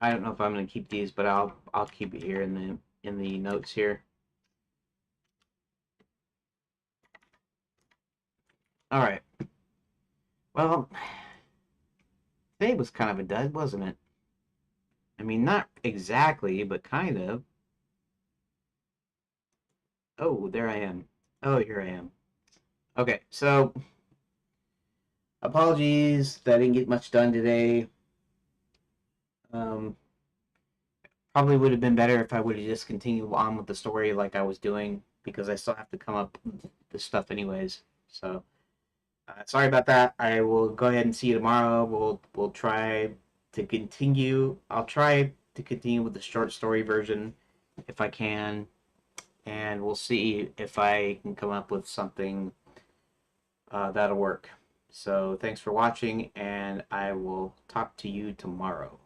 I don't know if I'm going to keep these, but I'll keep it here in the notes here. All right. Well, today was kind of a dud, wasn't it? I mean, not exactly, but kind of. Oh, there I am. Oh, here I am. Okay, so apologies that I didn't get much done today. Probably would have been better if I would have just continued on with the story like I was doing, because I still have to come up with this stuff anyways. So sorry about that. I will go ahead and see you tomorrow. We'll try to continue. I'll try to continue with the short story version if I can, and we'll see if I can come up with something that'll work. So thanks for watching, and I will talk to you tomorrow.